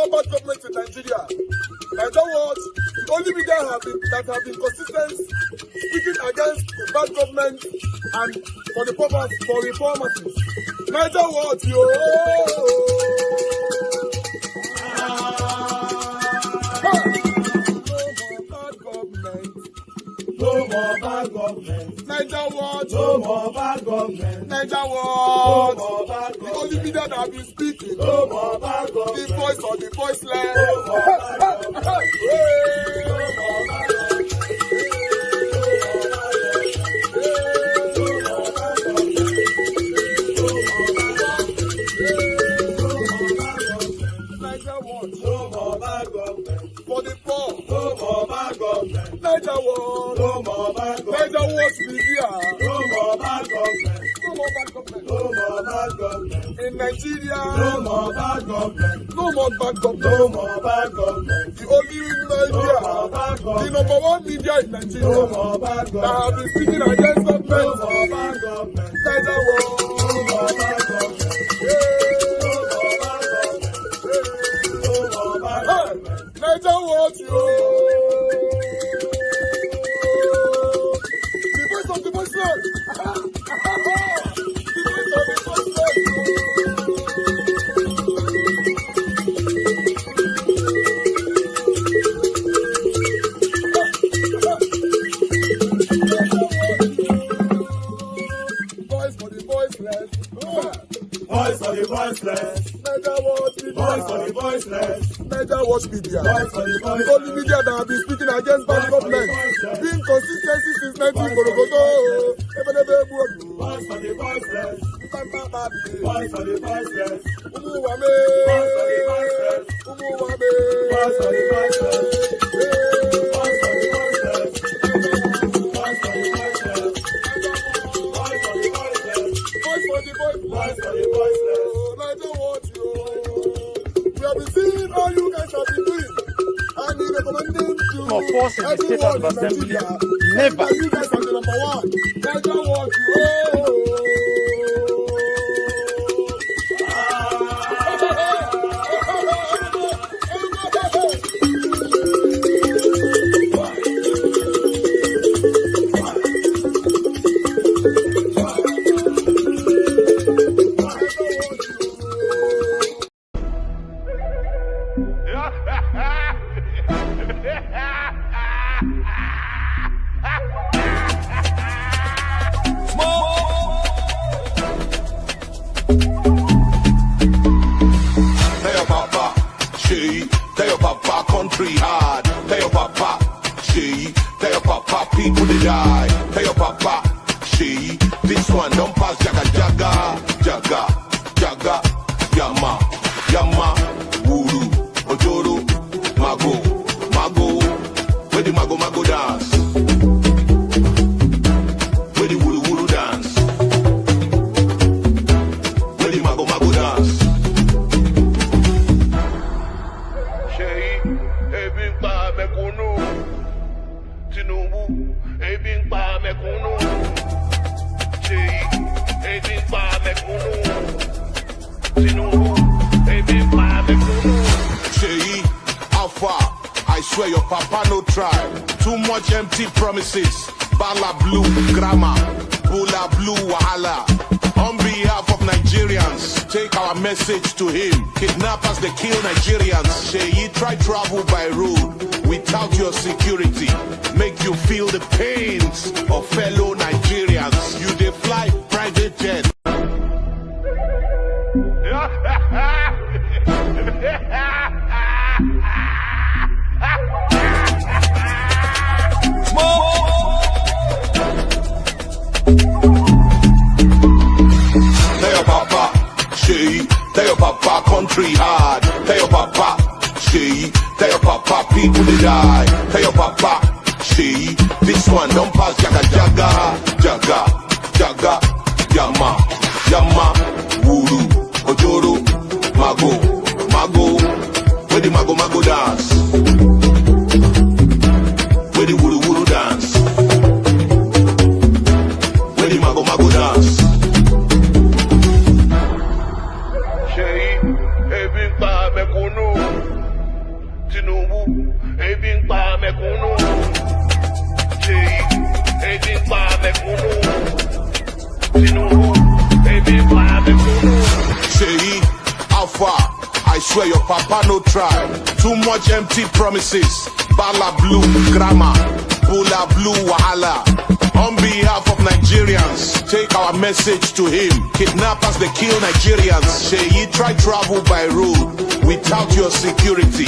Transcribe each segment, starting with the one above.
about bad government in Nigeria. Nigeria what? The only media that have been consistent speaking against the bad government and for the purpose for reformers. Nigeria what? Yo! No more bad government. Nigeria what? No more bad government. Nigeria what? No more bad government. The only media that have been speaking. No more bad government. The voice of the voiceless. No more bad government. No more bad government. Nigeria what? No more bad government. For the poor. No more bad government. Nigeria what? No more bad government. Nigeria what media? No more bad government. No more bad government. No more bad government. In Nigeria. No more bad government. No more bad government. No more bad government. The only media. No more bad government. The number one media in Nigeria. No more bad government. That have been speaking against government. No more bad government. Nigeria what? No more bad government. Nigeria what you? The voice of the voiceless. The voice of the voiceless. Voice for the voiceless. Voice for the voiceless. Nigeria what media? Voice for the voiceless. Nigeria watch media. The only media that have been speaking against bad government. Being consistency since 1944. Voice for the voiceless. Voice for the voiceless. Umuwame. Voice for the voiceless. Umuwame. Voice for the voiceless. Voice for the voiceless. Voice for the voiceless. Voice for the voiceless. Voice for the voiceless. Voice for the voiceless. Nigeria watch you. We have been seeing all you guys have been doing. And we recommending to everyone in Nigeria. Never. You guys are the number one. Nigeria watch you. Tell your papa country hard. Tell your papa, she. Tell your papa people they die. Tell your papa, she. This one don't pass jaga jaga. Jaga, jaga, yama, yama, wuru, ojoro, mago, mago. Where the mago mago dance? Where the wuru wuru dance? Where the mago mago dance? Tinubu, ebi ń pa mẹ̀kúnnù. Ebi ń pa mẹ̀kúnnù. Tinubu, ebi ń pa mẹ̀kúnnù. How far? I swear your papa no try. Too much empty promises. Bala blue grammar. Bula blue wahala. On behalf of Nigerians, take our message to him. Kidnappers, they kill Nigerians. Sheyi, try travel by road without your security. Make you feel the pains of fellow Nigerians. You dey fly private jet. Tell your papa, she. Tell your papa country hard. Tell your papa, she. Tell your papa people they die. Tell your papa, she. This one don't pass jaga jaga. Jaga, jaga, yama, yama, wuru, ojoro, mago, mago. Where the mago mago dance? Where the wuru wuru dance? Where the mago mago dance? Sheyi, ebi ń pa mẹ̀kúnnù. Tinubu, ebi ń pa mẹ̀kúnnù. Ṣèyí, ebi ń pa mẹ̀kúnnù. Tinubu, ebi ń pa mẹ̀kúnnù. Sheyi, how far? I swear your papa no try. Too much empty promises. Bala blue grammar, Bula blue wahala. On behalf of Nigerians, take our message to him. Kidnappers, they kill Nigerians. Sheyi, try travel by road without your security.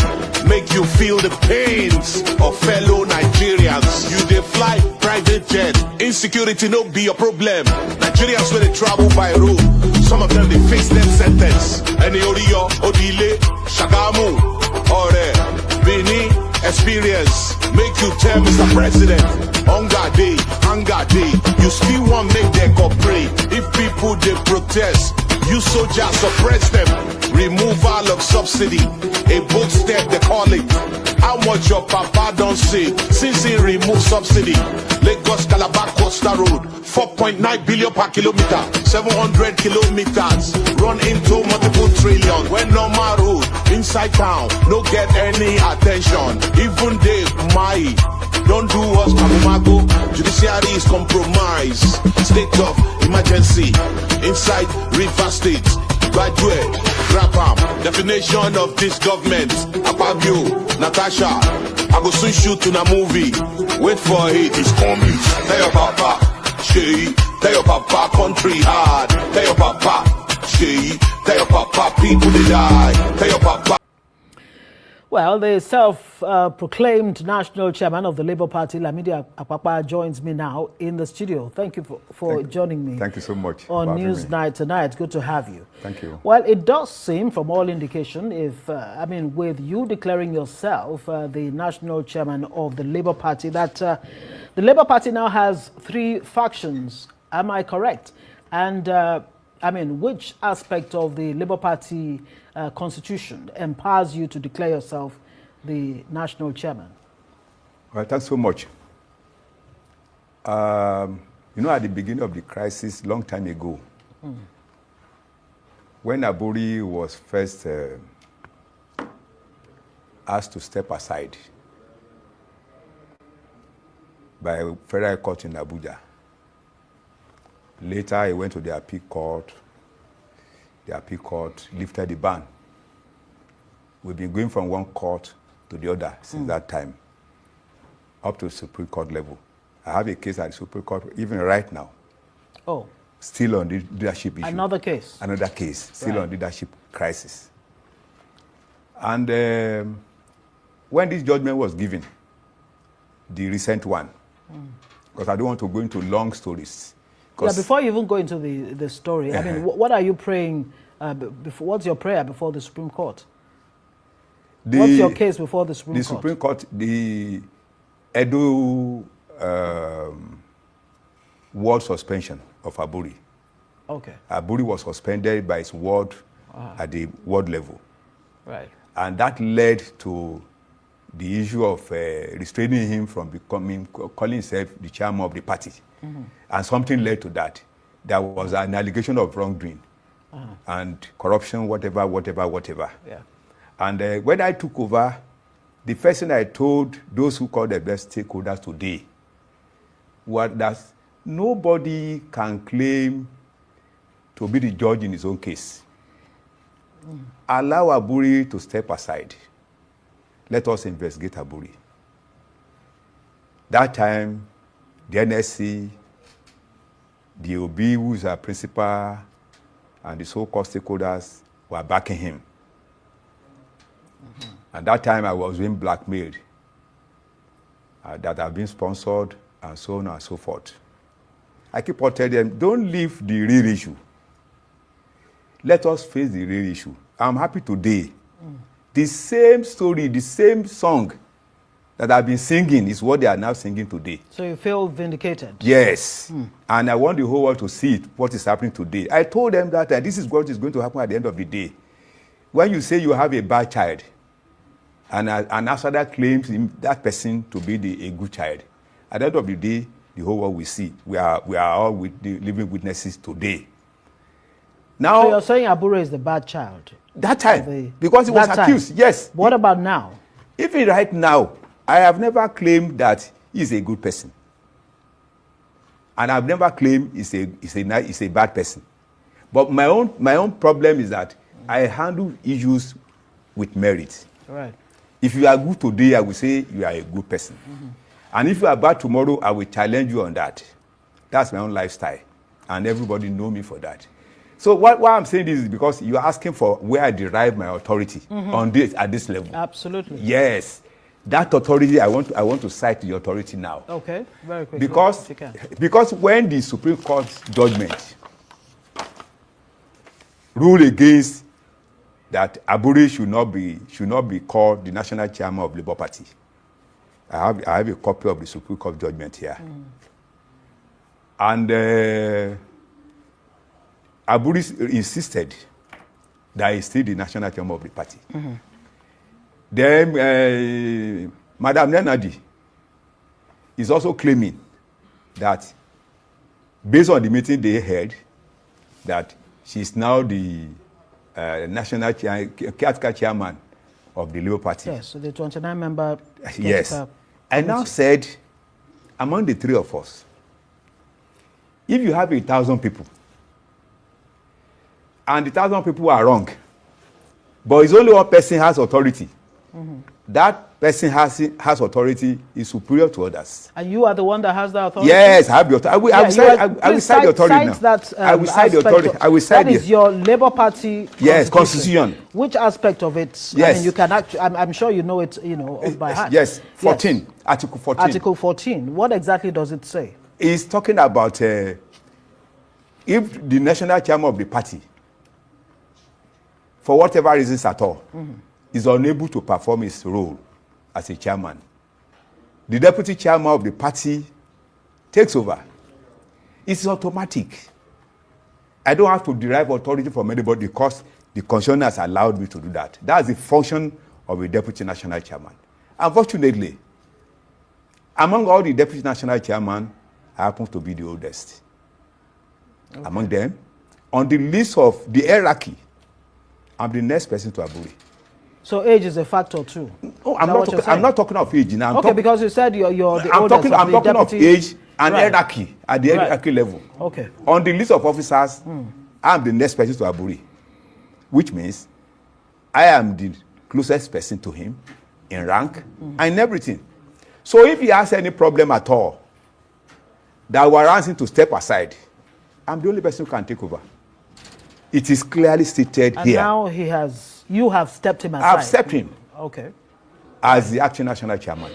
Make you feel the pains of fellow Nigerians. You dey fly private jet. Insecurity no be your problem. Nigerians when they travel by road, some of them they face them sentence. Any Oriyo, Odile, Shagamu, Ore, Bini, experience. Make you tell Mr. President, hunger day, you still want make them cooperate. If people they protest, you soldiers suppress them. Removal of subsidy, a bold step they call it. How much your papa don't say since he removed subsidy? Lagos Calabar Coastal Road, 4.9 billion per kilometer, 700 kilometers, run into multiple trillion. When normal road inside town, no get any attention. Even they my don't do us mago. Judiciary is compromised. State of emergency inside River State. Graduate, grab am. Definition of this government. Apapa, Natasha. I go soon shoot in a movie. Wait for it, it's coming. Tell your papa, Sheyi. Tell your papa, country hard. Tell your papa, Sheyi. Tell your papa, people they die. Tell your papa. Well, the self-proclaimed national chairman of the Labour Party, Lamidi Apapa, joins me now in the studio. Thank you for joining me. Thank you so much on for Newsnight tonight. Good to have you. Thank you. Well, it does seem, from all indication, with you declaring yourself the national chairman of the Labour Party, that the Labour Party now has 3 factions. Am I correct? And which aspect of the Labour Party constitution empowers you to declare yourself the national chairman? Well, thanks so much. At the beginning of the crisis, long time ago, when Aburi was first asked to step aside by a federal court in Abuja, later he went to the appeal court. The appeal court lifted the ban. We've been going from one court to the other since that time, up to the Supreme Court level. I have a case at the Supreme Court, even right now. Oh. Still on the leadership issue. Another case? Another case, still right. on leadership crisis. And when this judgment was given, the recent one, because I don't want to go into long stories. Yeah, before you even go into the story, what are you praying? What's your prayer before the Supreme Court? What's your case before the Supreme Court? The Supreme Court, the Edo ward suspension of Aburi. Okay. Aburi was suspended by his ward at the ward level. Right. And that led to the issue of restraining him from calling himself the chairman of the party. And something led to that. There was an allegation of wrongdoing and corruption, whatever. Yeah. And when I took over, the first thing I told those who call the best stakeholders today was that nobody can claim to be the judge in his own case. Allow Aburi to step aside. Let us investigate Aburi. That time, the NSC, the OB, who is our principal, and the so-called stakeholders were backing him. And that time I was being blackmailed, that I've been sponsored, and so on and so forth. I keep on telling them, don't leave the real issue. Let us face the real issue. I'm happy today. The same story, the same song that I've been singing is what they are now singing today. So you feel vindicated? Yes. And I want the whole world to see it, what is happening today. I told them that this is what is going to happen at the end of the day. When you say you have a bad child, and after that claims that person to be a good child, at the end of the day, the whole world will see. We are all the living witnesses today. Now, so you're saying Abure is the bad child? That time, because he was accused, yes. What about now? Even right now, I have never claimed that he's a good person. And I've never claimed he's a bad person. But my own problem is that I handle issues with merit. Right. If you are good today, I will say you are a good person. And if you are bad tomorrow, I will challenge you on that. That's my own lifestyle. And everybody know me for that. So what I'm saying this is because you're asking for where I derive my authority on this at this level. Absolutely. Yes. That authority, I want to cite the authority now. Okay, very quickly. Because when the Supreme Court's judgment ruled against that Aburi should not be called the national chairman of Labour Party, I have a copy of the Supreme Court judgment here. And Aburi insisted that he's still the national chairman of the party. Then Madam Nenadi is also claiming that based on the meeting they held, that she's now the national caretaker chairman of the Labour Party. Yes, so the 29-member. Yes. I now said, among the three of us, if you have 1,000 people, and the 1,000 people are wrong, but it's only one person has authority, that person has authority is superior to others. And you are the one that has that authority? Yes, I have the authority. I will cite the authority now. I will cite the authority. I will cite that is your Labour Party constitution. Which aspect of it? Yes. I mean, you can actually, I'm sure you know it, by heart. Yes, 14. Yes. Article 14. Article 14. What exactly does it say? It's talking about if the national chairman of the party, for whatever reasons at all, is unable to perform his role as a chairman, the deputy chairman of the party takes over. It's automatic. I don't have to derive authority from anybody because the constitution has allowed me to do that. That's the function of a deputy national chairman. Unfortunately, among all the deputy national chairmen, I happen to be the oldest. Okay. Among them, on the list of the hierarchy, I'm the next person to Aburi. So age is a factor too. No, I'm not talking of age now. Okay, because you said you're the oldest. I'm talking of age and hierarchy at the hierarchy level. Okay. On the list of officers, I'm the next person to Aburi, which means I am the closest person to him in rank and everything. So if he has any problem at all that warrants him to step aside, I'm the only person who can take over. It is clearly stated here. And now you have stepped him aside. I've stepped him. Okay. As the acting national chairman.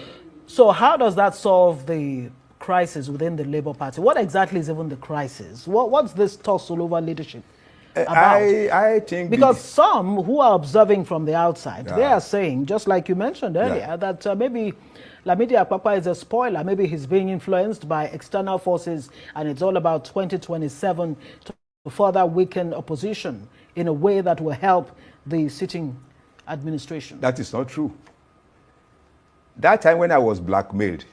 So how does that solve the crisis within the Labour Party? What exactly is even the crisis? What's this tussle over leadership about? I think because some who are observing from the outside, they are saying, just like you mentioned earlier, that maybe Lamidi Apapa is a spoiler. Maybe he's being influenced by external forces, and it's all about 2027 to further weaken opposition in a way that will help the sitting administration. That is not true. That time when I was blackmailed,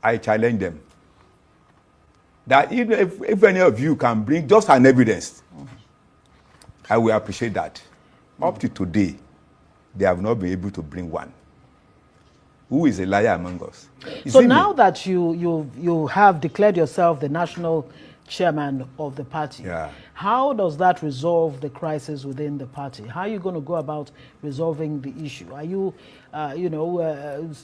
I challenged them that even if any of you can bring just an evidence, I will appreciate that. Up to today, they have not been able to bring one. Who is a liar among us? So now that you have declared yourself the national chairman of the party, how does that resolve the crisis within the party? How are you going to go about resolving the issue? Are you,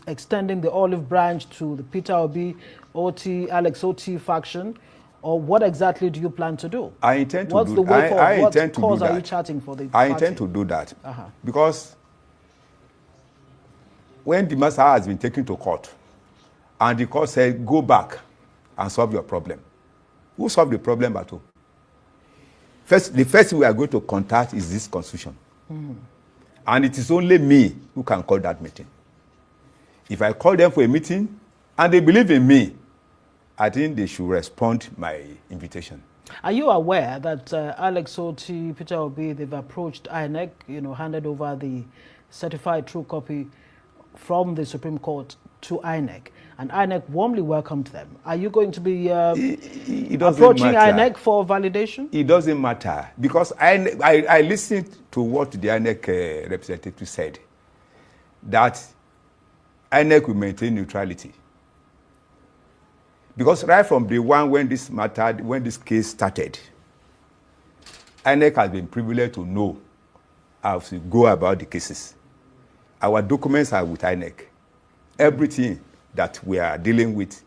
extending the olive branch to the Peter Obi, Alex Oti faction, or what exactly do you plan to do? I intend to What's do the way forward? What cause are you charting for the I party? intend to do that because when the matter has been taken to court and the court said, go back and solve your problem, who solved the problem at all? The first thing we are going to contact is this constitution. And it is only me who can call that meeting. If I call them for a meeting and they believe in me, I think they should respond my invitation. Are you aware that Alex Oti, Peter Obi, they've approached INEC, handed over the certified true copy from the Supreme Court to INEC, and INEC warmly welcomed them? Are you going to be approaching INEC for validation? It doesn't matter, because I listened to what the INEC representative said, that INEC will maintain neutrality. Because right from the one when this case started, INEC has been privileged to know how to go about the cases. Our documents are with INEC. Everything that we are dealing with,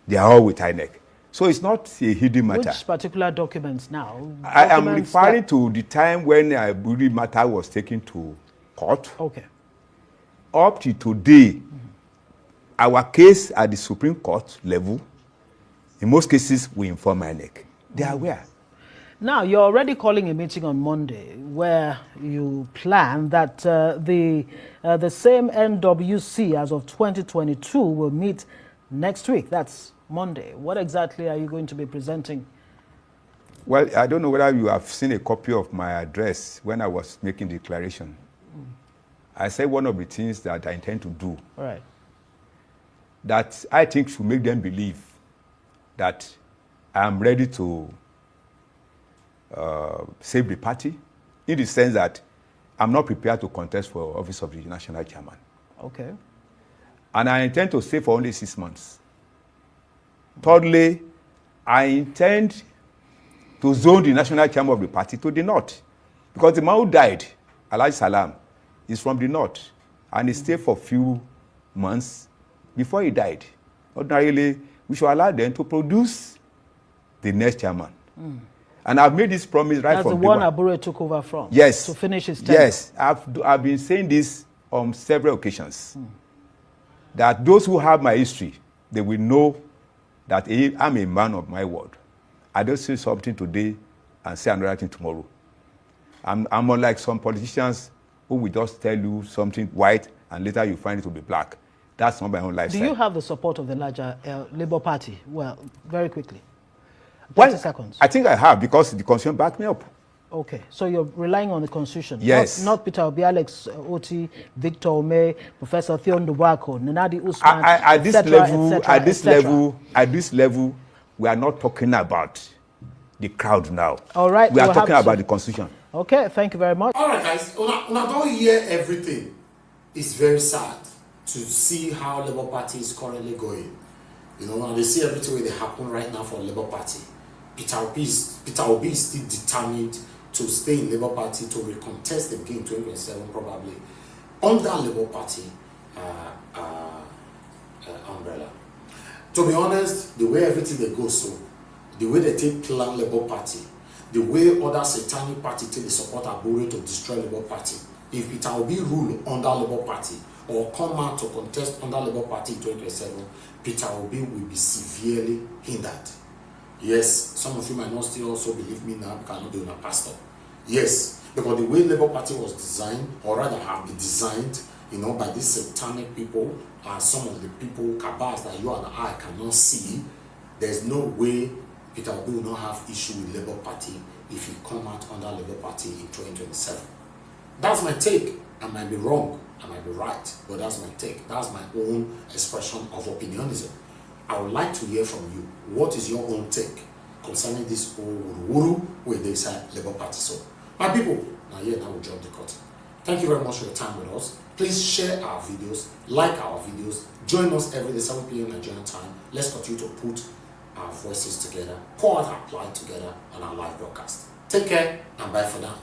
they are all with INEC. So it's not a hidden matter. Which particular documents now? I am referring to the time when the matter was taken to court. Okay. Up to today, our case at the Supreme Court level, in most cases, we inform INEC. They are aware. Now, you're already calling a meeting on Monday where you plan that the same NWC as of 2022 will meet next week. That's Monday. What exactly are you going to be presenting? Well, I don't know whether you have seen a copy of my address when I was making the declaration. I said one of the things that I intend to do, Right, that I think should make them believe that I am ready to save the party, in the sense that I'm not prepared to contest for office of the national chairman. okay. And I intend to stay for only 6 months. Thirdly, I intend to zone the national chairman of the party to the north. Because the man who died, Alhaji Salam, is from the north. And he stayed for a few months before he died. Ordinarily, we should allow them to produce the next chairman. And I've made this promise right from the one Abure took over from? Yes. To finish his term? Yes. I've been saying this on several occasions. That those who have my history, they will know that I'm a man of my word. I don't say something today and say another thing tomorrow. I'm unlike some politicians who will just tell you something white and later you find it to be black. That's not my own lifestyle. Do you have the support of the larger Labour Party? Well, very quickly. 30 Well, seconds. I think I have, because the constitution backed me up. Okay, so you're relying on the Constitution? Yes. Not Peter Obi, Alex Oti, Victor Ome, Professor Theon Dubako, Nenadi Usman, At this etc. level, we are not talking about the crowd now. All right. We are talking about the Constitution. Okay, thank you very much. All right, guys. Una don't hear everything. It's very sad to see how Labour Party is currently going. You know, and they see everything that happen right now for Labour Party. Peter Obi is still determined to stay in Labour Party to recontest again in 2027 probably under Labour Party umbrella. To be honest, the way everything they go so, the way they take plan Labour Party, the way other satanic party take the support Abure to destroy Labour Party. If Peter Obi rule under Labour Party or come out to contest under Labour Party in 2027, Peter Obi will be severely hindered. Yes, some of you might not still also believe me now because I'm not doing a pastor. Yes, because the way Labour Party was designed, or rather have been designed, you know, by these satanic people and some of the people, cabals that you and I cannot see, there's no way Peter Obi will not have issue with Labour Party if he come out under Labour Party in 2027. That's my take. I might be wrong, I might be right, but that's my take. That's my own expression of opinionism. I would like to hear from you. What is your own take concerning this wuru with this Labour Party? So, my people, now we'll drop the curtain. Thank you very much for your time with us. Please share our videos, like our videos, join us every day 7 p.m. Nigerian time. Let's continue to put our voices together, pour out our plight together on our live broadcast. Take care and bye for now.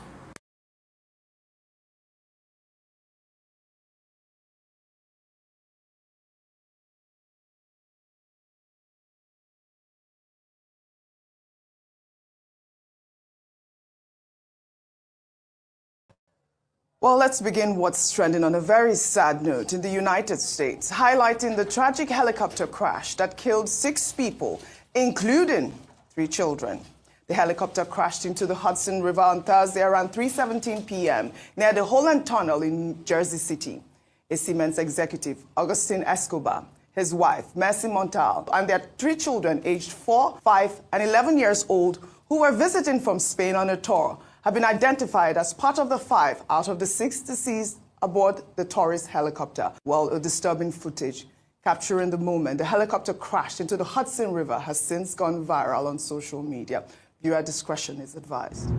Well, let's begin what's trending on a very sad note in the United States, highlighting the tragic helicopter crash that killed 6 people, including 3 children. The helicopter crashed into the Hudson River on Thursday around 3:17 p.m. near the Holland Tunnel in Jersey City. A Siemens executive, Augustine Escobar, his wife, Mercy Montal, and their 3 children aged 4, 5, and 11 years old who were visiting from Spain on a tour have been identified as part of the 5 out of the 6 deceased aboard the tourist helicopter. Well, a disturbing footage capturing the moment the helicopter crashed into the Hudson River has since gone viral on social media. Viewer discretion is advised.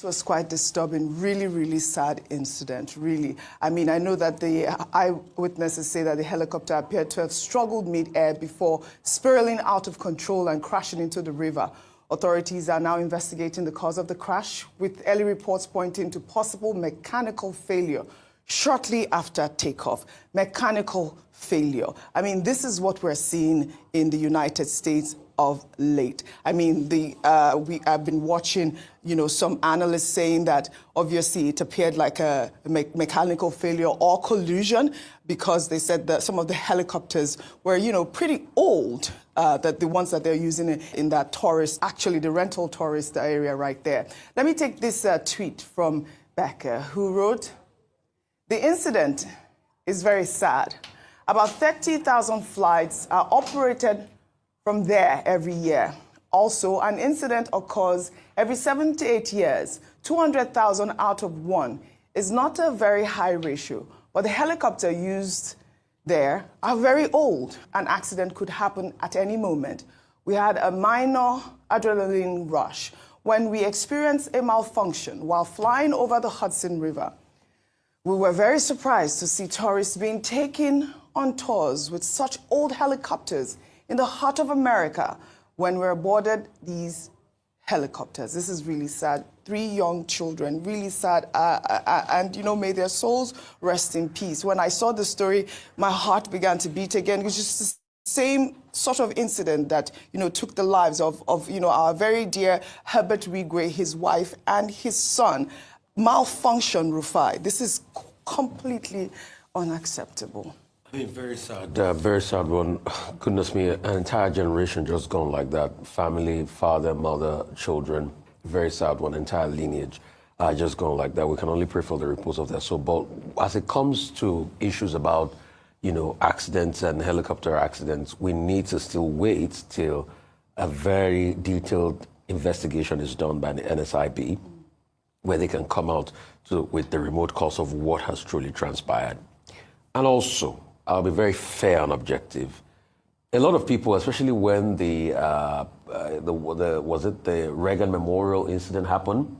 was quite disturbing, really, really sad incident, really. I mean, I know that the eyewitnesses say that the helicopter appeared to have struggled mid-air before spiraling out of control and crashing into the river. Authorities are now investigating the cause of the crash, with early reports pointing to possible mechanical failure shortly after takeoff. Mechanical failure. I mean, this is what we're seeing in the United States of late. I mean, I've been watching, some analysts saying that obviously it appeared like a mechanical failure or collusion, because they said that some of the helicopters were, pretty old, that the ones that they're using in that tourist, actually the rental tourist area right there. Let me take this tweet from Becca, who wrote, "The incident is very sad. About 30,000 flights are operated from there every year. Also, an incident occurs every 7 to 8 years. 200,000 out of 1 is not a very high ratio, but the helicopter used there are very old. An accident could happen at any moment. We had a minor adrenaline rush when we experienced a malfunction while flying over the Hudson River. We were very surprised to see tourists being taken on tours with such old helicopters in the heart of America when we boarded these helicopters." This is really sad. 3 young children, really sad. And, may their souls rest in peace. When I saw the story, my heart began to beat again. It was just the same sort of incident that, took the lives of our very dear Herbert Wigwe, his wife, and his son. Malfunction, Rufai. This is completely unacceptable. I mean, very sad one. Goodness me, an entire generation just gone like that. Family, father, mother, children. Very sad one, entire lineage just gone like that. We can only pray for the repose of their soul. But as it comes to issues about, accidents and helicopter accidents, we need to still wait till a very detailed investigation is done by the NSIB, where they can come out with the remote cause of what has truly transpired. And also, I'll be very fair and objective. A lot of people, especially when the Reagan Memorial incident happened,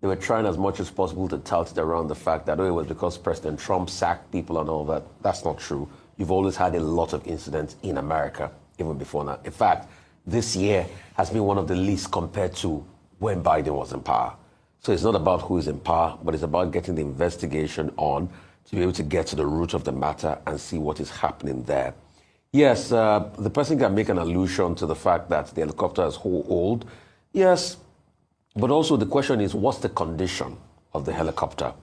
they were trying as much as possible to tout it around the fact that, it was because President Trump sacked people and all that. That's not true. You've always had a lot of incidents in America, even before that. In fact, this year has been one of the least compared to when Biden was in power. So it's not about who is in power, but it's about getting the investigation on to be able to get to the root of the matter and see what is happening there. Yes, the person can make an allusion to the fact that the helicopter is old. Yes, but also the question is, what's the condition of the helicopter?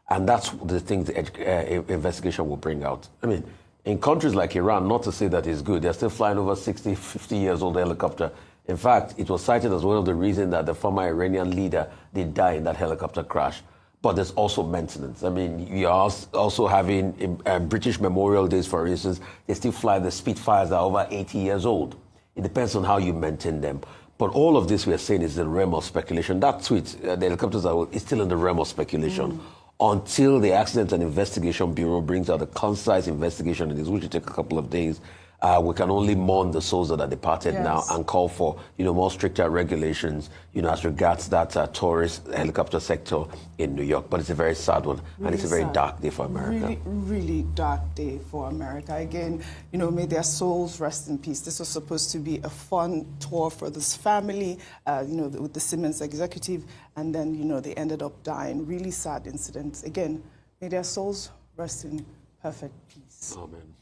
And that's the thing the investigation will bring out. I mean, in countries like Iran, not to say that it's good, they're still flying over 60, 50 years old helicopter. In fact, it was cited as one of the reasons that the former Iranian leader did die in that helicopter crash. But there's also maintenance. I mean, you are also having British Memorial Days, for instance, they still fly the Spitfires that are over 80 years old. It depends on how you maintain them. But all of this we are saying is the realm of speculation. That tweet, the helicopters is still in the realm of speculation until the Accident and Investigation Bureau brings out a concise investigation, which will take a couple of days. We can only mourn the souls that are departed now and call for, more stricter regulations, as regards that tourist helicopter sector in New York. But it's a very sad one, really, and it's a very dark day for America. Really, really dark day for America. Again, may their souls rest in peace. This was supposed to be a fun tour for this family, with the Siemens executive, and then, they ended up dying. Really sad incidents. Again, may their souls rest in perfect peace. Amen.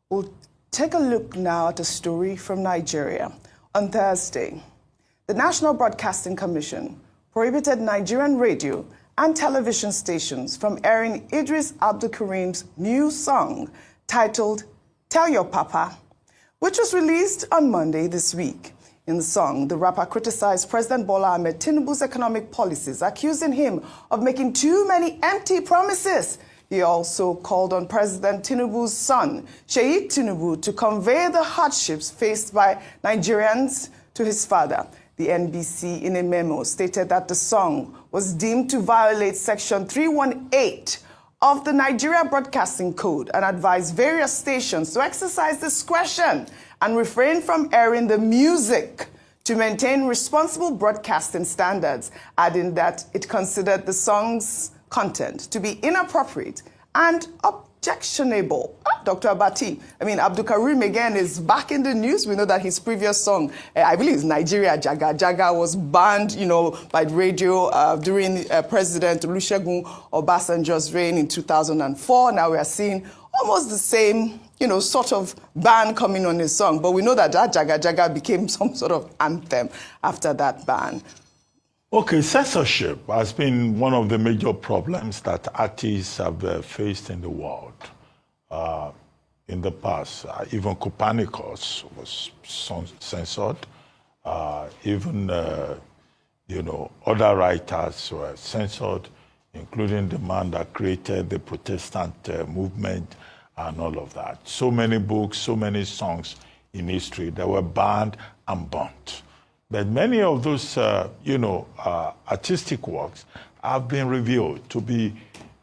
We'll take a look now at a story from Nigeria. On Thursday, the National Broadcasting Commission prohibited Nigerian radio and television stations from airing Eedris Abdulkareem's new song titled Tell Your Papa, which was released on Monday this week. In the song, the rapper criticized President Bola Ahmed Tinubu's economic policies, accusing him of making too many empty promises. He also called on President Tinubu's son, Sheikh Tinubu, to convey the hardships faced by Nigerians to his father. The NBC, in a memo, stated that the song was deemed to violate Section 318 of the Nigeria Broadcasting Code and advised various stations to exercise discretion and refrain from airing the music to maintain responsible broadcasting standards, adding that it considered the song's content to be inappropriate and objectionable. Dr. Abati, Abdulkareem again is back in the news. We know that his previous song, I believe it's Nigeria Jaga Jaga, was banned, by radio during President Olusegun Obasanjo's reign in 2004. Now we are seeing almost the same, sort of ban coming on his song. But we know that Jaga Jaga became some sort of anthem after that ban. Okay, censorship has been one of the major problems that artists have faced in the world in the past. Even Copernicus was censored. Even other writers were censored, including the man that created the Protestant movement and all of that. So many books, so many songs in history that were banned and burnt. But many of those, artistic works have been revealed to be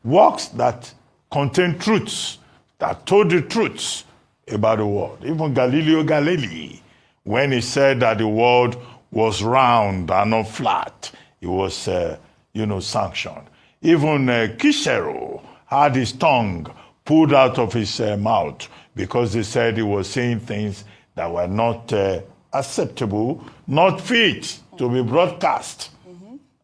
works that contain truths, that told the truths about the world. Even Galileo Galilei, when he said that the world was round and not flat, it was, sanctioned. Even Cicero had his tongue pulled out of his mouth because they said he was saying things that were not acceptable, not fit to be broadcast,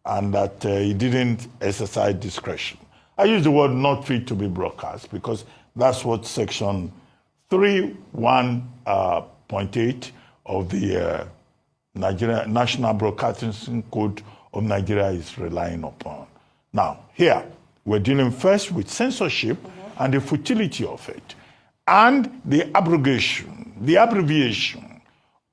and that he didn't exercise discretion. I use the word not fit to be broadcast because that's what section 3.1.8 of the National Broadcasting Code of Nigeria is relying upon. Now, here, we're dealing first with censorship and the futility of it, and the abrogation, the abbreviation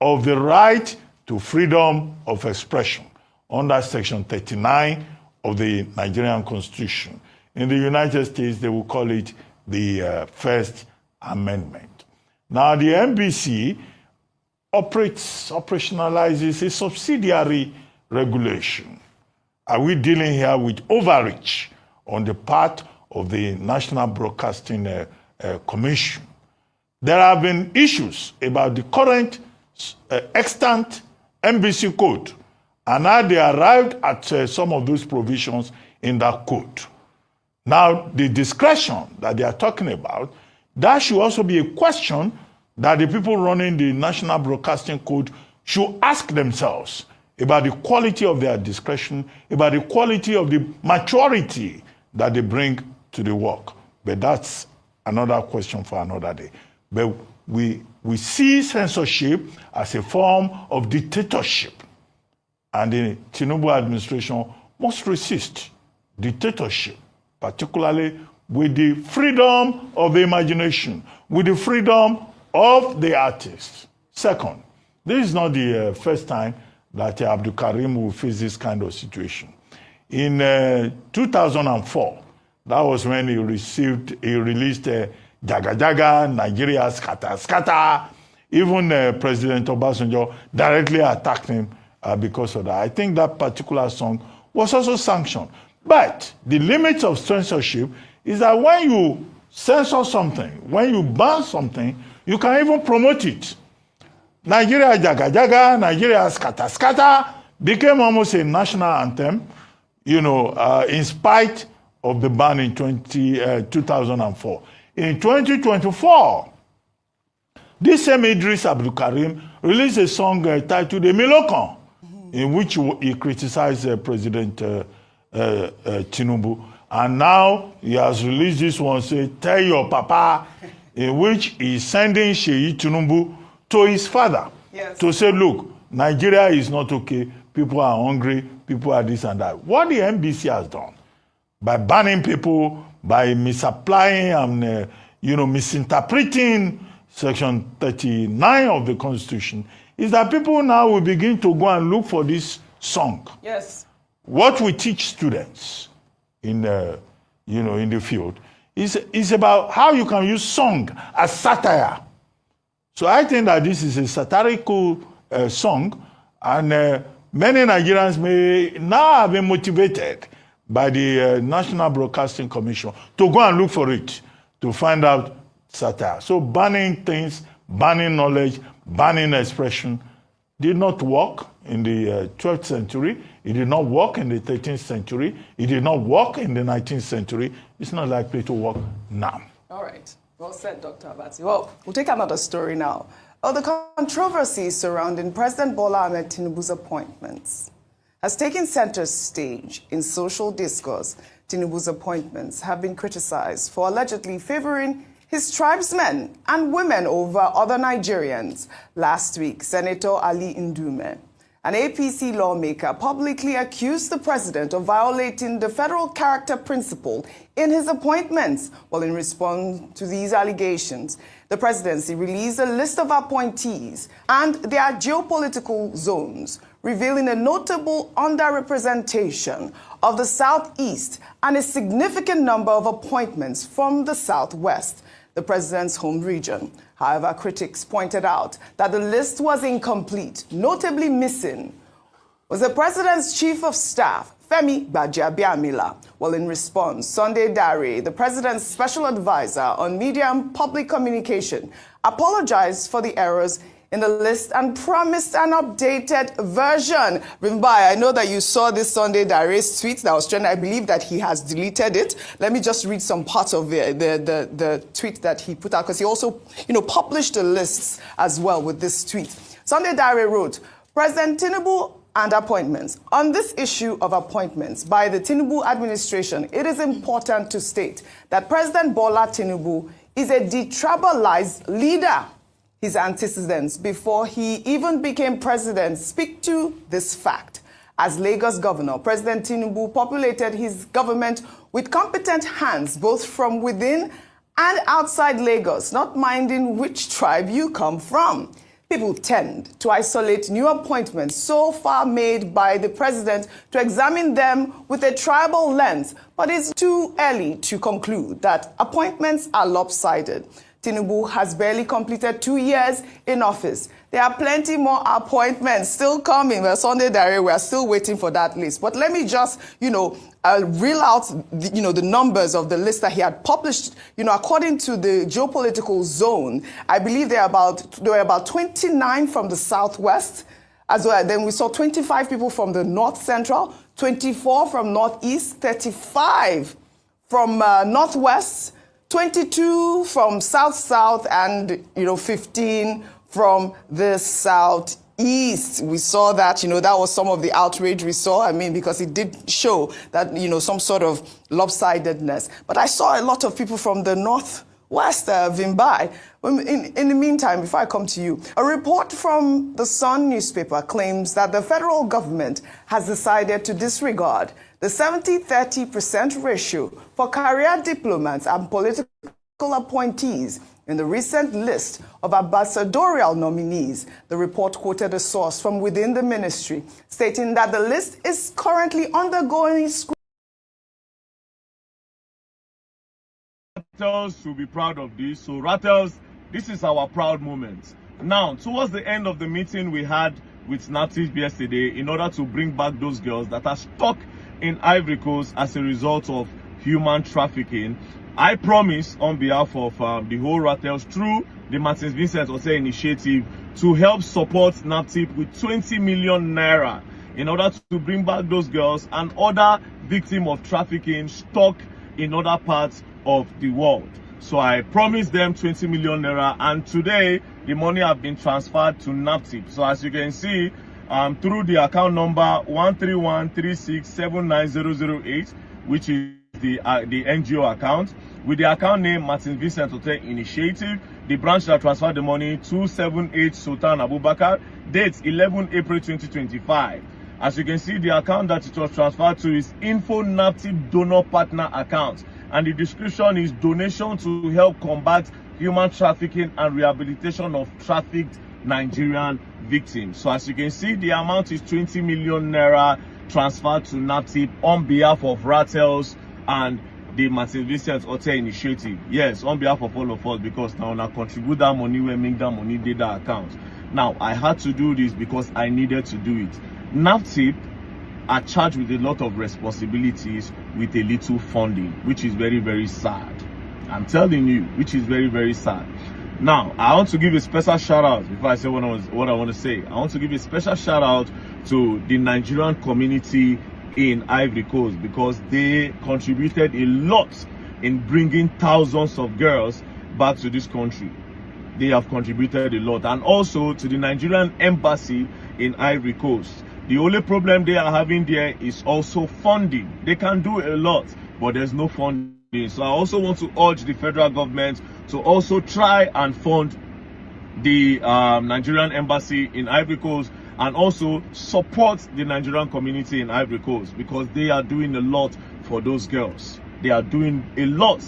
of the right to freedom of expression under Section 39 of the Nigerian Constitution. In the United States, they will call it the First Amendment. Now, the NBC operationalizes a subsidiary regulation. Are we dealing here with overreach on the part of the National Broadcasting Commission? There have been issues about the current extant NBC code and how they arrived at some of those provisions in that code. Now, the discretion that they are talking about, that should also be a question that the people running the National Broadcasting Code should ask themselves about the quality of their discretion, about the quality of the maturity that they bring to the work. But that's another question for another day. But we see censorship as a form of dictatorship. And the Tinubu administration must resist dictatorship, particularly with the freedom of the imagination, with the freedom of the artist. Second, this is not the first time that Abdulkareem will face this kind of situation. In 2004, that was when he released Jaga Jaga, Nigeria Scatter Scatter. Even President Obasanjo directly attacked him because of that. I think that particular song was also sanctioned. But the limits of censorship is that when you censor something, when you ban something, you can even promote it. Nigeria Jaga Jaga, Nigeria Scatter Scatter became almost a national anthem, in spite of the ban in 2004. In 2024, this same Eedris Abdulkareem released a song titled Emilokan, in which he criticized President Tinubu. And now he has released this one, say, Tell Your Papa, in which he's sending Sheyi Tinubu to his father to say, look, Nigeria is not okay, people are hungry, people are this and that. What the NBC has done, by banning people, by misapplying and misinterpreting Section 39 of the Constitution, is that people now will begin to go and look for this song. Yes. What we teach students in the field is about how you can use song as satire. So I think that this is a satirical song, and many Nigerians may now have been motivated by the National Broadcasting Commission to go and look for it, to find out satire. So banning things, banning knowledge, banning expression, did not work in the 12th century. It did not work in the 13th century. It did not work in the 19th century. It's not likely to work now. All right. Well said, Dr. Abati. Well, we'll take another story now. The controversy surrounding President Bola Ahmed Tinubu's appointments has taken center stage in social discourse. Tinubu's appointments have been criticized for allegedly favoring his tribesmen and women over other Nigerians. Last week, Senator Ali Ndume, an APC lawmaker, publicly accused the president of violating the federal character principle in his appointments. Well, in response to these allegations, the presidency released a list of appointees and their geopolitical zones, revealing a notable underrepresentation of the Southeast and a significant number of appointments from the Southwest, the president's home region. However, critics pointed out that the list was incomplete. Notably missing was the president's chief of staff, Femi Gbajabiamila. Well, in response, Sunday Dare, the president's special advisor on media and public communication, apologized for the errors in the list and promised an updated version. Rimbai, I know that you saw this Sunday Dare's tweet that was trending. I believe that he has deleted it. Let me just read some parts of the tweet that he put out, because he also, published the lists as well with this tweet. Sunday Dare wrote, President Tinubu and appointments. On this issue of appointments by the Tinubu administration, it is important to state that President Bola Tinubu is a detribalized leader. His antecedents before he even became president speak to this fact. As Lagos governor, President Tinubu populated his government with competent hands, both from within and outside Lagos, not minding which tribe you come from. People tend to isolate new appointments so far made by the president to examine them with a tribal lens, but it's too early to conclude that appointments are lopsided. Tinubu has barely completed 2 years in office. There are plenty more appointments still coming. Well, Sunday Dare, we are still waiting for that list. But let me just, reel out, the numbers of the list that he had published. According to the geopolitical zone, I believe there were about 29 from the Southwest as well. Then we saw 25 people from the North Central, 24 from Northeast, 35 from Northwest, 22 from South, and, 15 from the Southeast. We saw that, that was some of the outrage we saw. Because it did show that, some sort of lopsidedness. But I saw a lot of people from the Northwest, Vimbai. In the meantime, before I come to you, a report from the Sun newspaper claims that the federal government has decided to disregard the 70-30% ratio for career diplomats and political appointees in the recent list of ambassadorial nominees. The report quoted a source from within the ministry, stating that the list is currently undergoing scrutiny. Rattles will be proud of this. So Rattles, this is our proud moment. Now, towards the end of the meeting we had with NATIB yesterday, in order to bring back those girls that are stuck in Ivory Coast as a result of human trafficking, I promise on behalf of the whole Rattles through the Martins Vincent Hotel initiative to help support NATIB with 20 million naira in order to bring back those girls and other victims of trafficking stuck in other parts of the world. So I promised them 20 million naira, and today the money have been transferred to NATIB. So as you can see, through the account number 13136790008, which is the NGO account, with the account name Martins Vincent Hotel Initiative, the branch that transferred the money 278 Sultan Abubakar, date 11 April 2025. As you can see, the account that it was transferred to is Info NATIB Donor Partner account, and the description is donation to help combat human trafficking and rehabilitation of trafficked Nigerian victims. So as you can see, the amount is 20 million naira transferred to NATIB on behalf of Rattles and the Martins Vincent Hotel Initiative. Yes, on behalf of all of us, because now I contribute that money, we make that money, did that account. Now, I had to do this because I needed to do it. NATIB are charged with a lot of responsibilities with a little funding, which is very, very sad. I'm telling you, which is very, very sad. Now, I want to give a special shout out before I say what I want to say. I want to give a special shout out to the Nigerian community in Ivory Coast, because they contributed a lot in bringing thousands of girls back to this country. They have contributed a lot. And also to the Nigerian embassy in Ivory Coast. The only problem they are having there is also funding. They can do a lot, but there's no funding. So I also want to urge the federal government to also try and fund the Nigerian embassy in Ivory Coast, and also support the Nigerian community in Ivory Coast, because they are doing a lot for those girls. They are doing a lot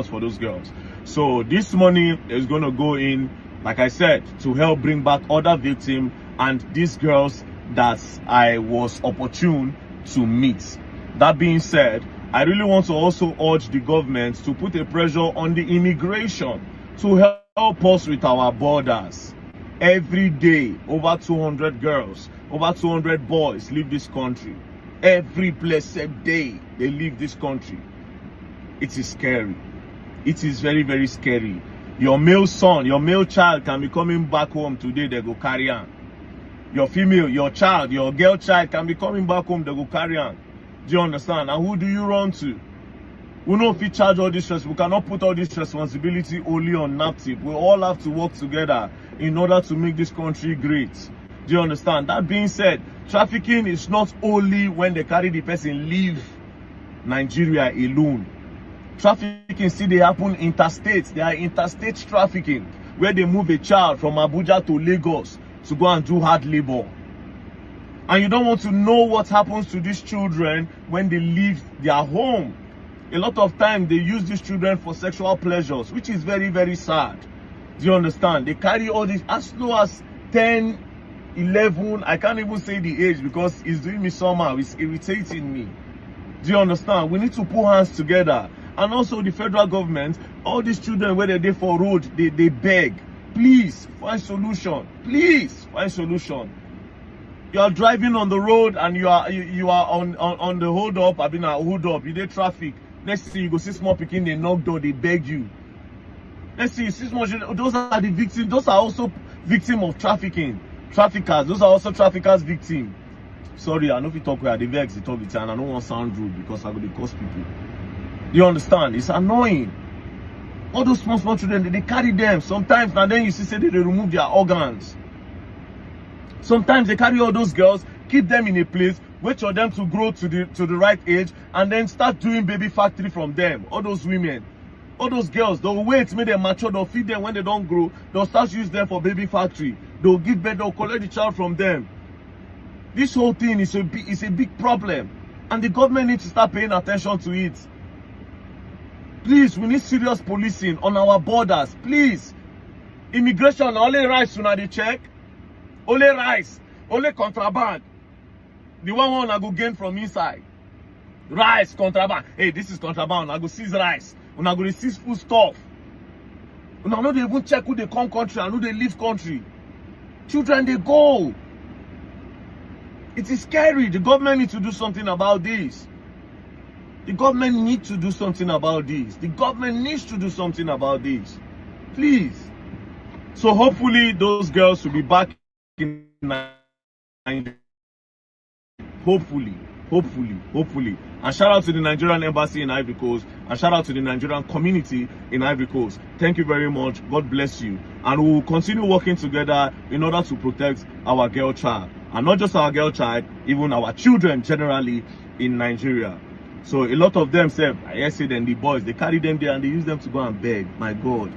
for those girls. So this money is going to go in, like I said, to help bring back other victims and these girls that I was opportune to meet. That being said, I really want to also urge the government to put a pressure on the immigration to help us with our borders. Every day, over 200 girls, over 200 boys leave this country. Every blessed day, they leave this country. It is scary. It is very, very scary. Your male son, your male child can be coming back home today, they go carry on. Your female, your child, your girl child can be coming back home, they go carry on. Do you understand? And who do you run to? We know if we charge all this stress, we cannot put all this responsibility only on NAPTIP. We all have to work together in order to make this country great. Do you understand? That being said, trafficking is not only when they carry the person leave Nigeria alone. Trafficking still they happen interstate. They are interstate trafficking, where they move a child from Abuja to Lagos to go and do hard labor. And you don't want to know what happens to these children when they leave their home. A lot of time they use these children for sexual pleasures, which is very, very sad. Do you understand? They carry all this as low as 10, 11. I can't even say the age because it's doing me somehow. It's irritating me. Do you understand? We need to put hands together. And also the federal government, all these children where they're for road, they beg. Please find solution. Please find solution. You are driving on the road and you are on the hold up. I've been hold up. You did traffic. Next thing you go see small picking, they knock door, they beg you. Let's see, those are the victims. Those are also victims of trafficking. Traffickers, those are also traffickers' victims. Sorry, I know if you talk where the vex, they talk with you, and I don't want to sound rude because I'm going to cost people. Do you understand? It's annoying. All those small children, they carry them. Sometimes, and then you see, say they remove their organs. Sometimes they carry all those girls, keep them in a place, wait for them to grow to the right age, and then start doing baby factory from them. All those women, all those girls, they'll wait, make them mature, they'll feed them when they don't grow, they'll start use them for baby factory. They'll give birth, they'll collect the child from them. This whole thing is a big problem, and the government needs to start paying attention to it. Please, we need serious policing on our borders. Please, immigration only rights to the check, only rice, only contraband. The one I go gain from inside. Rice, contraband. Hey, this is contraband. I go seize rice. When I go seize food stuff. When I know they even check who they come country and who they leave country. Children, they go. It is scary. The government needs to do something about this. The government needs to do something about this. The government needs to do something about this. Please. So hopefully those girls will be back in Nigeria. Hopefully. And shout out to the Nigerian embassy in Ivory Coast, and shout out to the Nigerian community in Ivory Coast. Thank you very much. God bless you. And we will continue working together in order to protect our girl child. And not just our girl child, even our children generally in Nigeria. So a lot of them say, I say them, the boys, they carry them there and they use them to go and beg. My God.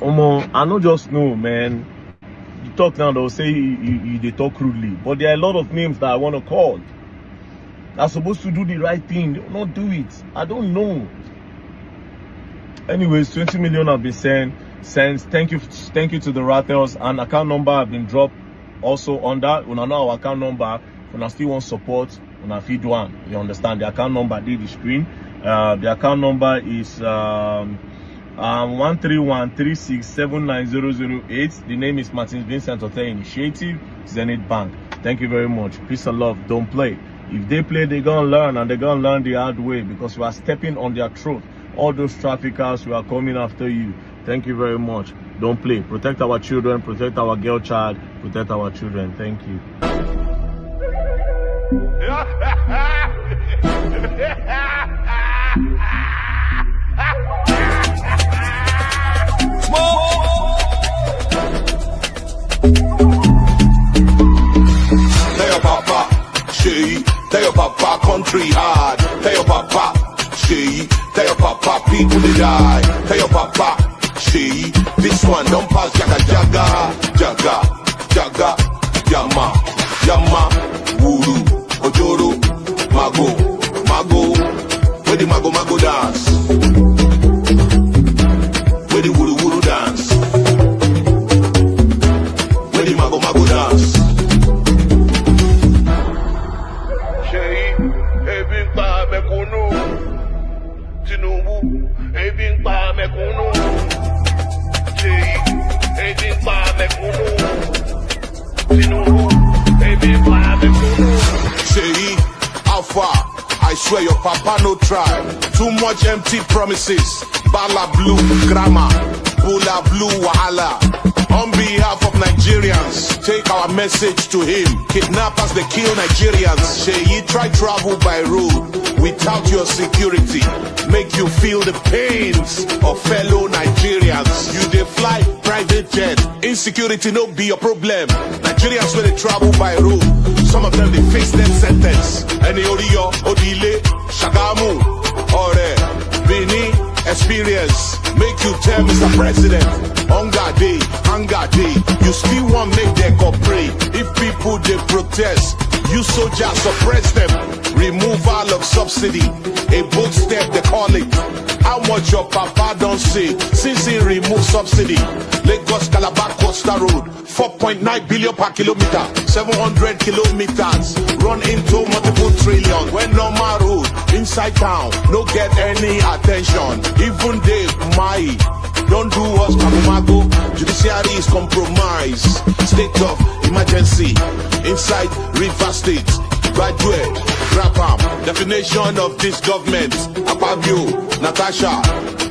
I don't just know, man. You talk now, they'll say they talk rudely. But there are a lot of names that I want to call. They're supposed to do the right thing. They will not do it. I don't know. Anyways, 20 million have been sent. Thank you to the Rattles. And account number have been dropped also on that. When I know our account number, when I still want support, when I feed one. You understand? The account number did the screen. The account number is 13136790008. The name is Martin Vincent Hotel Initiative, Zenith Bank. Thank you very much. Peace and love. Don't play. If they play, they're gonna learn, and they're gonna learn the hard way, because we are stepping on their throat. all those traffickers who are coming after you. Thank you very much. Don't play. Protect our children, protect our girl child, protect our children. Thank you. Tell your papa, she, tell your papa, country hard. Tell your papa, she, tell your papa, people they die. Tell your papa, she, this one don't pass jaga jaga, jaga, jaga, yama, yama, wuru, ojoro, mago, mago, where the mago dance, where the wuru dance, where the mago dance. Tinubu, ebi pa mekunu. Ebi pa mekunu. Tinubu, ebi pa mekunu. Say, how far? I swear your papa no try. Too much empty promises. Bala blue grammar, bula blue wahala. On behalf of Nigerians, take our message to him. Kidnappers, they kill Nigerians. Sheyi, try travel by road without your security. Make you feel the pains of fellow Nigerians. You they fly private jet. Insecurity no be your problem. Nigerians when they travel by road, some of them they face death sentence. Any Odio, Odile, Shagamu, Ore, Bini, experience. Make you tell Mr. President, hunger day, you still want make them cooperate. If people they protest, you soldiers suppress them. Removal of subsidy, a bold step they call it. How much your papa don't say since he removed subsidy? Lagos Calabar Costa Road, 4.9 billion per kilometer, 700 kilometers, run into multiple trillion. When normal road inside town no get any attention. Even Dave Mai don't do us mago. Judiciary is compromised. State of emergency inside River State. Graduate, grab definition of this government. Apapa, Natasha,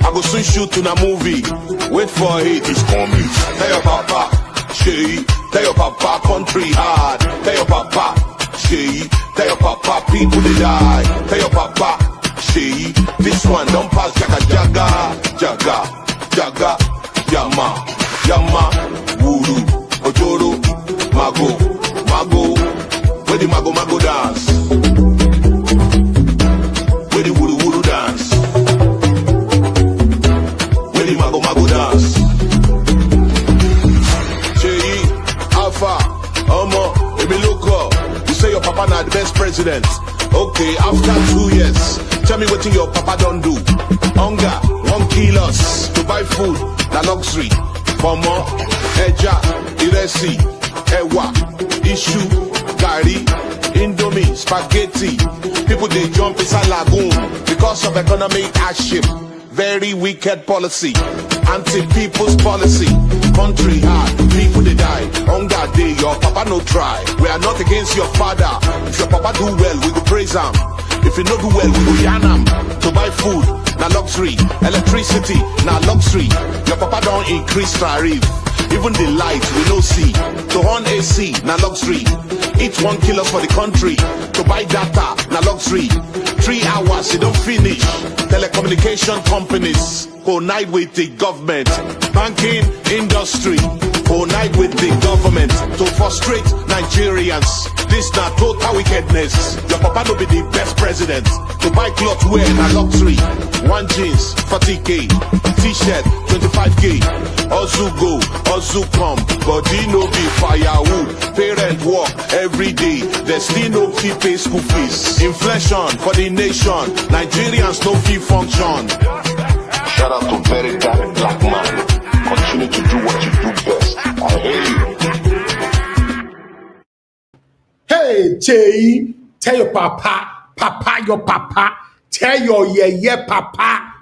I go soon shoot in a movie. Wait for it, it's coming. Tell your papa, she, tell your papa, country hard. Tell your papa, she, tell your papa, people they die. Tell your papa, she, this one don't pass jaga jaga, jaga, jaga, yama, yama, wuru, ojoro, mago. Where the mago dance, where the wuru dance, where the mago dance. Cheyi, Alpha, Omo, Emiloko, you say your papa not the best president. Okay, after 2 years, tell me what your papa don't do. Hunger won't kill us. To buy food, na luxury. Pomo, Eja, Iresi, Ewa, Ishu, Gari, Indomie, spaghetti. People they jump inside lagoon because of economic hardship. Very wicked policy, anti-people's policy. Country hard, people they die. Hunger day, your papa no try. We are not against your father. If your papa do well, we go praise him. If you no do well, we go yarn him. To buy food, na luxury. Electricity, na luxury. Your papa don't increase tariff. Even the light we no see. To on AC, na luxury. Each 1 kilo for the country. To buy data, na luxury. 3 hours, you don't finish. Telecommunication companies night with the government. Banking industry night with the government. To frustrate Nigerians. This not total wickedness. Your papa no be the best president. To buy clothes wear, na luxury. 1 jeans, 40k. T-shirt, 25k. Ozu go, Ozu come. Body no be firewood. Parent work every day. They still no fee pay school fees. Inflation for the nation. Nigerians no fee function. Shout out to very dark black man. Continue to do what you do best. I hate you. Hey, Jay, tell your papa, your papa, tell your yeah, papa.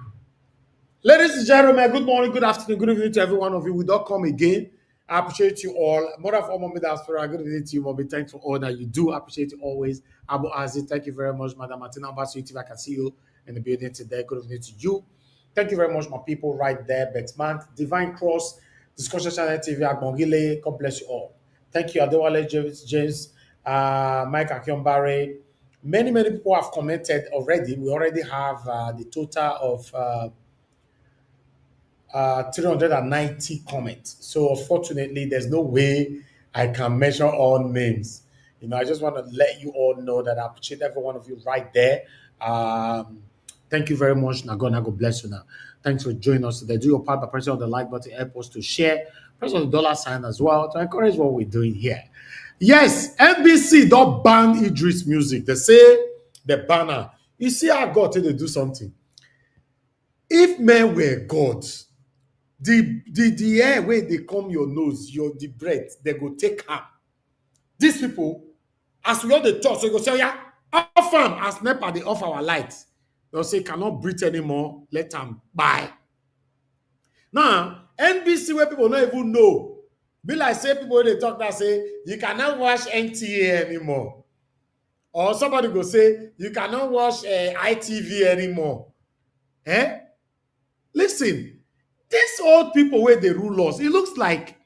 Ladies and gentlemen, good morning, good afternoon, good evening to every one of you. We don't come again. I appreciate you all. Mother for Mommy Diaspora, good evening to you, Mommy. Thanks for all that you do. I appreciate you always. Abu Aziz, thank you very much, Madam Martina Basu. If I can see you in the building today, good evening to you. Thank you very much, my people, right there. Betman, Divine Cross, Discussion Channel TV, Agbongile. God bless you all. Thank you, Adewale James, Mike Akionbare. Many people have commented already. We already have the total of 390 comments. So unfortunately, there's no way I can measure all names. I just want to let you all know that I appreciate every one of you right there. Thank you very much. Nagona, God bless you now. Thanks for joining us today. Do your part by pressing on the like button, help us to share. Press on the dollar sign as well to encourage what we're doing here. Yes, NBC don't ban Eedris music. They say the banner. You see how God till they do something. If men were gods, the air where they come your nose, the breath, they go take harm. These people, as we all the talk, so they go say, yeah, off them as NEPA, they off our lights. They'll say, cannot breathe anymore, let them buy. Now, NBC, where people don't even know, be like say people they talk that say, you cannot watch NTA anymore. Or somebody go say, you cannot watch ITV anymore. Listen, these old people where they rule us, it looks like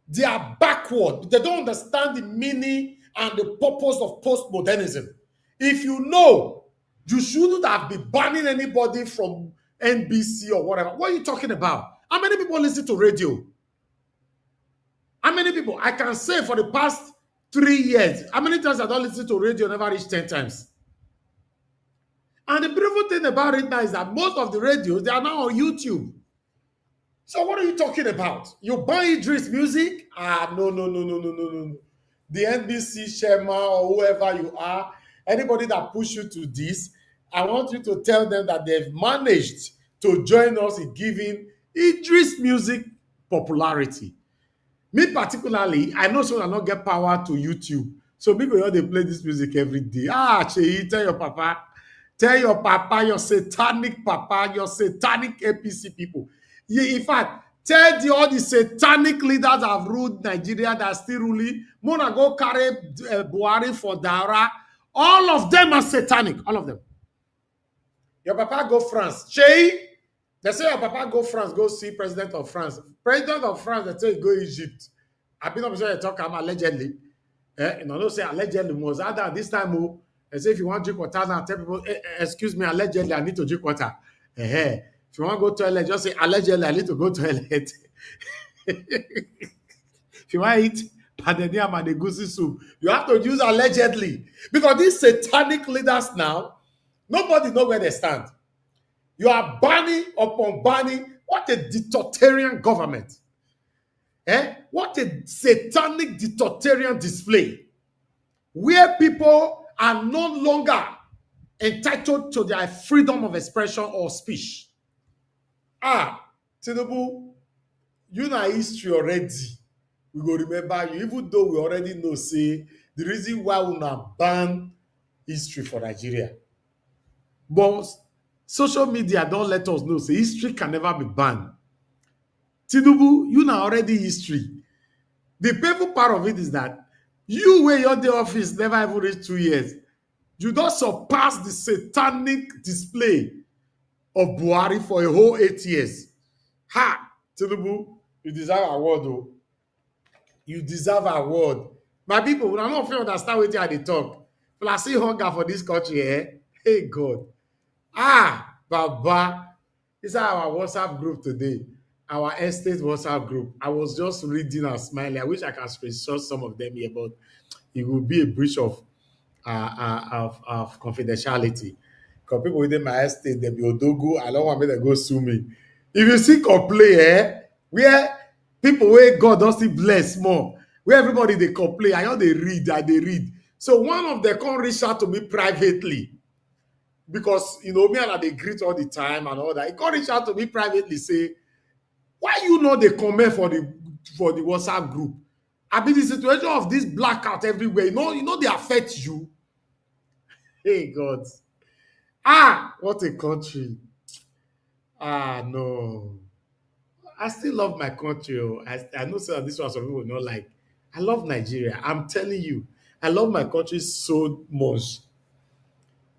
they are backward. They don't understand the meaning and the purpose of postmodernism. If you know, you shouldn't have been banning anybody from NBC or whatever. What are you talking about? How many people listen to radio? How many people? I can say for the past 3 years, how many times I don't listen to radio, never reach 10 times. And the beautiful thing about it now is that most of the radios, they are now on YouTube. So what are you talking about? You buy Eedris music? No. The NBC chairman or whoever you are, anybody that push you to this, I want you to tell them that they've managed to join us in giving Eedris music popularity. Me particularly, I know someone not get power to YouTube. So people they play this music every day. Cheyi, tell your papa, your satanic papa, your satanic APC people. In fact, tell all the satanic leaders that have ruled Nigeria that are still ruling, Mona go carry Buhari for Dara. All of them are satanic. All of them. Your papa go France. Cheyi, they say your papa go France, go see President of France. President of France, they say go Egypt. I've been sure you talk about allegedly. No say allegedly was either this time. They say if you want to drink water now, tell people, excuse me, allegedly, I need to drink water. If you want to go to toilet, just say allegedly, I need to go to toilet. If you want to eat padeniam and egusi soup, you have to use allegedly. Because these satanic leaders now, nobody knows where they stand. You are banning upon banning. What a dictatorial government. What a satanic dictatorial display. Where people are no longer entitled to their freedom of expression or speech. Tinubu, you know history already. We go remember you, even though we already know, say, the reason why we not ban history for Nigeria. But social media don't let us know, say, history can never be banned. Tinubu, you know already history. The painful part of it is that you, where you're the office, never even reached 2 years. You don't surpass the satanic display of Buhari for a whole 8 years. Tinubu, you deserve an award, though. You deserve an award. My people, I don't understand what they talk. But I see hunger for this country, Hey, God. Baba. This is our WhatsApp group today. Our estate WhatsApp group. I was just reading and smiling. I wish I could screenshot some of them here, but it would be a breach of confidentiality. Because people within my estate, they be Odogu. I don't want me to go sue me. If you see complain, where people where God doesn't bless more, where everybody they complain, I know they read. So one of them come reach out to me privately. Because me and they greet all the time and all that. He come reach out to me privately, say, why you know they comment for the WhatsApp group? I mean, the situation of this blackout everywhere, you know they affect you. Hey, God. What a country. No. I still love my country. I know this one some people not like. I love Nigeria. I'm telling you, I love my country so much.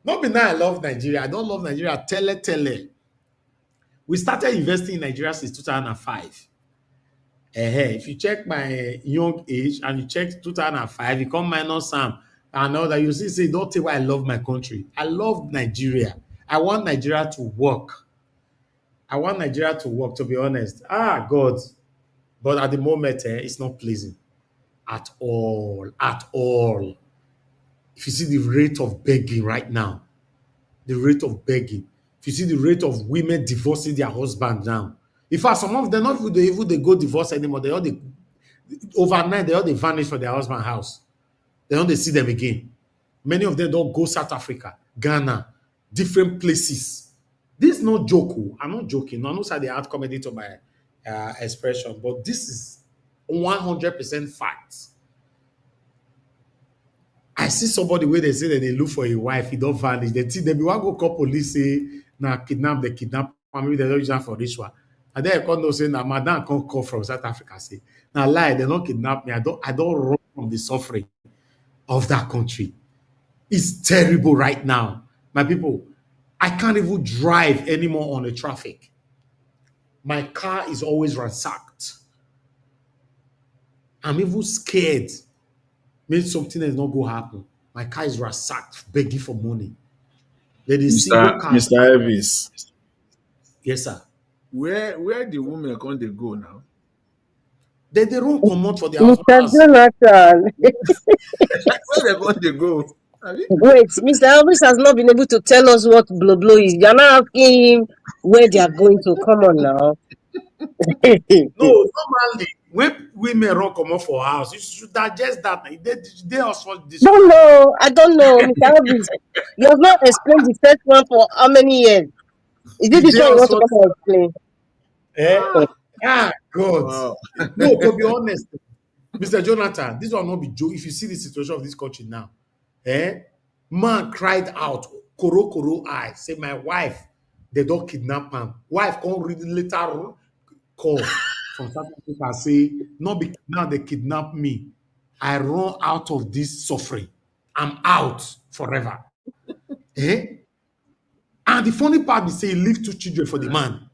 Not be now I love Nigeria. I don't love Nigeria. Tele. We started investing in Nigeria since 2005. If you check my young age and you check 2005, you come minus some and all that, you see, say, don't tell why I love my country. I love Nigeria. I want Nigeria to work. I want Nigeria to work, to be honest. God. But at the moment, it's not pleasing at all. At all. If you see the rate of begging right now, the rate of begging, if you see the rate of women divorcing their husband now, in fact, some of them not even they go divorce anymore. Overnight they vanish from their husband house. They don't see them again. Many of them don't go South Africa, Ghana, different places. This is not joke. I'm not joking. I know how they add comedy to my expression, but this is 100% fact. I see somebody where they say that they look for a wife, he don't vanish. They want go call police, say, nah, kidnap, maybe they don't use that for this one. And then I can't know say, nah, madam can't call from South Africa, say, nah, lie, they don't kidnap me. I don't run from the suffering of that country. It's terrible right now. My people, I can't even drive anymore on the traffic. My car is always ransacked. I'm even scared. Maybe something is not going to happen. My car is ransacked, begging for money. Mr. Elvis. Yes, sir. Where the women can they go now? They don't come out for their house. Mr. Jonathan. Where they go? Wait, Mr. Elvis has not been able to tell us what blow blow is. You're not asking him where they are going to. Come on now. No, normally, when women run come out for house, you should digest that. They also No, I don't know, Mr. Elvis. You have not explained the first one for how many years? Is it this one you want to come and explain? God. Wow. No, to be honest, Mr. Jonathan, this will not be joke. If you see the situation of this country now, man cried out, koro eye, say my wife, they don't kidnap him. Wife can't read later call from South Africa say, not because now they kidnap me. I run out of this suffering. I'm out forever. And the funny part is say he leave 2 children for the man.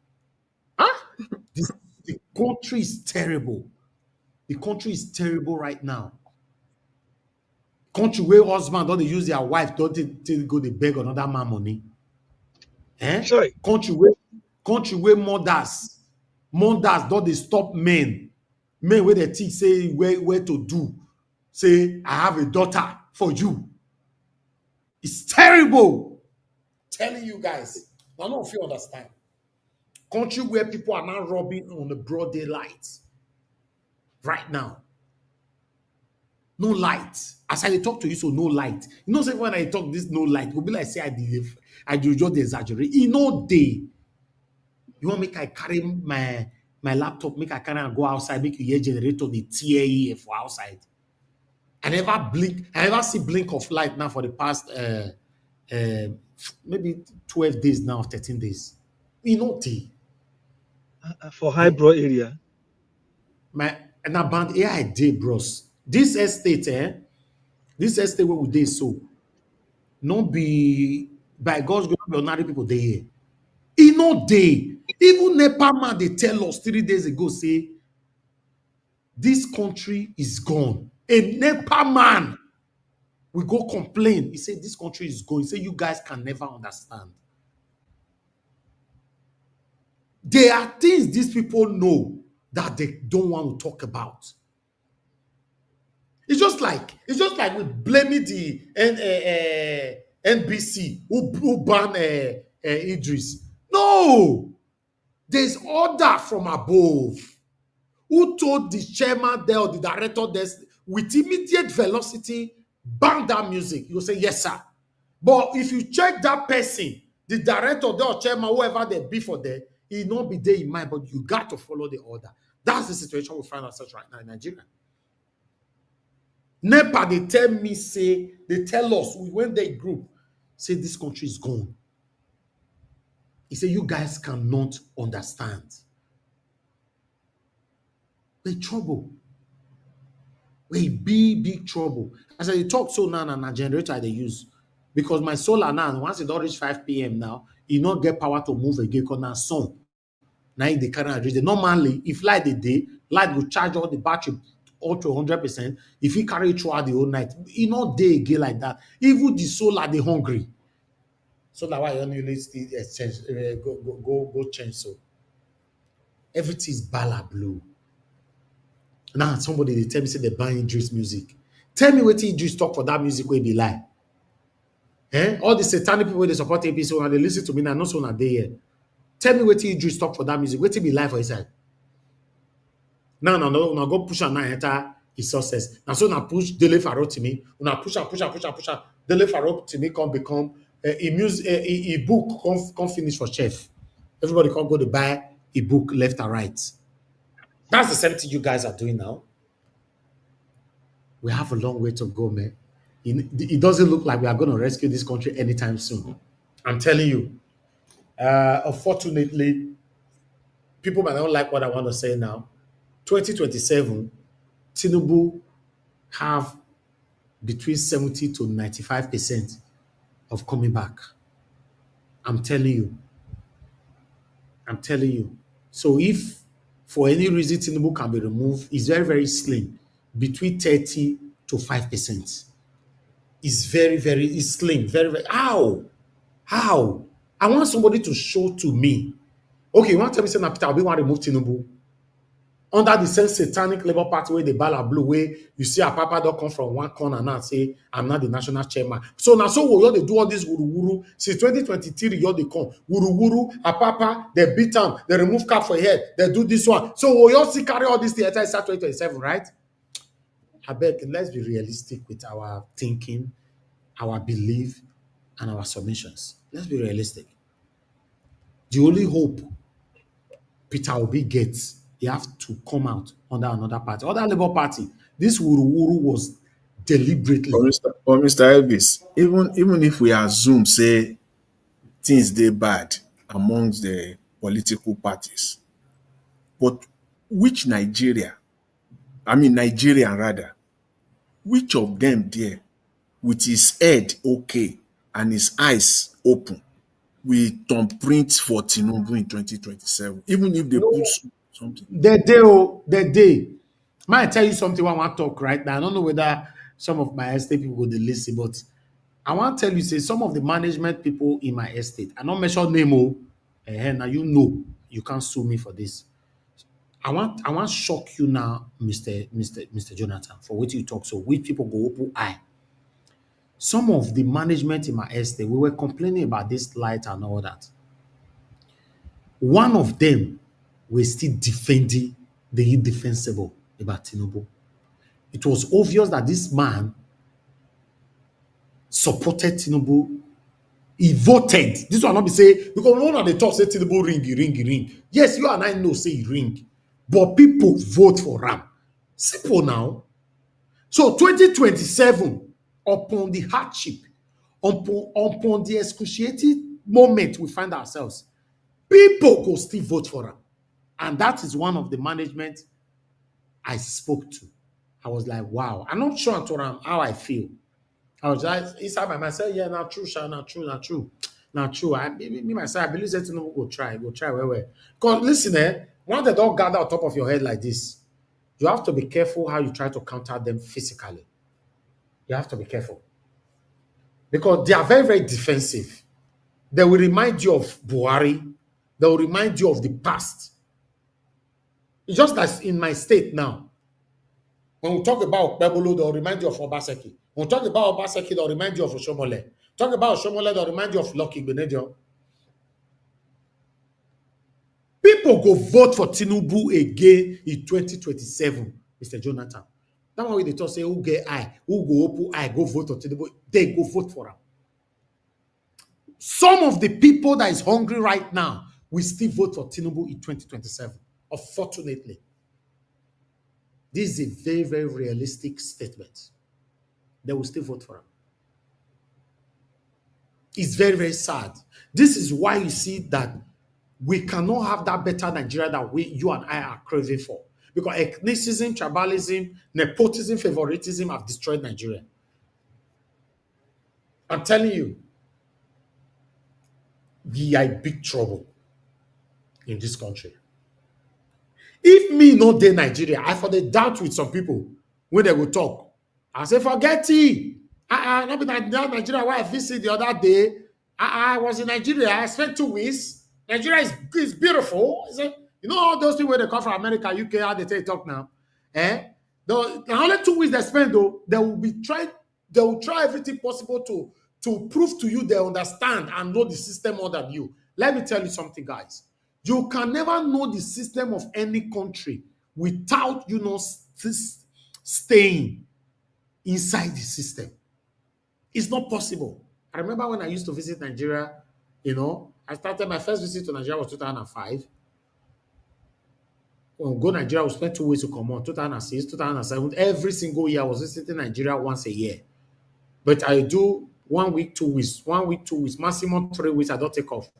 The country is terrible. The country is terrible right now. Country where husband don't they use their wife, don't they go they beg another man money. Sorry. Country where mothers don't they stop men where they teach say where to do. Say, I have a daughter for you. It's terrible. Telling you guys. I don't know if you understand. Country where people are now robbing on the broad daylight. Right now. No light. As I talk to you, so no light. You know, say when I talk this no light, it will be like say I do just exaggerate. In no day. You want make I carry my laptop, make I carry and go outside, make you hear generator, the TAE for outside. I never see blink of light now for the past maybe 12 days now, 13 days. You know, for high bro area. And about AI day, bros. This estate where we day so, not be by God's grace, be ordinary people there here. In no day, even Nepal man they tell us 3 days ago, say this country is gone. A Nepal man we go complain. He said this country is going. He said you guys can never understand. There are things these people know that they don't want to talk about. It's just like we blaming the NBC who banned Eedris. No, there's order from above. Who told the chairman there or the director there with immediate velocity ban that music? You say yes, sir. But if you check that person, the director there or chairman, whoever they be for there, he not be there in mind. But you got to follow the order. That's the situation we find ourselves right now in Nigeria. NEPA, they tell us, we went there group, say this country is gone. He said, you guys cannot understand. We're in trouble. We're in big trouble. As I talk so now, generator they use. Because my solar now, once it don't reach 5 p.m. now, you not get power to move again because now sun. Now they carry and reach. Normally, if light the day, light will charge all the battery up to 100%. If you carry it throughout the whole night, you know day again like that. Even the solar they hungry. So that's why you only need to exchange, go change. So everything is bala blue. Now somebody they tell me say they buy Eedris music. Tell me what Eedris talk for that music will be like. All the satanic people they support APC when they listen to me now, not so na day here. Tell me what Eedris talk for that music. What be life for his side? Now go push and now enter his success. Now so now push Dele Faro to me. Now push and Dele Faro to me can become a book can finish for chef. Everybody can go to buy a book left and right. That's the same thing you guys are doing now. We have a long way to go, man. It doesn't look like we are going to rescue this country anytime soon. I'm telling you. Unfortunately, people might not like what I want to say now. 2027, Tinubu have between 70 to 95% of coming back. I'm telling you. So if for any reason Tinubu can be removed, it's very, very slim. Between 30 to 5%. It's very, very slim. Very, very. How? I want somebody to show to me. Okay, you want to tell me say Peter Obi want to remove Tinubu? Under the same satanic Labour Party where the ball blue way, you see Apapa don't come from one corner now and say, I'm not the national chairman. So now they do all this wuru. Since 2023, they come. Wuru, Apapa, they beat them, they remove cap for head, they do this one. So you see carry all this theater start 2027, right? I beg, let's be realistic with our thinking, our belief, and our submissions. Let's be realistic. The only hope Peter Obi gets, he have to come out under another party. Other Labour Party, this wuru was deliberately. But Mr. Elvis, even if we assume, say, things they bad amongst the political parties, but which Nigerian rather, which of them there, with his head okay and his eyes open, will thumbprint for Tinubu in 2027, even if they put something. The day. Might I tell you something I want to talk right now. I don't know whether some of my estate people will listen, but I want to tell you, say, some of the management people in my estate, I don't mention name, now you know you can't sue me for this. I want to shock you now, Mr. Jonathan, for what you talk. So which people go open eye. Some of the management in my estate, we were complaining about this light and all that. One of them was still defending the indefensible about Tinubu. It was obvious that this man supported Tinubu. He voted. This will not be say because one of the talk say Tinubu ring. Yes, you and I know say he ring, but people vote for him. Simple now. So 2027, upon the hardship, upon the excruciating moment we find ourselves, people go still vote for him. And that is one of the management I spoke to. I was like, wow. I'm not sure to him how I feel. I was just inside my mind, say, yeah, not true. Me myself, I believe that Tinubu go try where. Because listen, once they don't gather on top of your head like this, you have to be careful how you try to counter them physically. You have to be careful. Because they are very, very defensive. They will remind you of Buhari. They will remind you of the past. It's just like in my state now. When we talk about Bebolo, they'll remind you of Obaseki. When we talk about Obaseki, they'll remind you of Oshomole. Talk about Oshomole, they'll remind you of Lucky Benedio. People go vote for Tinubu again in 2027, Mr. Jonathan. That's why they talk say, who get eye, who go open eye, go vote for Tinubu. They go vote for him. Some of the people that is hungry right now will still vote for Tinubu in 2027. Unfortunately. This is a very, very realistic statement. They will still vote for him. It's very, very sad. This is why you see that we cannot have that better Nigeria that you and I are craving for. Because ethnicism, tribalism, nepotism, favoritism have destroyed Nigeria. I'm telling you, we are in big trouble. in this country. If me no dey Nigeria, I for the doubt with some people when they go talk. I say, forget it. Not be Nigeria where I visit the other day. I was in Nigeria. I spent 2 weeks. Nigeria is beautiful. You know all those people when they come from America, UK, how they take talk now. The only 2 weeks they spend though, they will try everything possible to prove to you they understand and know the system more than you. Let me tell you something, guys. You can never know the system of any country without staying inside the system. It's not possible. I remember when I used to visit Nigeria, I started my first visit to Nigeria was 2005. When we go to Nigeria, we spent 2 weeks to come on, 2006, 2007. Every single year I was visiting Nigeria once a year. But I do 1 week, 2 weeks, 1 week, 2 weeks, maximum 3 weeks, I don't take off.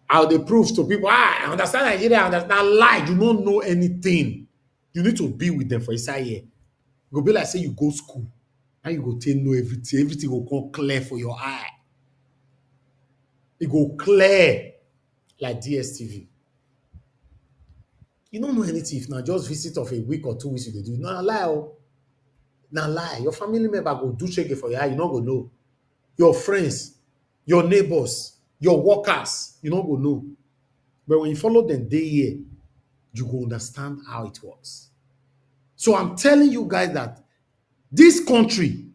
How they prove to people, I understand Nigeria, I understand. Lie, you don't know anything. You need to be with them for a year. Go be like say you go school. And you go know everything. Everything will come clear for your eye. It go clear like DSTV. You don't know anything if not just visit of a week or 2 weeks you do. No lie. Now lie. Your family member go do check it for your eye. You not go know. Your friends, your neighbors, your workers, you not go know. But when you follow them day here, you go understand how it works. So I'm telling you guys that this country,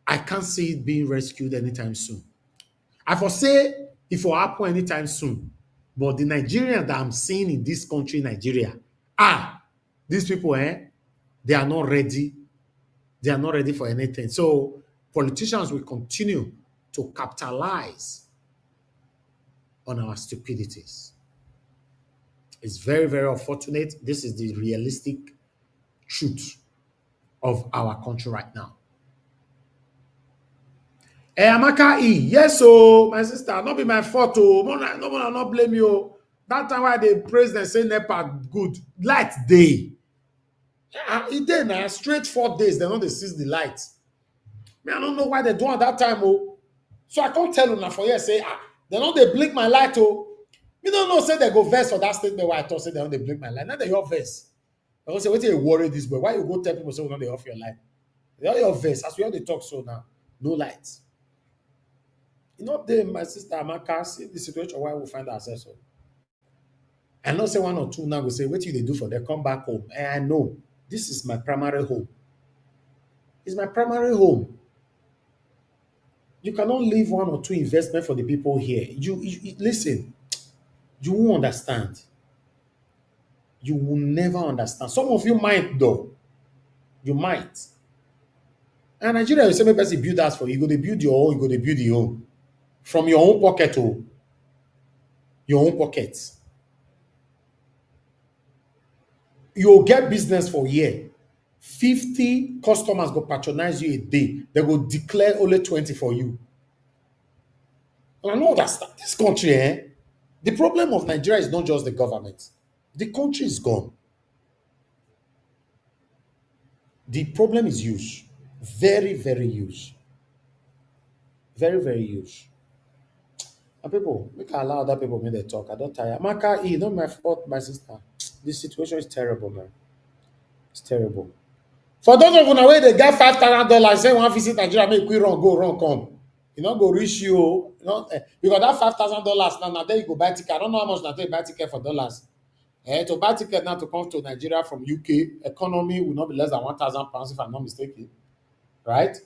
I can't see it being rescued anytime soon. I foresee it will happen anytime soon. But the Nigerians that I'm seeing in this country, Nigeria, these people, they are not ready. They are not ready for anything. So politicians will continue to capitalize on our stupidities. It's very, very unfortunate. This is the realistic truth of our country right now. Amaka E, yes, my sister, not be my fault. No one not blame you. That time why they praise and say NEPA good. Light day. It day now, straight 4 days, they don't seize the light. I don't know why they do at that time. So I can't tell you now for you say, they don't they blink my light. Me don't know, say they go verse for that statement why I thought say they don't they blink my light. Now they your verse. I go say, what you worry this boy? Why you go tell people say no, they off your light? They are your verse. As we all they talk so now, no lights. You know, my sister Amaka, see the situation why we find ourselves. I know say 1 or 2 now will say, what do they do for them? Come back home. And I know this is my primary home. It's my primary home. You cannot leave 1 or 2 investment for the people here. You listen, you won't understand. You will never understand. Some of you might though. You might. And Nigeria will say, maybe person build us for you. You go to build your own, you go to build your own. From your own pocket, your own pocket. You'll get business for a year. 50 customers go patronize you a day. They go declare only 20 for you. And I know that's this country, the problem of Nigeria is not just the government. The country is gone. The problem is huge. Very, very huge. Very, very huge. And people, we can allow other people when they talk. I don't tire. Maka, not my fault, my sister. This situation is terrible, man. It's terrible. For those of you now where they get $5,000, say one visit Nigeria, make we run, go, run, come. You know, go reach you. Because that $5,000 now there you go buy ticket. I don't know how much now they buy ticket for dollars. To buy ticket now to come to Nigeria from UK, economy will not be less than £1,000 if I'm not mistaken. Right?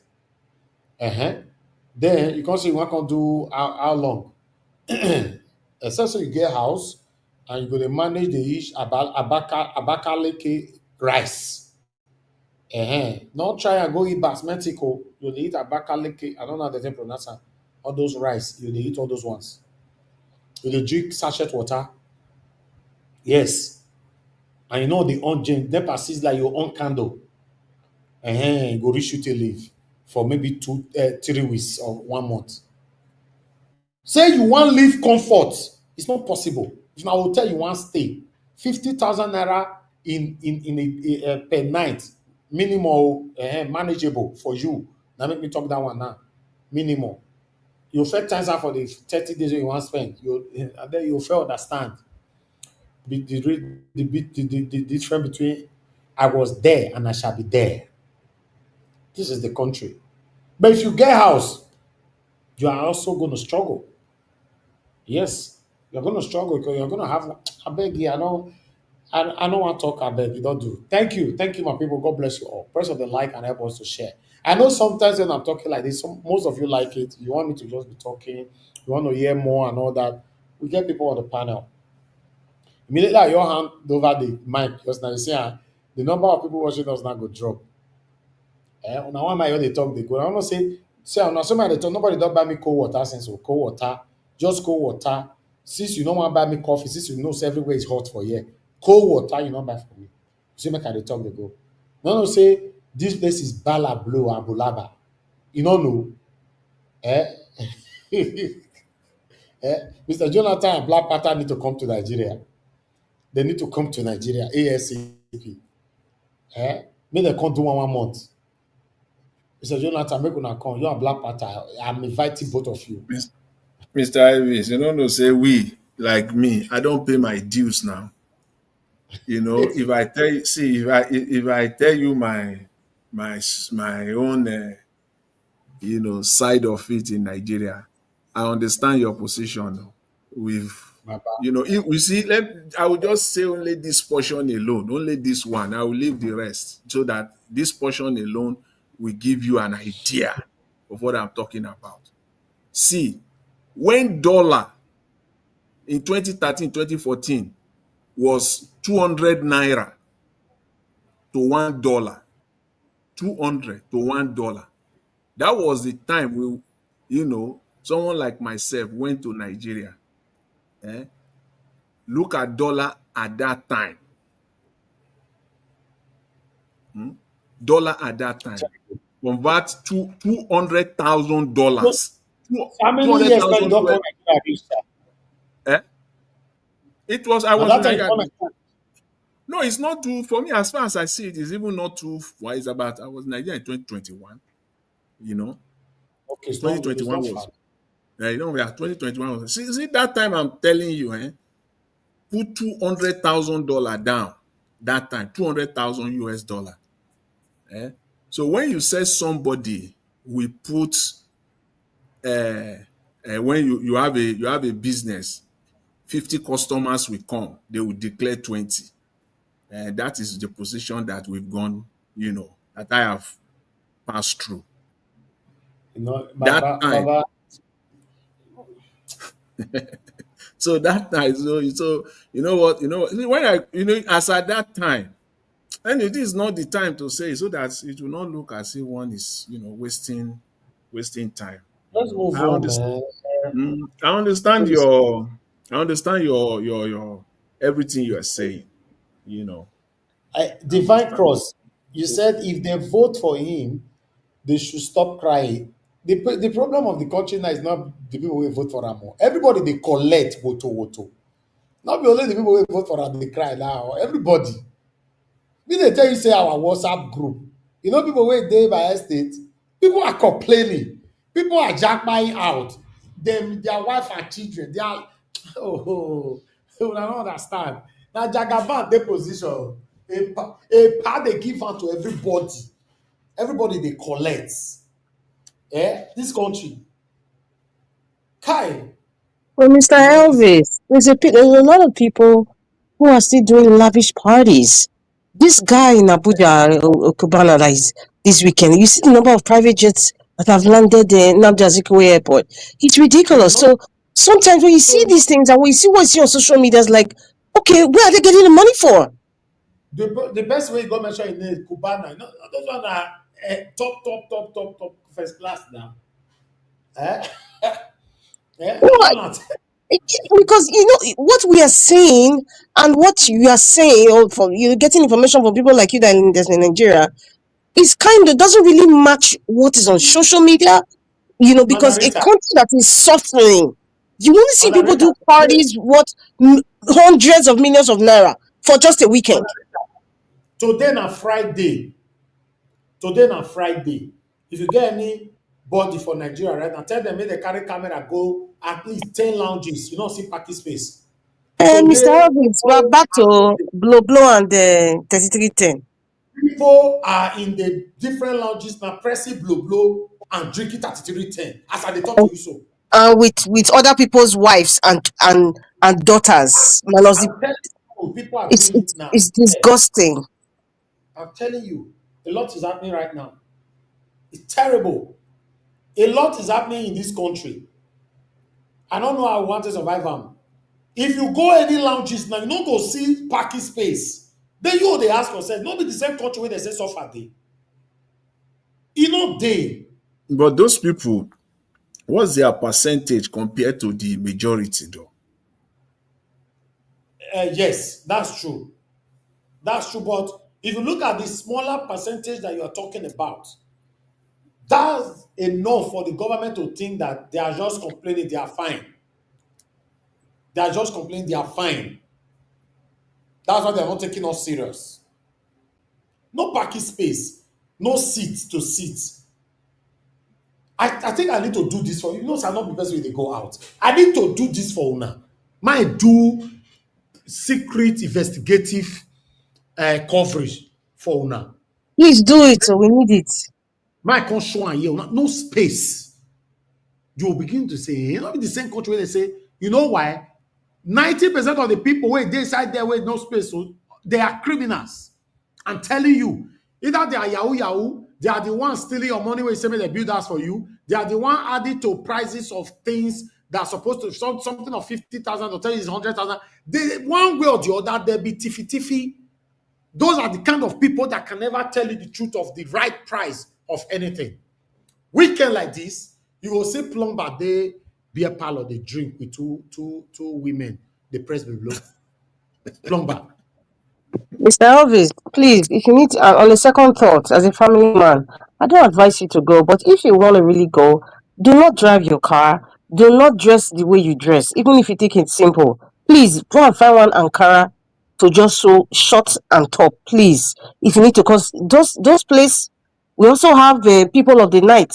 Then you can say you want to do how long? So you get house and you go to manage the ish Abakaleke rice. Not try and go eat basmati. You eat Abakaleke. I don't know how they pronounce it. All those rice, you eat all those ones. You drink sachet water. Yes. And you know the on-gen, NEPA sees like your own candle. You go reach you to leave for maybe 3 weeks or 1 month. Say you want to live comfort. It's not possible. If my hotel you want to stay, 50,000 naira in a per night, minimal, manageable for you. Now make me talk that one now. Minimal. You first answer for the 30 days you want to spend. And then you first understand the difference between I was there and I shall be there. This is the country. But if you get house, you are also going to struggle. Yes, you're going to struggle because you're going to have. I beg you, I don't want to talk. I beg you, don't do. Thank you, my people. God bless you all. Press on the like and help us to share. I know sometimes when I'm talking like this, most of you like it. You want me to just be talking. You want to hear more and all that. We get people on the panel. Immediately, I your hand over the mic because now you see the number of people watching us now go drop. Now one mic they talk they go. I want to say now somebody they talk. Nobody don't buy me cold water since cold water, just cold water. Since you don't want to buy me coffee, since you know everywhere is hot for here, cold water you don't buy for me. See make I they talk they go. No say this place is Bala Blue and Bulaba. You don't know, eh? Mr. Jonathan and Black Panther need to come to Nigeria. They need to come to Nigeria ASAP. Make them come do one month. Mr. Jonathan, make una come. You and Black Panther. I'm inviting both of you. Mr. Ivis, you don't know, say we, like me, I don't pay my dues now. You know, if I tell you, see, if I tell you my own, you know, side of it in Nigeria, I understand your position with, you know, if we see, I will just say only this portion alone, only this one. I will leave the rest so that this portion alone will give you an idea of what I'm talking about. See, when dollar in 2013, 2014 was 200 naira to $1, 200 to $1. That was the time we, you know, someone like myself went to Nigeria. Look at dollar at that time. Dollar at that time. Convert to $200,000. How many years when you don't come Nigeria? It was, I was in Nigeria. No, it's not too, for me, as far as I see it, it's even not too wise about, I was in Nigeria in 2021, you know. Okay, 2021 was, you know, 2021 was, see that time I'm telling you, put $200,000 down that time, 200,000 US dollar. So when you say somebody will put, when you have a business, 50 customers will come, they will declare 20. That is the position that we've gone, you know, that I have passed through. You know, that time. So that time, so you know what, when I, as at that time, and it is not the time to say so that it will not look as if one is, wasting time. Let's move on, man. I understand your everything you are saying, Divine Cross, you said if they vote for him, they should stop crying. The problem of the country now is not the people who vote for him. Everybody they collect voto. Not be only the people who vote for him they cry now. Everybody. We they tell you say our WhatsApp group. You know people where they by estate. People are complaining. People are jackpying out. Them, their wife and children. They are you don't understand. Now Jagaban they position a part they give out to everybody. Everybody they collect. This country. Kai. Well, Mr. Elvis, there's a lot of people who are still doing lavish parties. This guy in Abuja, Okubana, that is this weekend, you see the number of private jets that have landed in Nnamdi Azikiwe Airport. It's ridiculous. So sometimes when you see these things and when you see what's on social media, it's like, okay, where are they getting the money for? The best way you go mention in is Cubana. You know, those ones are top first class now. Because what we are saying and what you are saying, or from getting information from people like you that in Nigeria, is doesn't really match what is on social media. Because a country that is suffering, you want to see people do parties worth hundreds of millions of naira for just a weekend. Today na Friday. If you get any body for Nigeria right now. Tell them make they carry camera go at least 10 lounges. You know, see parking space. Mr. Today, Elvis, we're back to blow blow and 3310. people are in the different lounges now, pressing blow and drinking 3310. As I dey talk to you so. With other people's wives and daughters. Minus I'm telling you, people are it's doing it it's now. it's Yes. disgusting. I'm telling you, a lot is happening right now. It's terrible. A lot is happening in this country. I don't know how I want to survive them. If you go any lounges now, you don't go see parking space. Then you they ask yourself, not be the same country where they say suffer day. You know they. But those people, what's their percentage compared to the majority, though? Yes, that's true. That's true. But if you look at the smaller percentage that you are talking about, that's enough for the government to think that they are just complaining, they are fine. They are just complaining, they are fine. That's why they are not taking us serious. No parking space, no seat to sit. I think I need to do this for you. You know, I'm not the person when they go out. I need to do this for Una. Might do secret investigative coverage for Una. Please do it. We need it. My can show and here, no space. You will begin to say, you know, in the same country where they say, you know why? 90% of the people where they inside there with no space, so they are criminals. I'm telling you, either they are Yahoo, they are the ones stealing your money when you say they build house for you. They are the one adding to prices of things that are supposed to something of 50,000 or tell you is 100,000. One way or the other, they'll be tiffy. Those are the kind of people that can never tell you the truth of the right price of anything. Weekend like this, you will see plumber they beer parlor they drink with two women. They press below. Plumber. Mr. Elvis, please, if you need, on a second thought, as a family man, I don't advise you to go. But if you want to really go, do not drive your car. Do not dress the way you dress, even if you think it's simple. Please go and find one Ankara to just so short and top. Please, if you need to, because those places, we also have the people of the night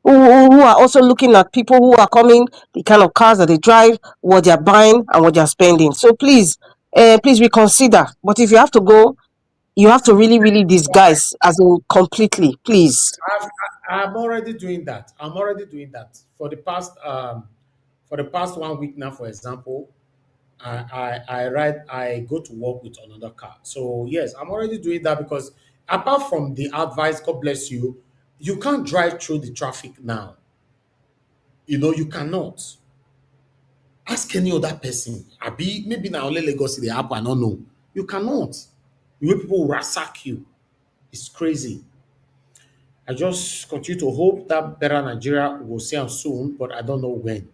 who are also looking at people who are coming, the kind of cars that they drive, what they're buying, and what they're spending. So please reconsider. But if you have to go, you have to really disguise as in completely, please. I'm already doing that. I'm already doing that for the past 1 week now. For example, I go to work with another car. So yes, I'm already doing that because apart from the advice, God bless you, you can't drive through the traffic now. You know, you cannot. Ask any other person. Maybe now only Lagos the app, I don't know. You cannot. The way people will ransack you. It's crazy. I just continue to hope that better Nigeria will see them soon, but I don't know when.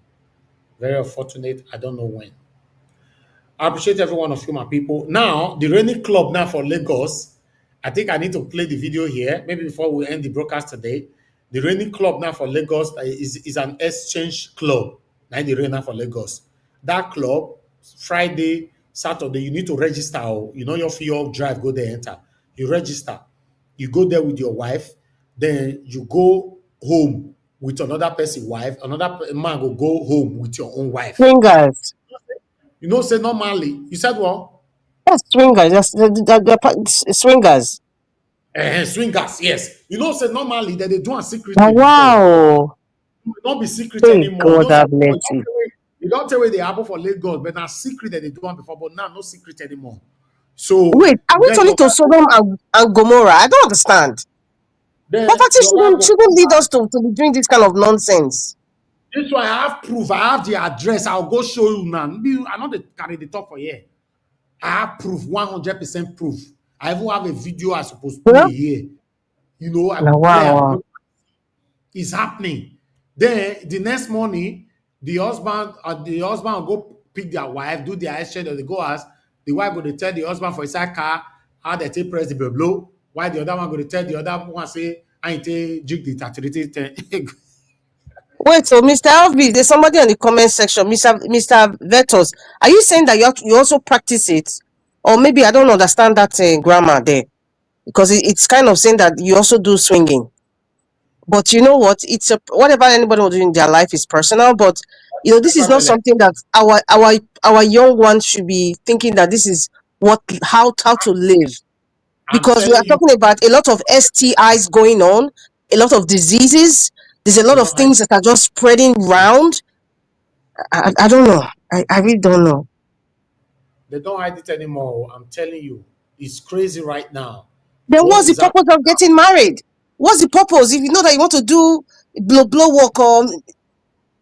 Very unfortunate. I don't know when. I appreciate every one of you, my people. Now, the Rainy Club now for Lagos. I think I need to play the video here, maybe before we end the broadcast today. The Rainy Club now for Lagos is an exchange club. Now the Rainy for Lagos. That club, Friday, Saturday, you need to register. You know your fee of drive, go there, enter. You register. You go there with your wife. Then you go home with another person's wife. Another man will go home with your own wife. Swingers. You know, say normally. You said what? Yes, swingers. That's swingers. Swingers, yes. You know, say normally that they do it Oh, secretly before. wow. It will not be secret Hey, anymore. You God know, say have mercy. you don't tell where they happen for Lagos, but now secret that they do it before, but now no secret anymore. So Wait, are we then turning to Sodom and Gomorrah? I don't understand. Poverty your wife will shouldn't lead us to be doing this kind of nonsense. this one I have proof. I have the address. I'll go show you now. I know they carry the talk for here. I have proof, 100% proof. I even have a video I supposed to Yeah? play here. You know, I Now, will play. wow. It's happening. Then the next morning, the husband will go pick their wife, do their exchange, or they go ask the wife going to tell the husband for his car how they take press the blow. While the other one going to tell the other one say I ain't jig the 33. Wait, so Mr. Elvis, there's somebody in the comment section, Mr. Vetos. Are you saying that you also practice it? Or maybe I don't understand that grammar there. Because it's kind of saying that you also do swinging. But you know what? It's a whatever anybody will do in their life is personal. But you know, this is not something that our young ones should be thinking that this is how to live. I'm Because we are telling you, talking about a lot of STIs going on, a lot of diseases. There's a lot they of don't hide, things that are just spreading round. I don't know. I really don't know. they don't hide it anymore. I'm telling you, it's crazy right now. Then What what's the is happening? purpose of getting married? What's the purpose if you know that you want to do blow work or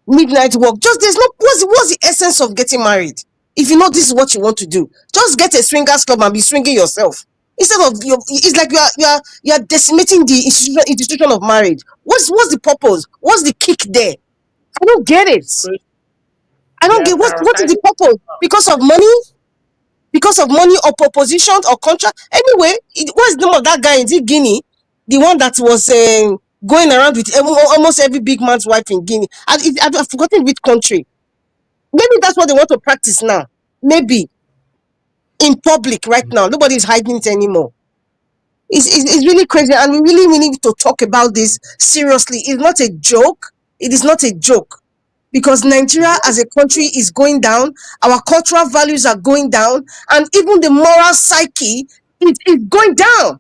midnight work? Just there's no what's the essence of getting married? If you know this is what you want to do, just get a swingers club and be swinging yourself. Instead of it's like you are decimating the institution of marriage. What's the purpose? What's the kick there? I don't get it. It's crazy. I They don't are get what is the prioritizing. purpose? Because of money? Because of money or proposition or contract? Anyway, what's the name of that guy in Guinea? The one that was going around with almost every big man's wife in Guinea. I've forgotten which country. Maybe that's what they want to practice now. Maybe in public right now. Nobody's hiding it anymore. It's really crazy, and we really need to talk about this seriously. It's not a joke. It is not a joke. Because Nigeria as a country is going down, our cultural values are going down, and even the moral psyche is going down.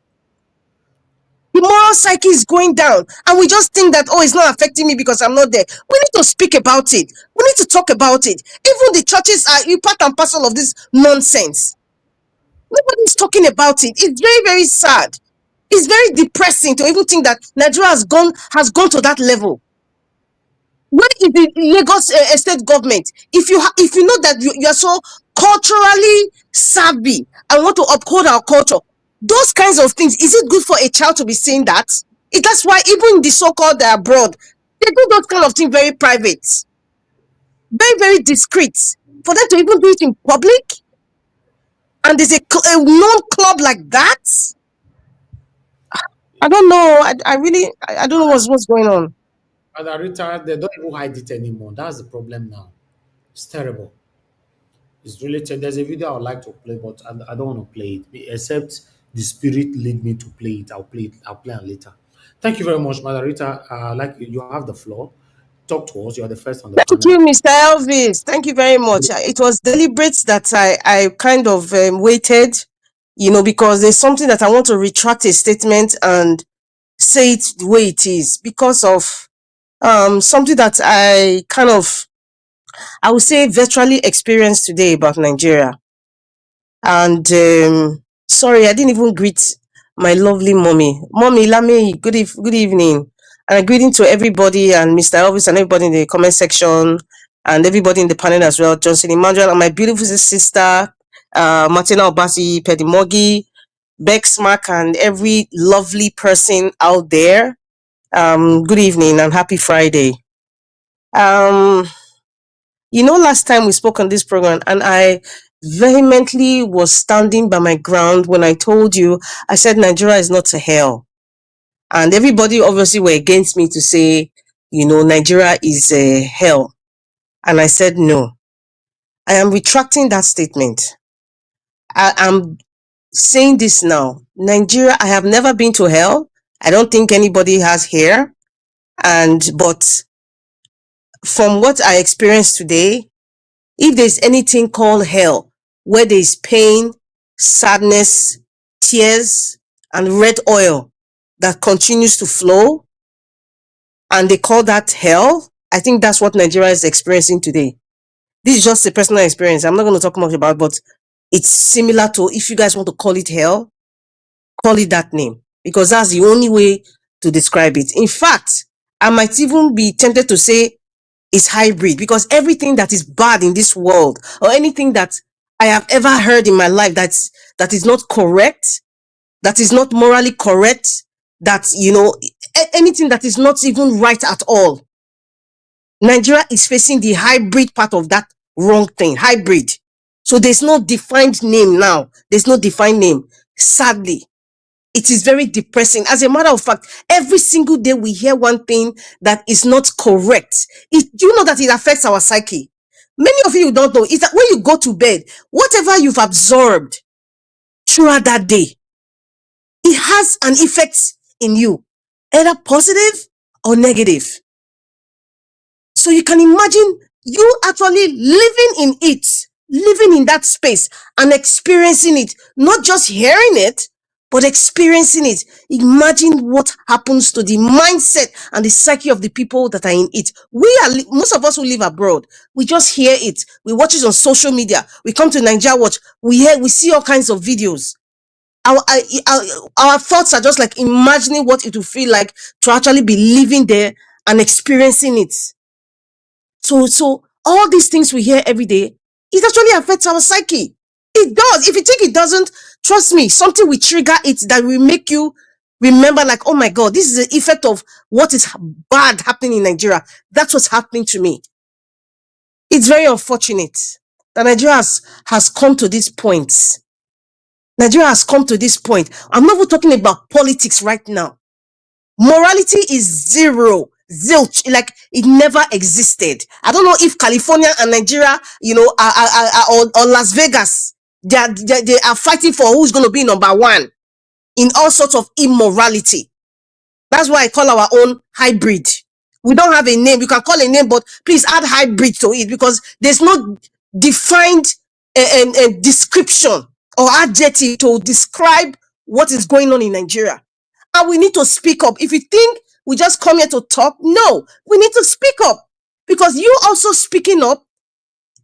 The moral psyche is going down, and we just think that, oh, it's not affecting me because I'm not there. We need to speak about it. We need to talk about it. Even the churches are part and parcel of this nonsense. Nobody's talking about it. It's very, very sad. It's very depressing to even think that Nigeria has gone to that level. Where is the Lagos state government? If you know that you are so culturally savvy and want to uphold our culture, those kinds of things, is it good for a child to be saying that? That's why even the so-called abroad, they do those kind of things very private, very, very discreet. For them to even do it in public, and there's a known club like that, I don't know. I really don't know what's going on. And I retired, they don't even hide it anymore. That's the problem now. It's terrible. It's really terrible. There's a video I would like to play, but I don't want to play it. Except the spirit lead me to play it. I'll play it. I'll play it later. Thank you very much, Margarita. Like you have the floor. Talk to us. You are the first on the Thank you, panel. Mr. Elvis. Thank you very much. It was deliberate that I kind of waited, because there's something that I want to retract a statement and say it the way it is because of something that I would say virtually experienced today about Nigeria. And sorry, I didn't even greet my lovely mommy. Mommy Lami, good evening. And a greeting to everybody and Mr. Elvis and everybody in the comment section and everybody in the panel as well. Johnson Emmanuel and my beautiful sister, Martina Obasi Pedimogi, Bex Mark, and every lovely person out there. Good evening and happy Friday. Last time we spoke on this program and I vehemently was standing by my ground when I told you, I said Nigeria is not a hell. And everybody obviously were against me to say, Nigeria is a hell. And I said, no. I am retracting that statement. I am saying this now. Nigeria, I have never been to hell. I don't think anybody has here. But from what I experienced today, if there's anything called hell, where there's pain, sadness, tears, and red oil that continues to flow, and they call that hell, I think that's what Nigeria is experiencing today. This is just a personal experience. I'm not going to talk much about it, but it's similar to, if you guys want to call it hell, call it that name, because that's the only way to describe it. In fact, I might even be tempted to say is hybrid, because everything that is bad in this world or anything that I have ever heard in my life that is not correct, that is not morally correct, that anything that is not even right at all, Nigeria is facing the hybrid part of that wrong thing. Hybrid. So there's no defined name now. There's no defined name. Sadly, it is very depressing. As a matter of fact, every single day we hear one thing that is not correct. Do you know that it affects our psyche? Many of you don't know is that when you go to bed, whatever you've absorbed throughout that day, it has an effect in you, either positive or negative. So you can imagine you actually living in it, living in that space and experiencing it, not just hearing it, but experiencing it. Imagine what happens to the mindset and the psyche of the people that are in it. Most of us who live abroad, we just hear it. We watch it on social media. We come to Nigeria Watch. We see all kinds of videos. Our thoughts are just like imagining what it will feel like to actually be living there and experiencing it. So all these things we hear every day, it actually affects our psyche. It does. If you think it doesn't, trust me, something will trigger it that will make you remember like, oh my God, this is the effect of what is bad happening in Nigeria. That's what's happening to me. It's very unfortunate that Nigeria has come to this point. Nigeria has come to this point. I'm not even talking about politics right now. Morality is zero. Zilch, like it never existed. I don't know if California and Nigeria, or Las Vegas, they are fighting for who's going to be number one in all sorts of immorality. That's why I call our own hybrid. We don't have a name. You can call a name, but please add hybrid to it because there's no defined description or adjective to describe what is going on in Nigeria. And we need to speak up. If you think we just come here to talk, no, we need to speak up because you also speaking up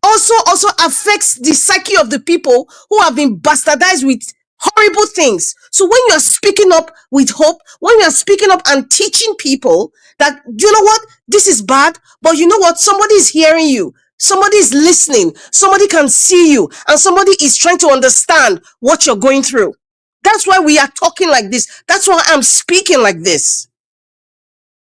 also affects the psyche of the people who have been bastardized with horrible things. So when you are speaking up with hope, when you are speaking up and teaching people that, you know what, this is bad, but you know what, somebody is hearing you. Somebody is listening. Somebody can see you and somebody is trying to understand what you're going through. That's why we are talking like this. That's why I'm speaking like this.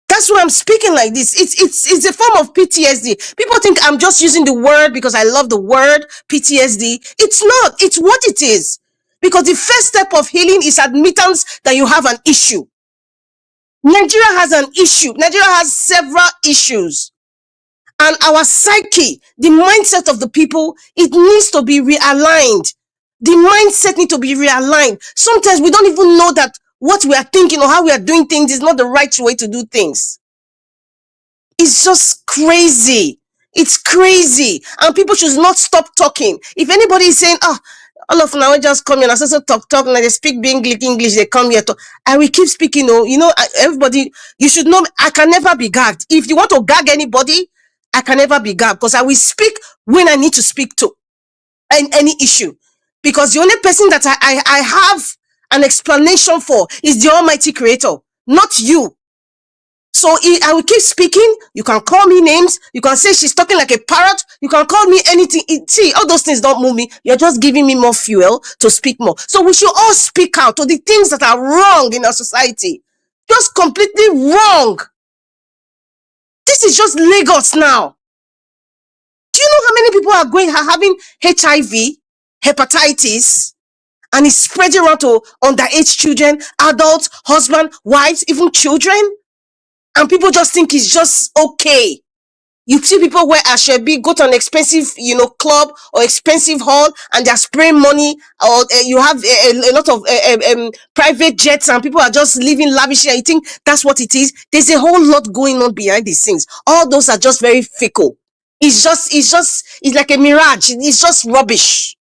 That's why I'm speaking like this. It's a form of PTSD. People think I'm just using the word because I love the word PTSD. It's not. It's what it is. Because the first step of healing is admittance that you have an issue. Nigeria has an issue. Nigeria has several issues. And our psyche, the mindset of the people, it needs to be realigned. The mindset needs to be realigned. Sometimes we don't even know that what we are thinking or how we are doing things is not the right way to do things. It's just crazy. It's crazy. And people should not stop talking. If anybody is saying, all of now just come here and also talk, and they speak English, they come here to, I will keep speaking. Everybody, you should know, I can never be gagged. If you want to gag anybody, I can never be gagged because I will speak when I need to speak to any issue. Because the only person that I have an explanation for is the Almighty Creator, not you. So I will keep speaking. You can call me names. You can say she's talking like a parrot. You can call me anything. See, all those things don't move me. You're just giving me more fuel to speak more. So we should all speak out to the things that are wrong in our society. Just completely wrong. This is just Lagos now. Do you know how many people are having HIV, hepatitis, and it's spreading around to underage children, adults, husband, wives, even children? And people just think it's just okay. You see people wear Ashebi, go to an expensive, club or expensive hall, and they're spraying money. Or you have a lot of private jets, and people are just living lavishly. And you think that's what it is? There's a whole lot going on behind these things. All those are just very fickle. It's like a mirage. It's just rubbish.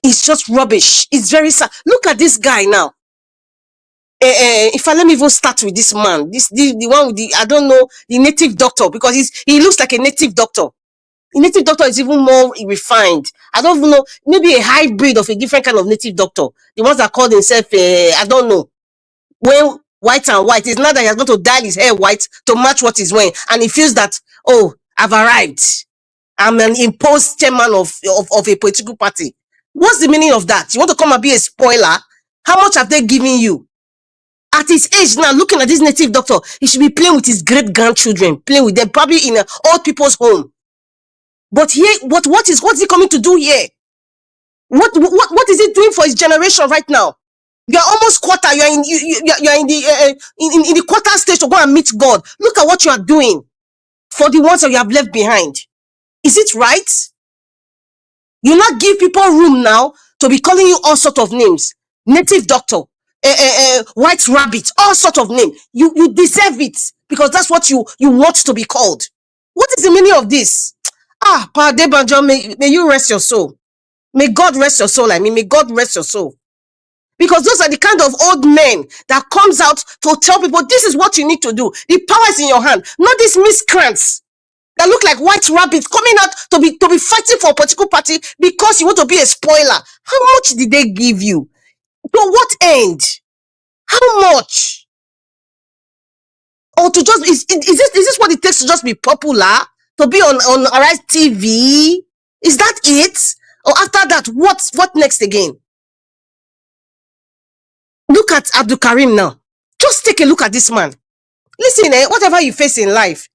It's just rubbish. It's very sad. Look at this guy now. If I let me even start with this man, the one with the, I don't know, the native doctor, because he looks like a native doctor. The native doctor is even more refined. I don't even know, maybe a hybrid of a different kind of native doctor. The ones that call themselves, I don't know, when white and white. It's not that he's going to dye his hair white to match what he's wearing, and he feels that, oh, I've arrived. I'm an imposed chairman of a political party. What's the meaning of that? You want to come and be a spoiler? How much have they given you? At his age now, looking at this native doctor, he should be playing with his great-grandchildren, playing with them, probably in an old people's home. But here, what's he coming to do here? What is he doing for his generation right now? You're almost quarter. You're in the quarter stage to go and meet God. Look at what you are doing for the ones that you have left behind. Is it right? You not give people room now to be calling you all sorts of names. Native doctor. white rabbit, all sort of name. You deserve it because that's what you want to be called. What is the meaning of this? Pa Debanjo, may you rest your soul. May God rest your soul. I mean, may God rest your soul. Because those are the kind of old men that comes out to tell people this is what you need to do. The power is in your hand, not these miscreants that look like white rabbits coming out to be fighting for a political party because you want to be a spoiler. How much did they give you? To what end? How much? Or to just is this what it takes to just be popular? To be on Arise TV? Is that it? Or after that, what next again? Look at Abdulkareem now. Just take a look at this man. Listen, whatever you face in life,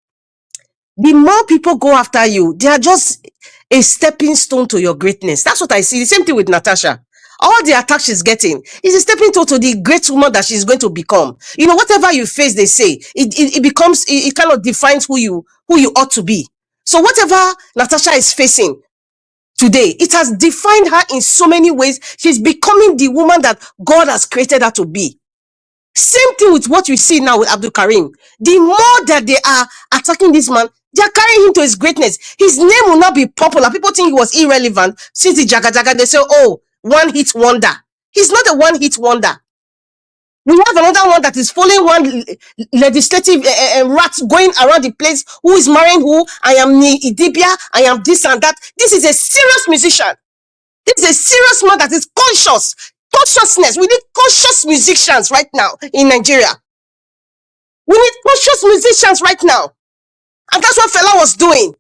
the more people go after you, they are just a stepping stone to your greatness. That's what I see. The same thing with Natasha. All the attacks she's getting is a stepping stone to the great woman that she's going to become. You know, whatever you face, they say, it becomes, it kind of defines who you ought to be. So whatever Natasha is facing today, it has defined her in so many ways. She's becoming the woman that God has created her to be. Same thing with what we see now with Abdulkareem. The more that they are attacking this man, they are carrying him to his greatness. His name will not be popular. People think he was irrelevant since the Jaga Jaga. They say, oh, one-hit wonder. He's not a one-hit wonder. We have another one that is following one legislative rat going around the place. Who is marrying who? I am Idibia. I am this and that. This is a serious musician. This is a serious man that is conscious. Consciousness. We need conscious musicians right now in Nigeria. We need conscious musicians right now. And that's what Fela was doing.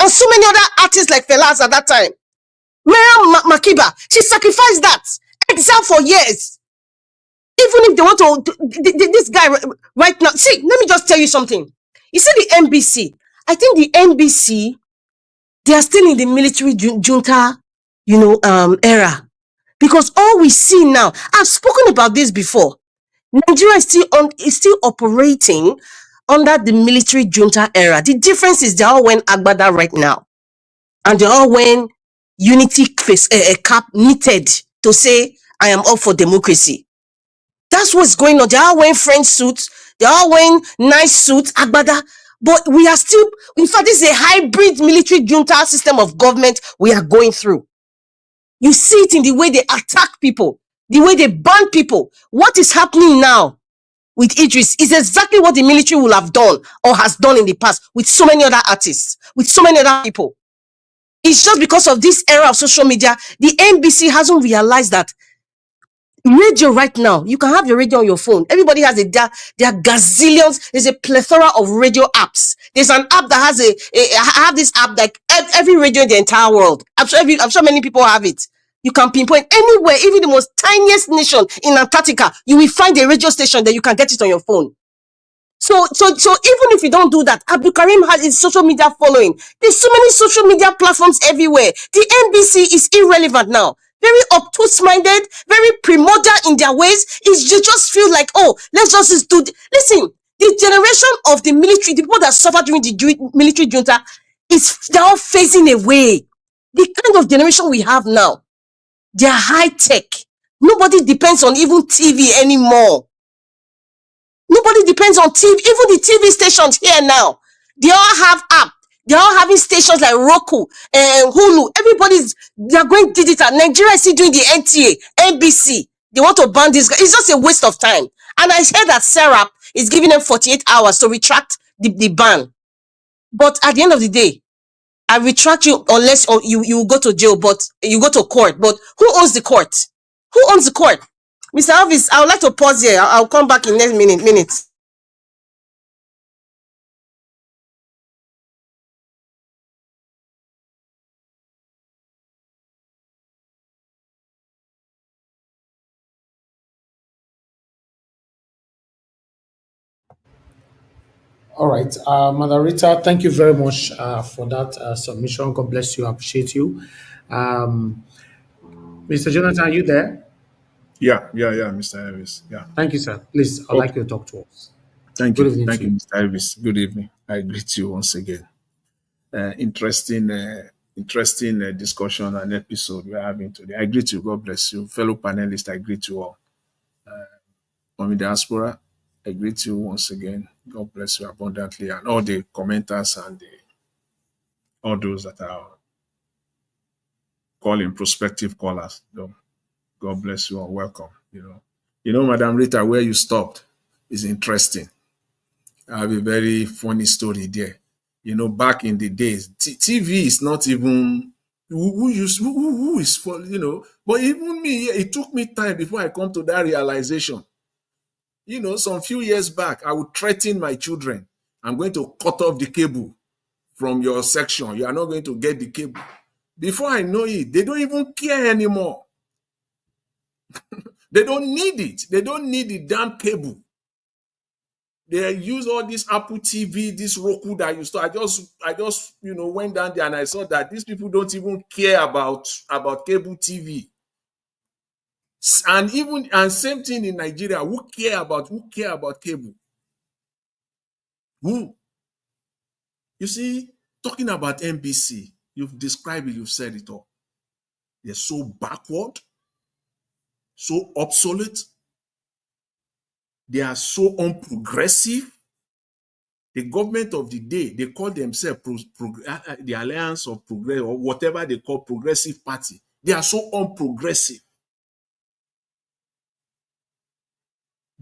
And so many other artists like Fela's at that time. Miriam Makiba, she sacrificed that. Exile for years. Even if they want to, this guy right now, see, let me just tell you something. You see the NBC, I think the NBC, they are still in the military junta, era. Because all we see now, I've spoken about this before. Nigeria is still operating under the military junta era. The difference is they all wearing Agbada right now. And they all wearing unity face, cap knitted to say, I am up for democracy. That's what's going on. They are wearing French suits. They are wearing nice suits, Agbada. But we are still, in fact, this is a hybrid military junta system of government we are going through. You see it in the way they attack people, the way they ban people. What is happening now with Eedris is exactly what the military will have done or has done in the past with so many other artists, with so many other people. It's just because of this era of social media, the NBC hasn't realized that radio right now, you can have your radio on your phone. Everybody has there are gazillions. There's a plethora of radio apps. There's an app that has I have this app like every radio in the entire world. I'm sure many people have it. You can pinpoint anywhere, even the most tiniest nation in Antarctica, you will find a radio station that you can get it on your phone. So even if you don't do that, Abdulkareem has his social media following. There's so many social media platforms everywhere. The NBC is irrelevant now. Very obtuse-minded, very primordial in their ways. You just feel like, oh, let's just do. Listen, the generation of the military, the people that suffered during the military junta, they're all phasing away. The kind of generation we have now, they're high-tech. Nobody depends on even TV anymore. Nobody depends on TV. Even the TV stations here now, they all have app. They're all having stations like Roku and Hulu. They're going digital. Nigeria is still doing the NTA, NBC. They want to ban this guy. It's just a waste of time. And I heard that Serap is giving them 48 hours to retract the ban. But at the end of the day, I retract you unless you go to jail, but you go to court. But who owns the court? Who owns the court? Mr. Elvis, I would like to pause here. I'll come back in next minutes. All right, Mother Rita, thank you very much for that submission. God bless you. I appreciate you. Mr. Jonathan, are you there? Yeah, Mr. Elvis. Yeah. Thank you, sir. Please, I'd like you to talk to us. Thank Good you. evening Thank to you, Mr. Elvis. Good evening. I greet you once again. Interesting discussion and episode we're having today. I greet you. God bless you. Fellow panelists, I greet you all. from the diaspora, I greet you once again. God bless you abundantly, and all the commenters and all those that are calling prospective callers. God bless you and welcome. Madam Rita, where you stopped is interesting. I have a very funny story there. Back in the days, TV is not even who is for, but even me, it took me time before I come to that realization. Some few years back, I would threaten my children, I'm going to cut off the cable from your section. You are not going to get the cable. Before I know it, they don't even care anymore. They don't need it. They don't need the damn cable. They use all this Apple TV, this Roku that you saw. I just went down there and I saw that these people don't even care about cable TV. And same thing in Nigeria. Who care about cable? Who? You see, talking about NBC, you've described it, you've said it all. They're so backward, so obsolete. They are so unprogressive. The government of the day, they call themselves the Alliance of Progress, or whatever they call Progressive Party. They are so unprogressive.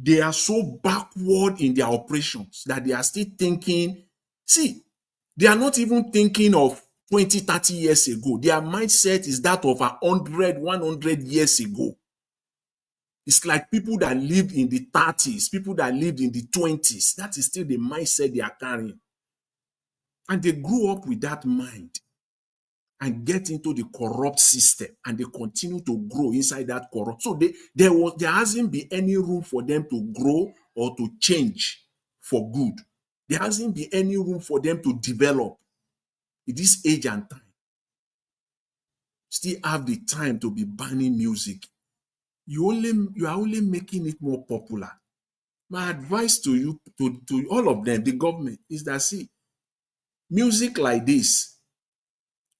They are so backward in their operations that they are still thinking, see, they are not even thinking of 20, 30 years ago. Their mindset is that of 100 years ago. It's like people that lived in the 30s, people that lived in the 20s. That is still the mindset they are carrying. And they grew up with that mind and get into the corrupt system, and they continue to grow inside that corrupt. So there hasn't been any room for them to grow or to change for good. There hasn't been any room for them to develop in this age and time. Still have the time to be banning music. You are only making it more popular. My advice to you, to all of them, the government, is that, see, music like this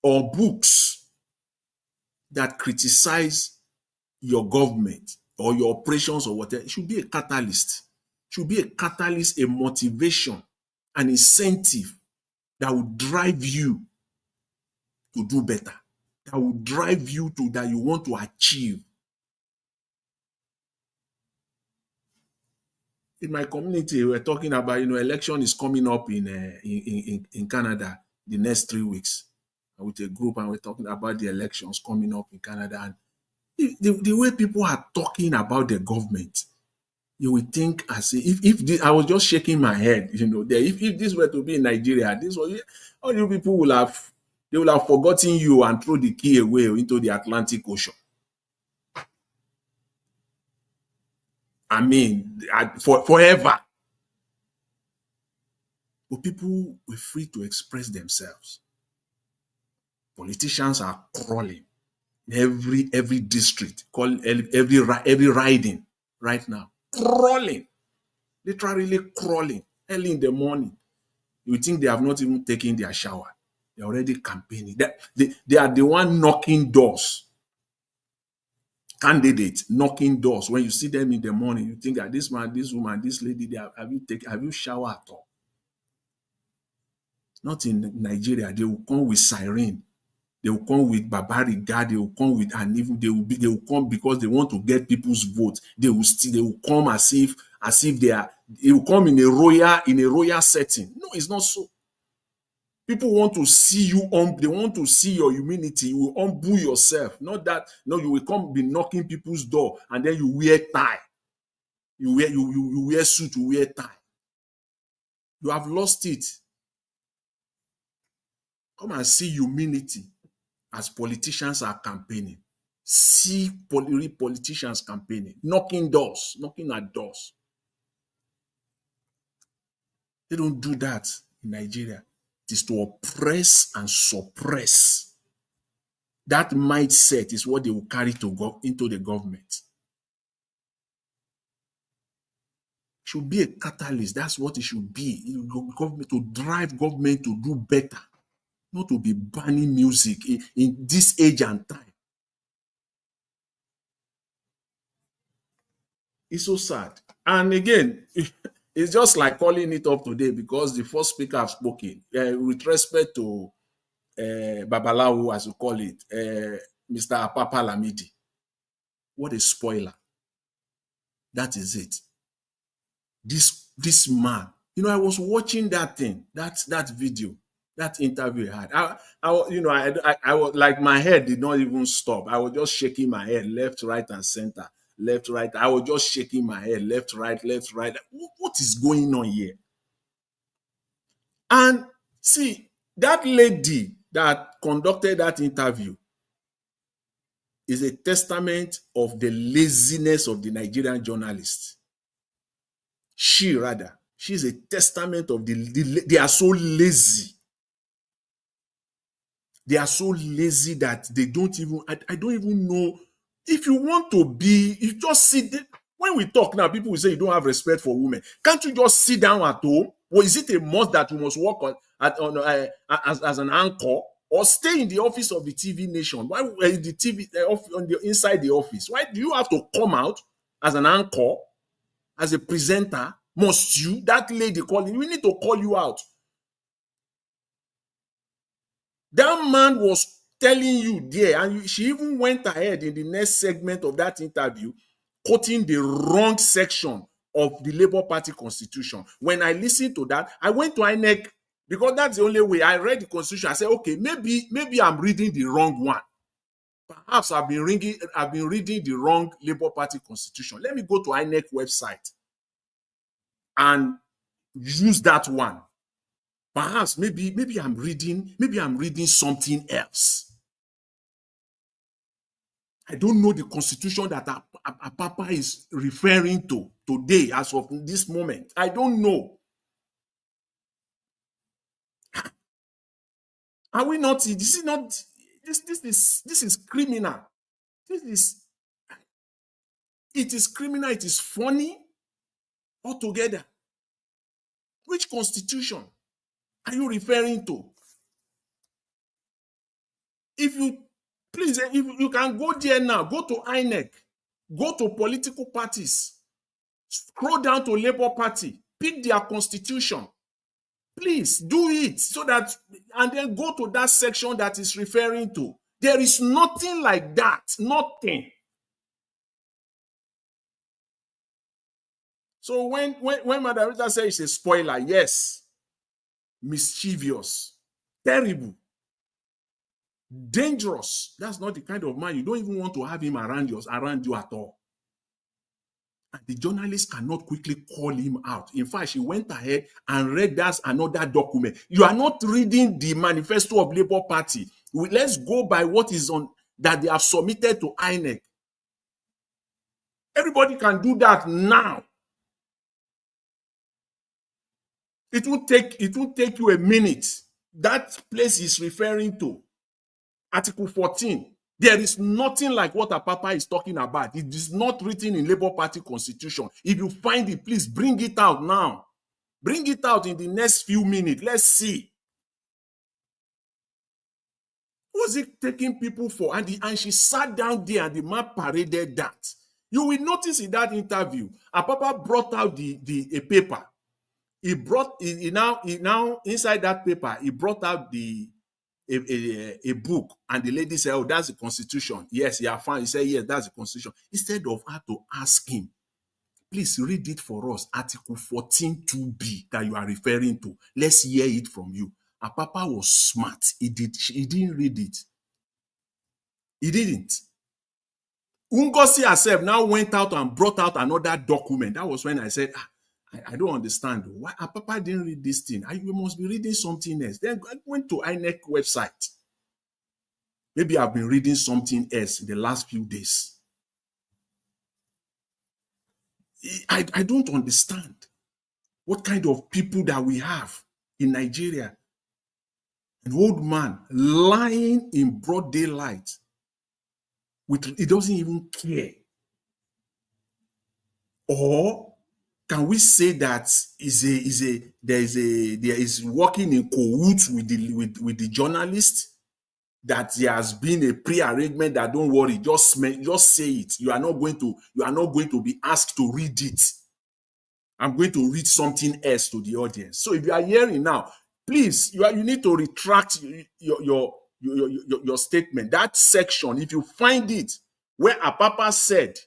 or books that criticize your government or your operations or whatever, it should be a catalyst. It should be a catalyst, a motivation, an incentive that will drive you to do better, that will drive you to that you want to achieve. In my community, we're talking about, election is coming up in Canada the next 3 weeks with a group, and we're talking about the elections coming up in Canada. And the way people are talking about the government, you would think as if I was just shaking my head, if this were to be in Nigeria, all you people will have forgotten you and throw the key away into the Atlantic Ocean. I mean, forever. But people were free to express themselves. Politicians are crawling in every district, every riding right now. Crawling, literally crawling early in the morning. You think they have not even taken their shower. They're already campaigning. They are the one knocking doors. Candidates knocking doors. When you see them in the morning, you think that this man, this woman, this lady, have you showered at all? Not in Nigeria. They will come with siren. They will come with barbaric guard. They will come with, and even they will come because they want to get people's votes. They will come as if they will come in a royal setting. No, it's not so. People want to see you they want to see your humility. You will humble yourself. Not that, no, you will come be knocking people's door and then you wear tie. You wear suit, you wear tie. You have lost it. Come and see humility as politicians are campaigning. See politicians campaigning, knocking at doors. They don't do that in Nigeria. It is to oppress and suppress. That mindset is what they will carry to go into the government. It should be a catalyst. That's what it should be. Government, to drive government to do better, not to be banning music in this age and time. It's so sad. And again, it's just like calling it up today because the first speaker have spoken with respect to Babalawo, as you call it, Mr. Apapa Lamidi. What a spoiler. That is it. This man, you know, I was watching that thing, that video, that interview I had. I was like, my head did not even stop. I was just shaking my head left, right, and center. Left, right. I was just shaking my head left, right, left, right. What is going on here? And see, that lady that conducted that interview is a testament of the laziness of the Nigerian journalists. She's a testament of they are so lazy. They are so lazy that they don't even, I don't even know. If you want to be, you just sit there. When we talk now, people will say you don't have respect for women. Can't you just sit down at home? Or is it a must that you must work as an anchor? Or stay in the office of the TV nation? Why the TV on the inside the office? Why do you have to come out as an anchor, as a presenter? Must you? That lady calling, we need to call you out. That man was telling you there, and she even went ahead in the next segment of that interview, quoting the wrong section of the Labour Party constitution. When I listened to that, I went to INEC because that's the only way. I read the constitution. I said, okay, maybe I'm reading the wrong one. Perhaps I've been reading the wrong Labour Party constitution. Let me go to INEC website and use that one. Perhaps maybe I'm reading something else. I don't know the constitution that Apapa is referring to today as of this moment. I don't know. Are we not? This is criminal. It is criminal. It is funny altogether. Which constitution are you referring to? If you can go there now, go to INEC, go to political parties, scroll down to Labour Party, pick their constitution. Please do it so that, and then go to that section that is referring to. There is nothing like that. Nothing. So when Madam Rita says it's a spoiler, yes, mischievous, terrible, dangerous. That's not the kind of man you don't even want to have him around you at all. And the journalist cannot quickly call him out. In fact, she went ahead and read that another document. You are not reading the manifesto of Labour Party. Let's go by what is on that they have submitted to INEC. Everybody can do that now. It will take you a minute. That place is referring to Article 14. There is nothing like what Apapa is talking about. It is not written in Labour Party constitution. If you find it, please bring it out now. Bring it out in the next few minutes. Let's see. What's it taking people for? And she sat down there and the man paraded that. You will notice in that interview, Apapa brought out a paper. He now inside that paper, he brought out a book, and the lady said, oh, that's the constitution. Yes, you are fine. He said, yes, that's the constitution. Instead of her to ask him, please read it for us, Article 14.2b that you are referring to. Let's hear it from you. Apapa was smart. He didn't read it. He didn't. Ngozi herself now went out and brought out another document. That was when I said, I don't understand. Why Apapa didn't read this thing? You must be reading something else. Then I went to INEC website. Maybe I've been reading something else in the last few days. I don't understand what kind of people that we have in Nigeria. An old man lying in broad daylight. He doesn't even care. Or can we say that there is working in cahoots with the journalist, that there has been a pre-arrangement that don't worry, just say it. You are not going to be asked to read it. I'm going to read something else to the audience. So if you are hearing now, please, you need to retract your statement. That section, if you find it, where Apapa said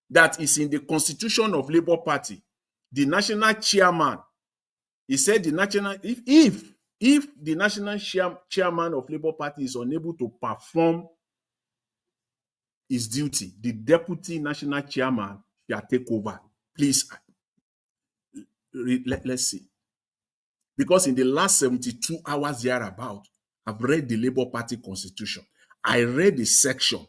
that is in the Constitution of Labour Party, the national chairman, he said the national, if the national chairman of Labour Party is unable to perform his duty, the deputy national chairman shall take over. Please, let's see. Because in the last 72 hours thereabout, I've read the Labour Party constitution. I read the section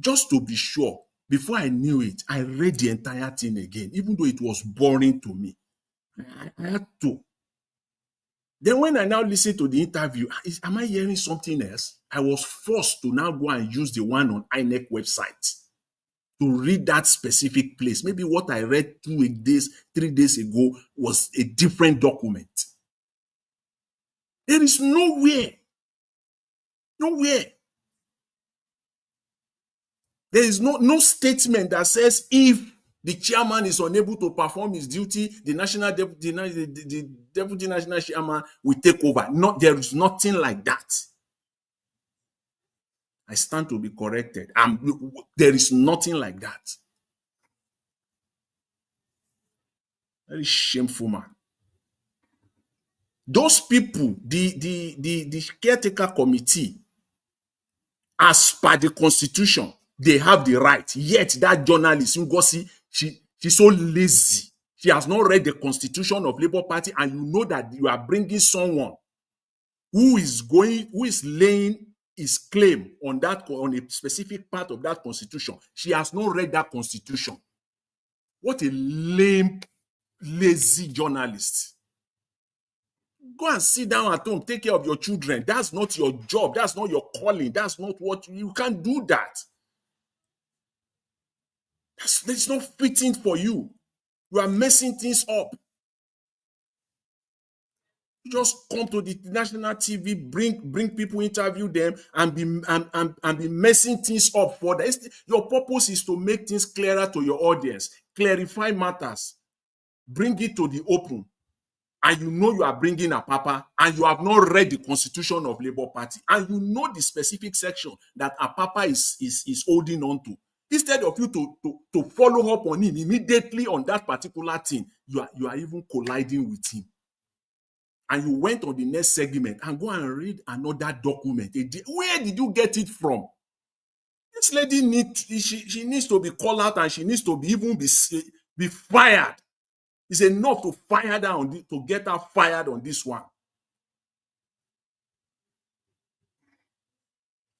just to be sure. Before I knew it, I read the entire thing again, even though it was boring to me. I had to. Then when I now listen to the interview, am I hearing something else? I was forced to now go and use the one on INEC website to read that specific place. Maybe what I read 3 days ago was a different document. There is nowhere. There is no statement that says if the chairman is unable to perform his duty, the deputy national chairman will take over. There is nothing like that. I stand to be corrected. There is nothing like that. Very shameful, man. Those people, the caretaker committee, as per the constitution, they have the right. Yet that journalist, Ngozi, she's so lazy. She has not read the Constitution of Labour Party, and you know that you are bringing someone who is laying his claim on a specific part of that constitution. She has not read that constitution. What a lame, lazy journalist. Go and sit down at home, take care of your children. That's not your job. That's not your calling. That's not what you can't do that. That's not fitting for you. You are messing things up. You just come to the national TV, bring people, interview them, and be messing things up for them. Your purpose is to make things clearer to your audience, clarify matters, bring it to the open. And you know you are bringing Apapa, and you have not read the Constitution of Labour Party, and you know the specific section that Apapa is holding on to. Instead of you to follow up on him immediately on that particular thing, you are even colliding with him. And you went on the next segment and go and read another document. Where did you get it from? This lady she needs to be called out, and she needs to be fired. It's enough to fire her to get her fired on this one.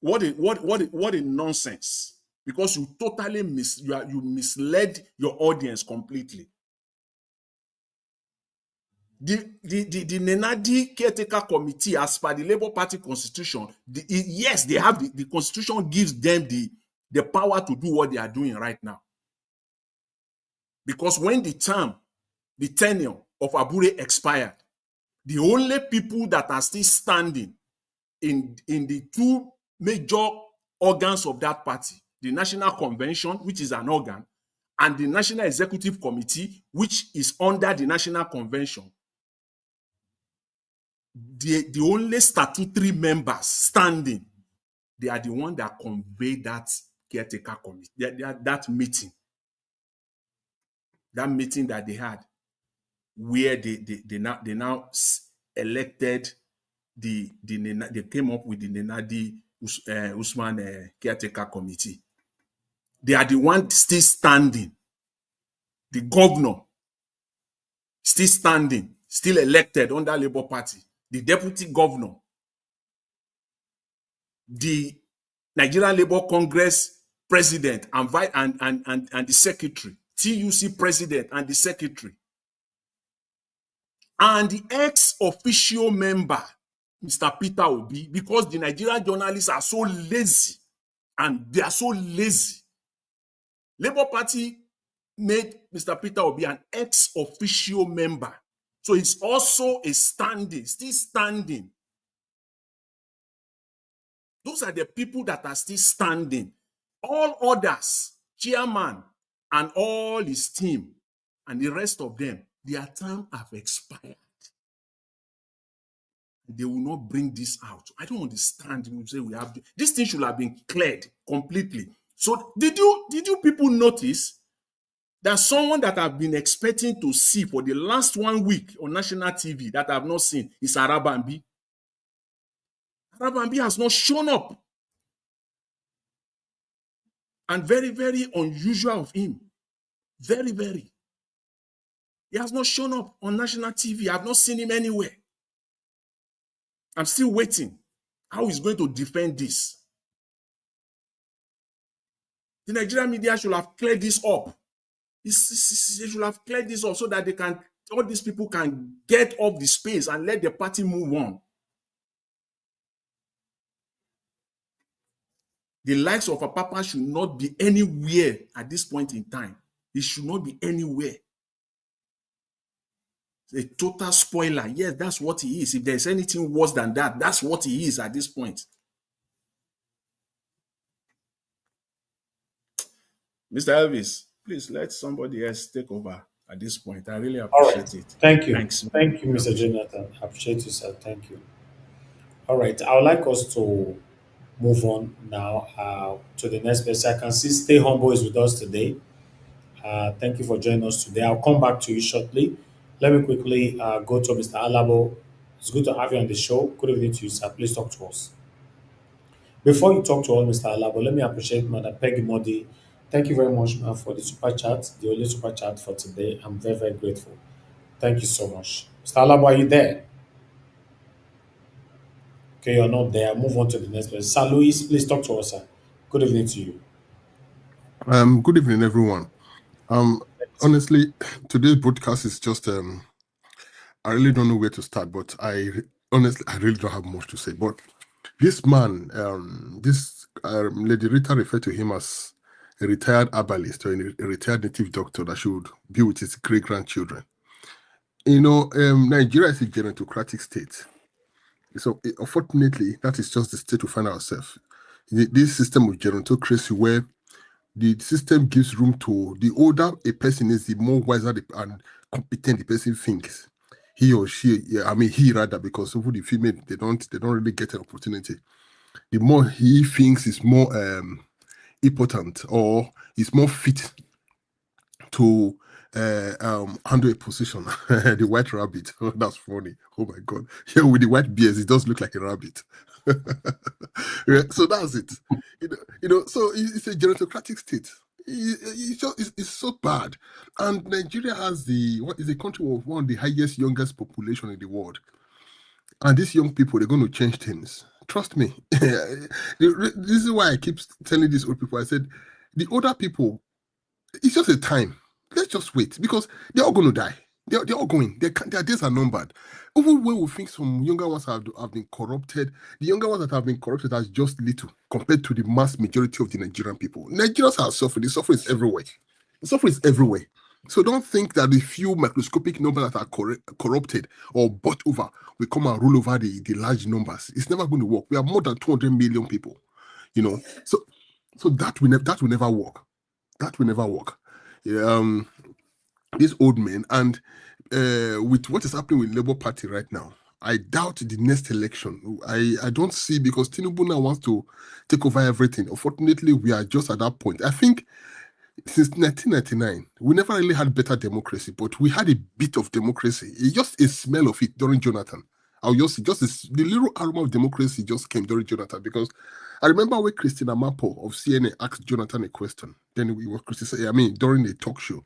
What a nonsense! Because you totally you misled your audience completely. The Nenadi Caretaker Committee, as per the Labour Party constitution, yes, they have the constitution gives them the power to do what they are doing right now. Because when the tenure of Abure expired, the only people that are still standing in the two major organs of that party, the National Convention, which is an organ, and the National Executive Committee, which is under the National Convention, the only statutory members standing, they are the ones that convey that caretaker committee, that meeting that they had, where they now elected they came up with the Nenadi Usman caretaker committee. They are the ones still standing. The governor still standing, still elected under Labour Party. The deputy governor, the Nigerian Labour Congress president and the secretary, TUC president and the secretary, and the ex-officio member, Mr. Peter Obi, because the Nigerian journalists are so lazy, and they are so lazy. Labour Party made Mr. Peter Obi an ex-officio member. So it's also still standing. Those are the people that are still standing. All others, chairman and all his team, and the rest of them, their time have expired. They will not bring this out. I don't understand. You say we have this thing should have been cleared completely. So did you people notice that someone that I've been expecting to see for the last 1 week on national TV that I've not seen is Arabambi? Arabambi has not shown up. And very, very unusual of him. Very, very. He has not shown up on national TV. I've not seen him anywhere. I'm still waiting how he's going to defend this. The Nigerian media should have cleared this up. They should have cleared this up so that all these people can get off the space and let the party move on. The likes of Apapa should not be anywhere at this point in time. It should not be anywhere. It's a total spoiler. Yes, that's what he is. If there's anything worse than that, that's what he is at this point. Mr. Elvis, please let somebody else take over at this point. I really appreciate it. Thank you. Thanks. Thank you, Mr. Jonathan. I appreciate you, sir. Thank you. All right. I would like us to move on now to the next person. I can see Stay Humble is with us today. Thank you for joining us today. I'll come back to you shortly. Let me quickly go to Mr. Alabo. It's good to have you on the show. Good evening to you, sir. Please talk to us. Before you talk to us, Mr. Alabo, let me appreciate Madam Peggy Modi. Thank you very much for the super chat, the only super chat for today. I'm very, very grateful. Thank you so much. Mr. Alabo, are you there? Okay, you're not there. Move on to the next person. Sir Louis, please talk to us, sir. Good evening to you. Good evening, everyone. Honestly, today's broadcast is just I really don't know where to start, but I really don't have much to say. But this man, Lady Rita referred to him as a retired herbalist or a retired native doctor that should be with his great-grandchildren. You know, Nigeria is a gerontocratic state. So unfortunately, that is just the state we find ourselves. This system of gerontocracy where the system gives room to the older a person is, the more wiser and competent the person thinks. He or she, he rather, because over the female, they don't really get an opportunity. The more he thinks is more important or is more fit to handle a position. The white rabbit. Oh, that's funny. Oh my God. Yeah, with the white beard, it does look like a rabbit. Yeah, so that's it. So it's a gerontocratic state. It's so bad. And Nigeria has is a country with one of the youngest population in the world. And these young people, they're going to change things. Trust me. This is why I keep telling these old people, I said, the older people, it's just a time. Let's just wait, because they're all going to die. They're all going. Their days are numbered. Even when we think some younger ones have been corrupted, the younger ones that have been corrupted are just little compared to the mass majority of the Nigerian people. Nigerians are suffering. The suffering is everywhere. The suffering is everywhere. So don't think that the few microscopic numbers that are corrupted or bought over will come and rule over the large numbers. It's never going to work. We have more than 200 million people. So that will never work. That will never work. These old men, and with what is happening with Labour Party right now, I doubt the next election. I don't see, because Tinubu now wants to take over everything. Unfortunately, we are just at that point. I think since 1999, we never really had better democracy, but we had a bit of democracy. It's just a smell of it during Jonathan. The little aroma of democracy just came during Jonathan, because I remember when Christina Mapo of CNN asked Jonathan a question. Then he was criticized, during a talk show.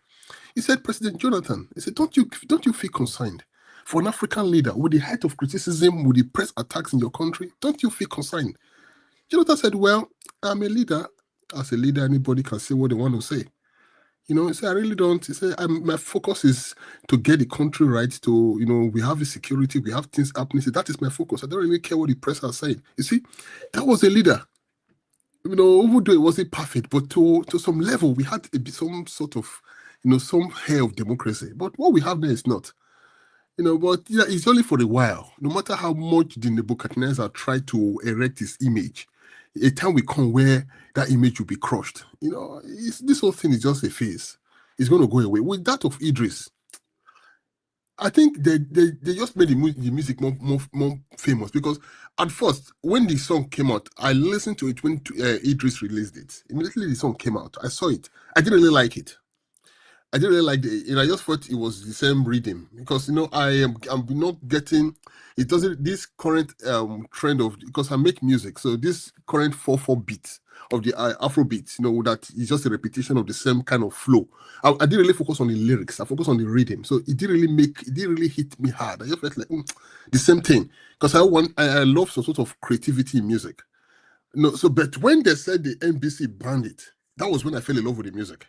He said, President Jonathan, he said, don't you feel concerned for an African leader with the height of criticism, with the press attacks in your country? Don't you feel concerned? Jonathan said, well, I'm a leader. As a leader, anybody can say what they want to say. He said, I really don't. He said, my focus is to get the country right, to, we have the security, we have things happening. He said, that is my focus. I don't really care what the press are saying. You see, that was a leader. Even though it wasn't perfect, but to some level, we had some sort of, some hair of democracy. But what we have now is not. But it's only for a while. No matter how much the Nebuchadnezzar tried to erect his image, a time will come where that image will be crushed. This whole thing is just a phase. is going to go away. With that of Eedris, I think they just made the music more famous, because at first, when the song came out, I listened to it when Eedris released it. Immediately the song came out, I saw it. I didn't really like it. I didn't really like I just thought it was the same rhythm, because I'm not getting it. Doesn't this current trend of, because I make music, so this current 4/4 beat of the Afro beat, that is just a repetition of the same kind of flow. I didn't really focus on the lyrics. I focused on the rhythm, so it didn't really hit me hard. I just felt like the same thing, because I love some sort of creativity in music. No, so but when they said the NBC banned it, that was when I fell in love with the music.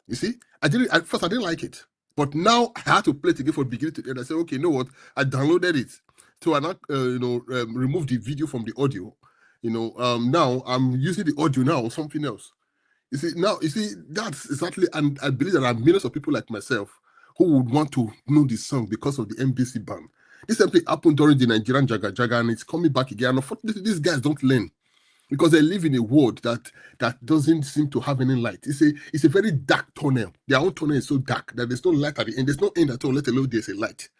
You see, at first I didn't like it, but now I had to play it again from beginning to end. I said, okay, you know what? I downloaded it, so I not remove the video from the audio. Now I'm using the audio now or something else. That's exactly, and I believe there are millions of people like myself who would want to know the song because of the NBC ban. This simply happened during the Nigerian Jaga Jaga, and it's coming back again. Unfortunately, these guys don't learn, because they live in a world that doesn't seem to have any light. It's a very dark tunnel. Their own tunnel is so dark that there's no light at the end. There's no end at all, let alone there's a light.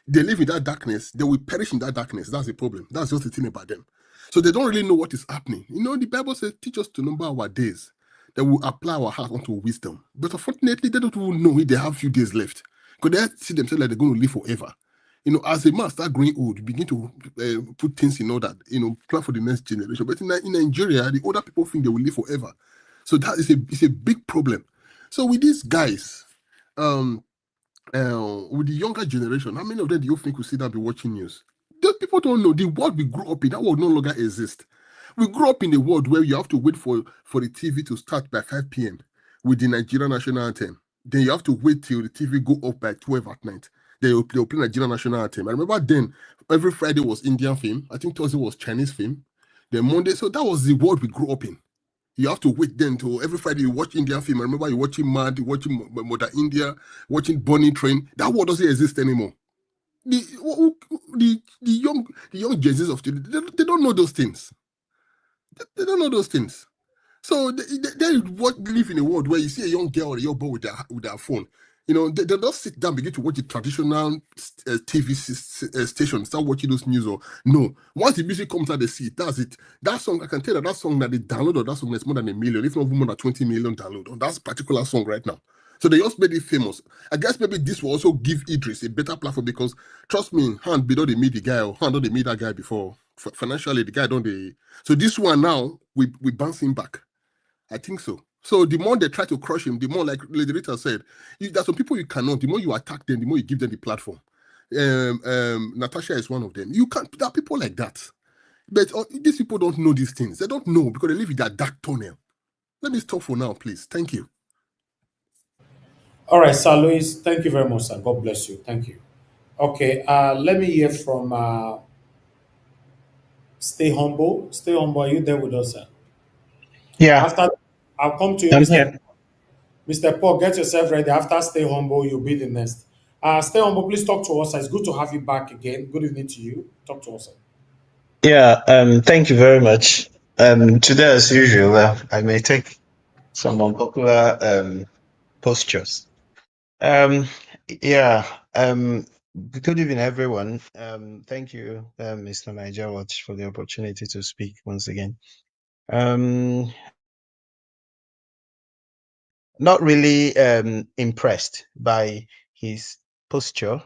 They live in that darkness. They will perish in that darkness. That's the problem. That's just the thing about them. So they don't really know what is happening. The Bible says, teach us to number our days, that we apply our heart unto wisdom. But unfortunately, they don't even know if they have few days left, because they see themselves like they're going to live forever. As a man start growing old, begin to put things in order, plan for the next generation. But in Nigeria, the older people think they will live forever. So that is it's a big problem. So with these guys, with the younger generation, how many of them do you think will sit down and be watching news? Those people don't know. The world we grew up in, that world no longer exists. We grew up in a world where you have to wait for the TV to start by 5 p.m. with the Nigerian national anthem. Then you have to wait till the TV go up by 12 at night. They'll play Nigerian national anthem. I remember then, every Friday was Indian film. I think Thursday was Chinese film. Then Monday, so that was the world we grew up in. You have to wait then till every Friday you watch Indian film. I remember you watching Mad, you watching Mother India, watching Bunny Train. That world doesn't exist anymore. The young Gen Zs of today, they don't know those things. They don't know those things. So they live in a world where you see a young girl or a young boy with their phone. They don't sit down, begin to watch the traditional TV station, start watching those news. Or no, once the music comes out, they see it. That's it. That song, I can tell that song that they download, or that song is more than 1 million, if not more than 20 million download on that particular song right now. So they just made it famous. I guess maybe this will also give Eedris a better platform, because trust me, hand be don't they meet the guy, or hand don't they meet that guy before. Financially, the guy don't they. So this one now, we bounce him back. I think so. So the more they try to crush him, the more, like Lady Rita said, there's some people you cannot. The more you attack them, the more you give them the platform. Natasha is one of them. You can't. There are people like that, but these people don't know these things. They don't know because they live in that dark tunnel. Let me stop for now, please. Thank you. All right, Sir Louis, thank you very much, sir. God bless you. Thank you. Okay, let me hear from Stay Humble. Stay Humble, are you there with us, sir? Yeah, After, I'll come to you, I'm Mr. here. Mr. Paul. Get yourself ready. After Stay Humble, you'll be the next. Stay Humble, please talk to us. It's good to have you back again. Good evening to you. Talk to us, sir. Yeah, thank you very much. Today, as usual, I may take some unpopular postures. Um, yeah, good evening, everyone. Thank you, Mr. Niger Watch, for the opportunity to speak once again. Not really impressed by his posture,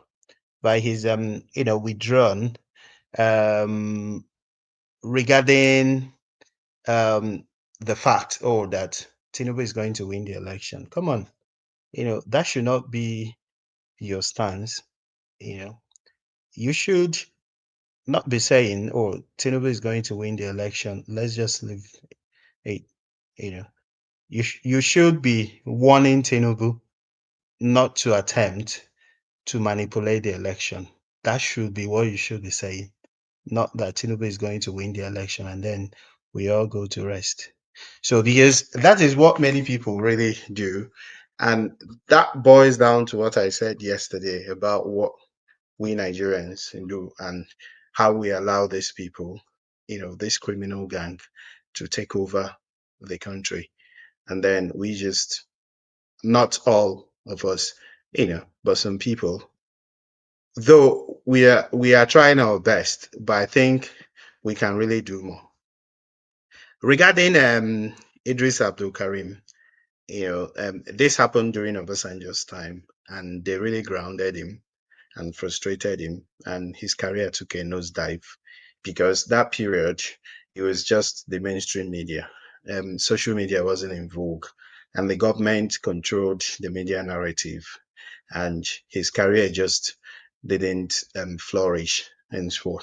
by his withdrawn regarding the fact that Tinubu is going to win the election. Come on, that should not be your stance. You should not be saying, "Oh, Tinubu is going to win the election. Let's just leave it." You should be warning Tinubu not to attempt to manipulate the election. That should be what you should be saying, not that Tinubu is going to win the election and then we all go to rest. So, because that is what many people really do. And that boils down to what I said yesterday about what we Nigerians do and how we allow these people, this criminal gang to take over the country. And then we just not all of us, but some people. Though we are trying our best, but I think we can really do more. Regarding Idris Abdulkareem, this happened during Obasanjo's time, and they really grounded him and frustrated him, and his career took a nosedive because that period it was just the mainstream media. Social media wasn't in vogue, and the government controlled the media narrative, and his career just didn't flourish. And so,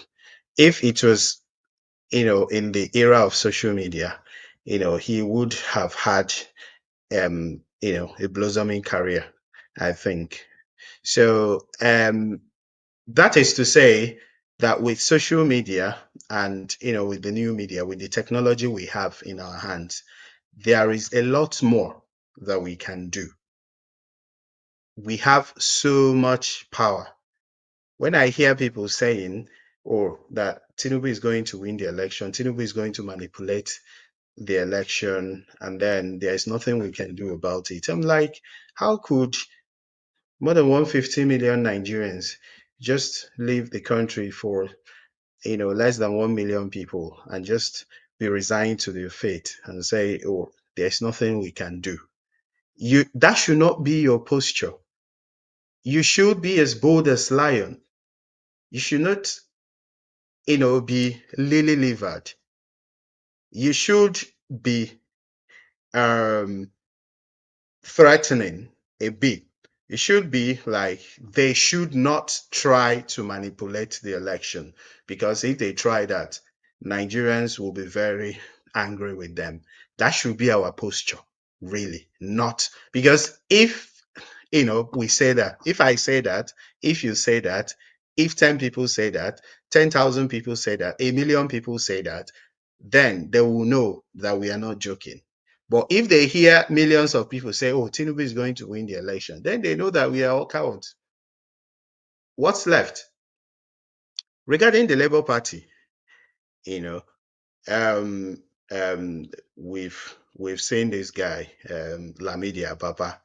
if it was, in the era of social media, he would have had, a blossoming career, I think. So, that is to say that with social media and with the new media, with the technology we have in our hands, there is a lot more that we can do. We have so much power. When I hear people saying, "Oh, that Tinubu is going to win the election, Tinubu is going to manipulate the election, and then there is nothing we can do about it," I'm like, how could more than 150 million Nigerians just leave the country for less than 1 million people and just be resigned to their fate and say, "Oh, there's nothing we can do"? That should not be your posture. You should be as bold as lion. You should not, be lily-livered. You should be threatening a bit. It should be like they should not try to manipulate the election, because if they try that, Nigerians will be very angry with them. That should be our posture, really. Not because if we say that, if I say that, if you say that, if 10 people say that, 10,000 people say that, 1,000,000 people say that, then they will know that we are not joking. But if they hear millions of people say, "Oh, Tinubu is going to win the election," then they know that we are all cowards. What's left? Regarding the Labour Party, um, we've seen this guy, Lamidi Apapa.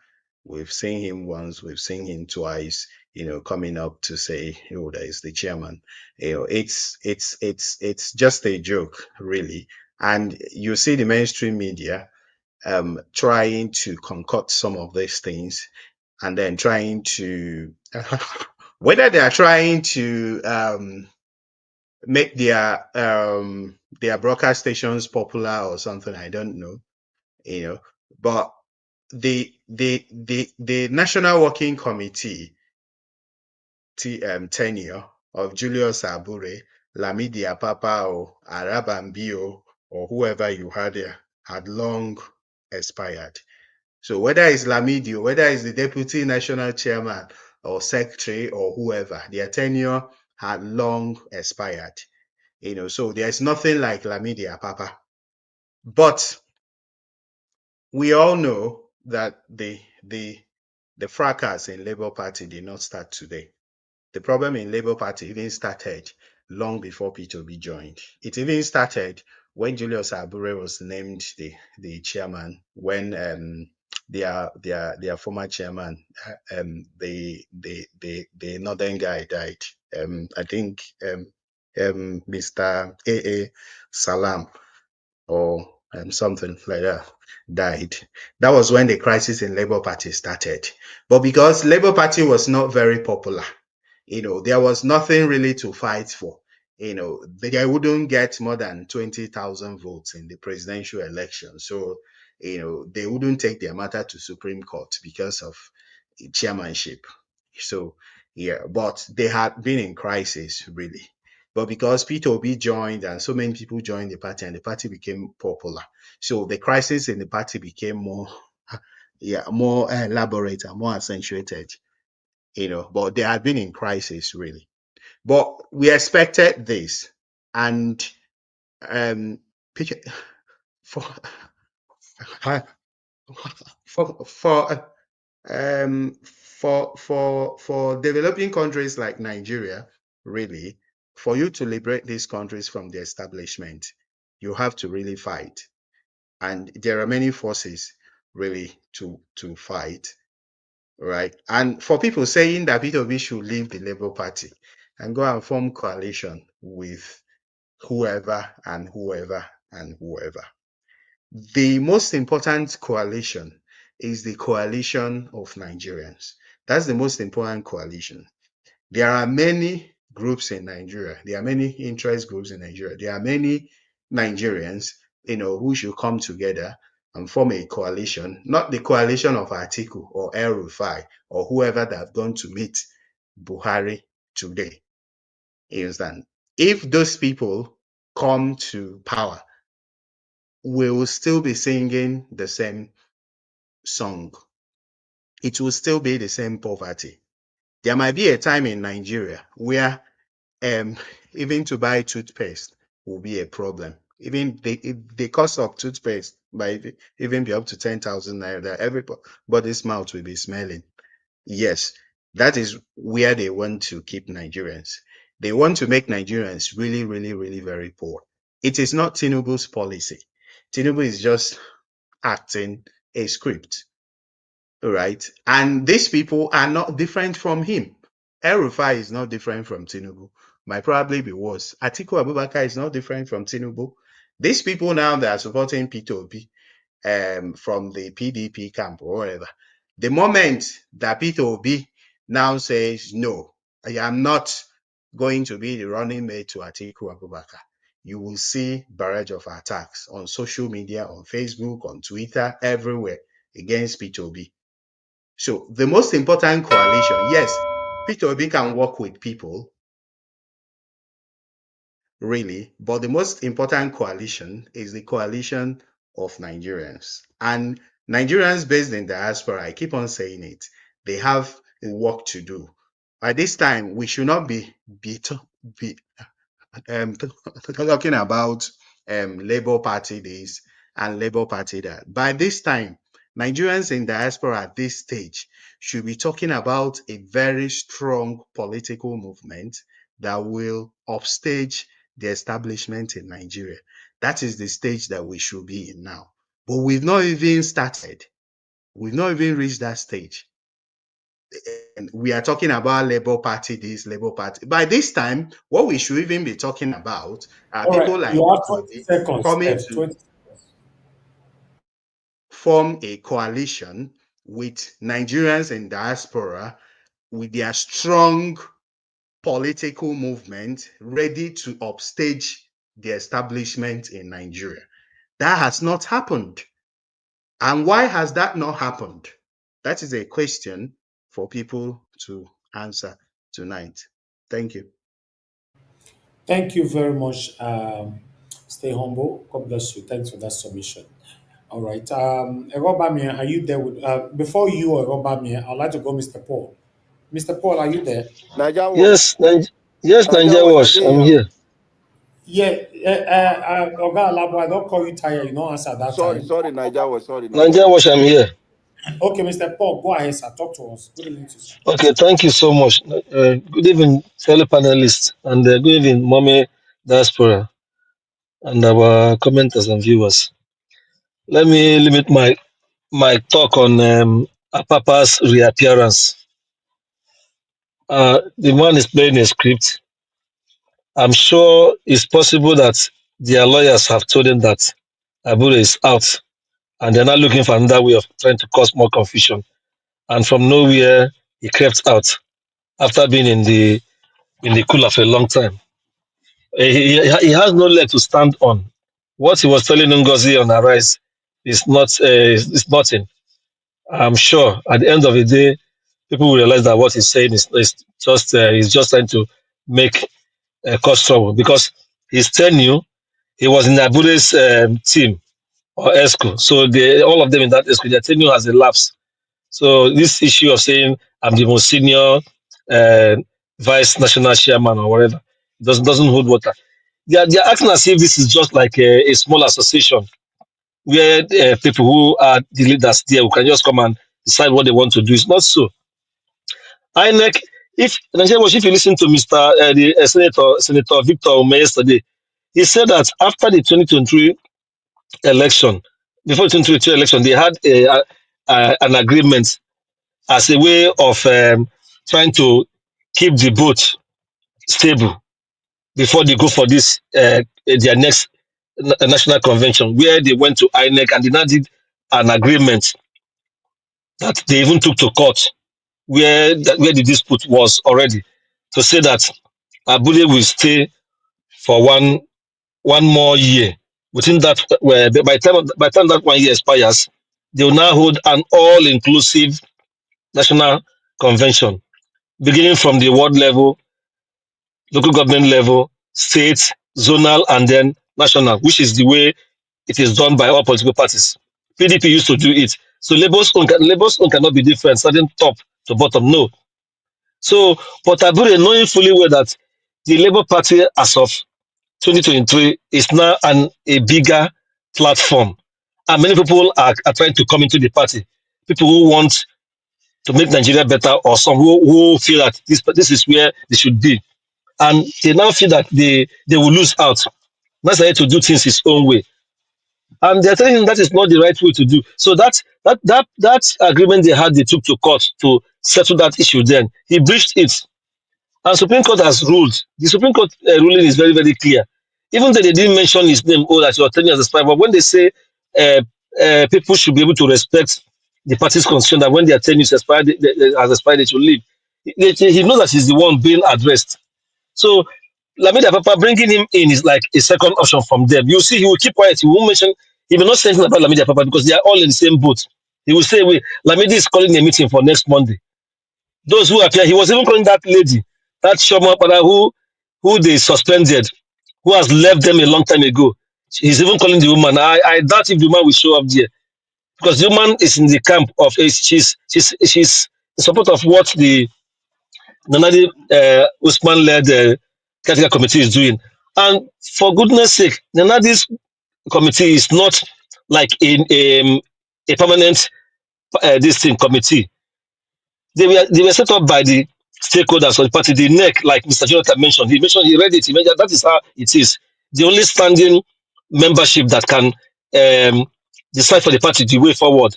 We've seen him once, we've seen him twice, coming up to say, "Oh, that is the chairman." It's just a joke, really. And you see the mainstream media trying to concoct some of these things, and then trying to whether they are trying to make their broadcast stations popular or something, I don't know. But the National Working Committee tenure of Julius Abure, Lamidi Apapa, or Arabambio, or whoever you had there, had long expired. So whether it's Lamidi, whether it's the deputy national chairman or secretary or whoever, their tenure had long expired. So there's nothing like Lamidi Apapa. But we all know that the fracas in Labour Party did not start today. The problem in Labour Party even started long before P2B joined. It even started when Julius Abure was named the chairman, when their former chairman, the northern guy died. I think Mr. A.A. Salam or something like that died. That was when the crisis in Labour Party started. But because Labour Party was not very popular, there was nothing really to fight for. They wouldn't get more than 20,000 votes in the presidential election. So, they wouldn't take their matter to Supreme Court because of chairmanship. So, yeah, but they had been in crisis, really. But because P2B joined and so many people joined the party and the party became popular, so the crisis in the party became more elaborate and more accentuated. But they had been in crisis, really. But we expected this, and for for developing countries like Nigeria, really, for you to liberate these countries from the establishment, you have to really fight. And there are many forces. really to fight, right? And for people saying that Peter Obi should leave the Labour Party and go and form coalition with whoever and whoever and whoever. The most important coalition is the coalition of Nigerians. That's the most important coalition. There are many groups in Nigeria. There are many interest groups in Nigeria. There are many Nigerians, who should come together and form a coalition, not the coalition of Atiku or El Rufai or whoever that have gone to meet Buhari today. You understand? If those people come to power, we will still be singing the same song. It will still be the same poverty. There might be a time in Nigeria where even to buy toothpaste will be a problem. Even the cost of toothpaste might even be up to 10,000 naira. Everybody's mouth will be smelling. Yes, that is where they want to keep Nigerians. They want to make Nigerians really, really, really very poor. It is not Tinubu's policy. Tinubu is just acting a script, right? And these people are not different from him. El Rufai is not different from Tinubu. Might probably be worse. Atiku Abubakar is not different from Tinubu. These people now that are supporting P2P from the PDP camp or whatever, the moment that P2P now says, no, I am not going to be the running mate to Atiku Abubakar, you will see barrage of attacks on social media, on Facebook, on Twitter, everywhere against P2P. So the most important coalition, yes, P2P can work with people, really, but the most important coalition is the coalition of Nigerians. And Nigerians based in diaspora, I keep on saying it, they have work to do. By this time, we should not be talking about Labour Party this and Labour Party that. By this time, Nigerians in diaspora at this stage should be talking about a very strong political movement that will upstage the establishment in Nigeria. That is the stage that we should be in now. But we've not even started. We've not even reached that stage. And we are talking about Labour Party this, Labour Party. By this time, what we should even be talking about are All people right, like you have 20 seconds. coming F, to 20. form a coalition with Nigerians in diaspora with their strong political movement ready to upstage the establishment in Nigeria. That has not happened. And why has that not happened? That is a question for people to answer tonight. Thank you. Thank you very much. Stay humble. God bless you. Thanks for that submission. All right. Erobamia, are you there with before you, Erobamia, I'd like to go Mr. Paul. Mr. Paul, are you there? Niger Wash. Yes, yes, Niger Nigeria Wash, I was. did I'm here. here. Yeah, Oga Alabo, I don't call you tired. You don't answer at that Sorry, time. sorry, Niger Wash. Sorry, Niger Nigeria Wash. was. I'm here. Okay, Mr. Paul, go ahead, sir. Talk to us. Good evening to you, sir. Okay, thank you so much. Good evening, fellow panelists, and good evening, Mommy Diaspora, and our commenters and viewers. Let me limit my talk on Apapa's reappearance. The man is playing a script. I'm sure it's possible that their lawyers have told him that Abure is out, and they're not looking for another way of trying to cause more confusion. And from nowhere, he crept out after being in the cooler for a long time. He has no leg to stand on. What he was telling Ngozi on Arise is nothing. I'm sure at the end of the day, people will realize that what he's saying is just he's just trying to make cause trouble because his tenure, he was in Abure's team or ESCO. So all of them in that ESCO, their tenure has elapsed. So this issue of saying I'm the most senior uh, vice national chairman or whatever doesn't hold water. They're acting as if this is just like a small association where people who are the leaders there who can just come and decide what they want to do. It's not so. INEC, if you listen to Senator Victor Ume yesterday, he said that after the 2023 election, before the 2022 election, they had an agreement as a way of trying to keep the vote stable before they go for this their next national convention, where they went to INEC and they now did an agreement that they even took to court, where the dispute was already, to say that Abule will stay for one more year. Within that, by the time that 1 year expires, they will now hold an all-inclusive national convention, beginning from the ward level, local government level, state, zonal, and then national, which is the way it is done by all political parties. PDP used to do it. So Labour's own cannot be different, starting top to bottom. No. So, but Abure, knowing fully well that the Labour Party as of 2023 is now a bigger platform, and many people are trying to come into the party. People who want to make Nigeria better, or some who feel that this is where they should be, and they now feel that they will lose out. Necessary to do things his own way, and they're telling him that is not the right way to do. So that agreement they took to court to settle that issue. Then he breached it, and Supreme Court has ruled. The Supreme Court ruling is very, very clear. Even though they didn't mention his name, that your tenure as a spy, but when they say people should be able to respect the party's constitution, that when their tenure is expired, as expired, they should leave. He knows that he's the one being addressed. So Lamidi Apapa bringing him in is like a second option from them. You see, he will keep quiet. He won't mention. He will not say anything about Lamidi Apapa because they are all in the same boat. He will say, "Wait, Lamidi is calling a meeting for next Monday." Those who appear, he was even calling that lady, that Shoma Pada who they suspended, who has left them a long time ago. He's even calling the woman. I doubt if the woman will show up there because the woman is in the camp of she's in support of what the Nanadi Usman led caretaker committee is doing. And for goodness sake, Nanadi's committee is not like a permanent this thing committee. They were set up by the stakeholders of the party, the NEC, like Mr. Jonathan mentioned. He read it, he mentioned that is how it is. The only standing membership that can decide for the party the way forward.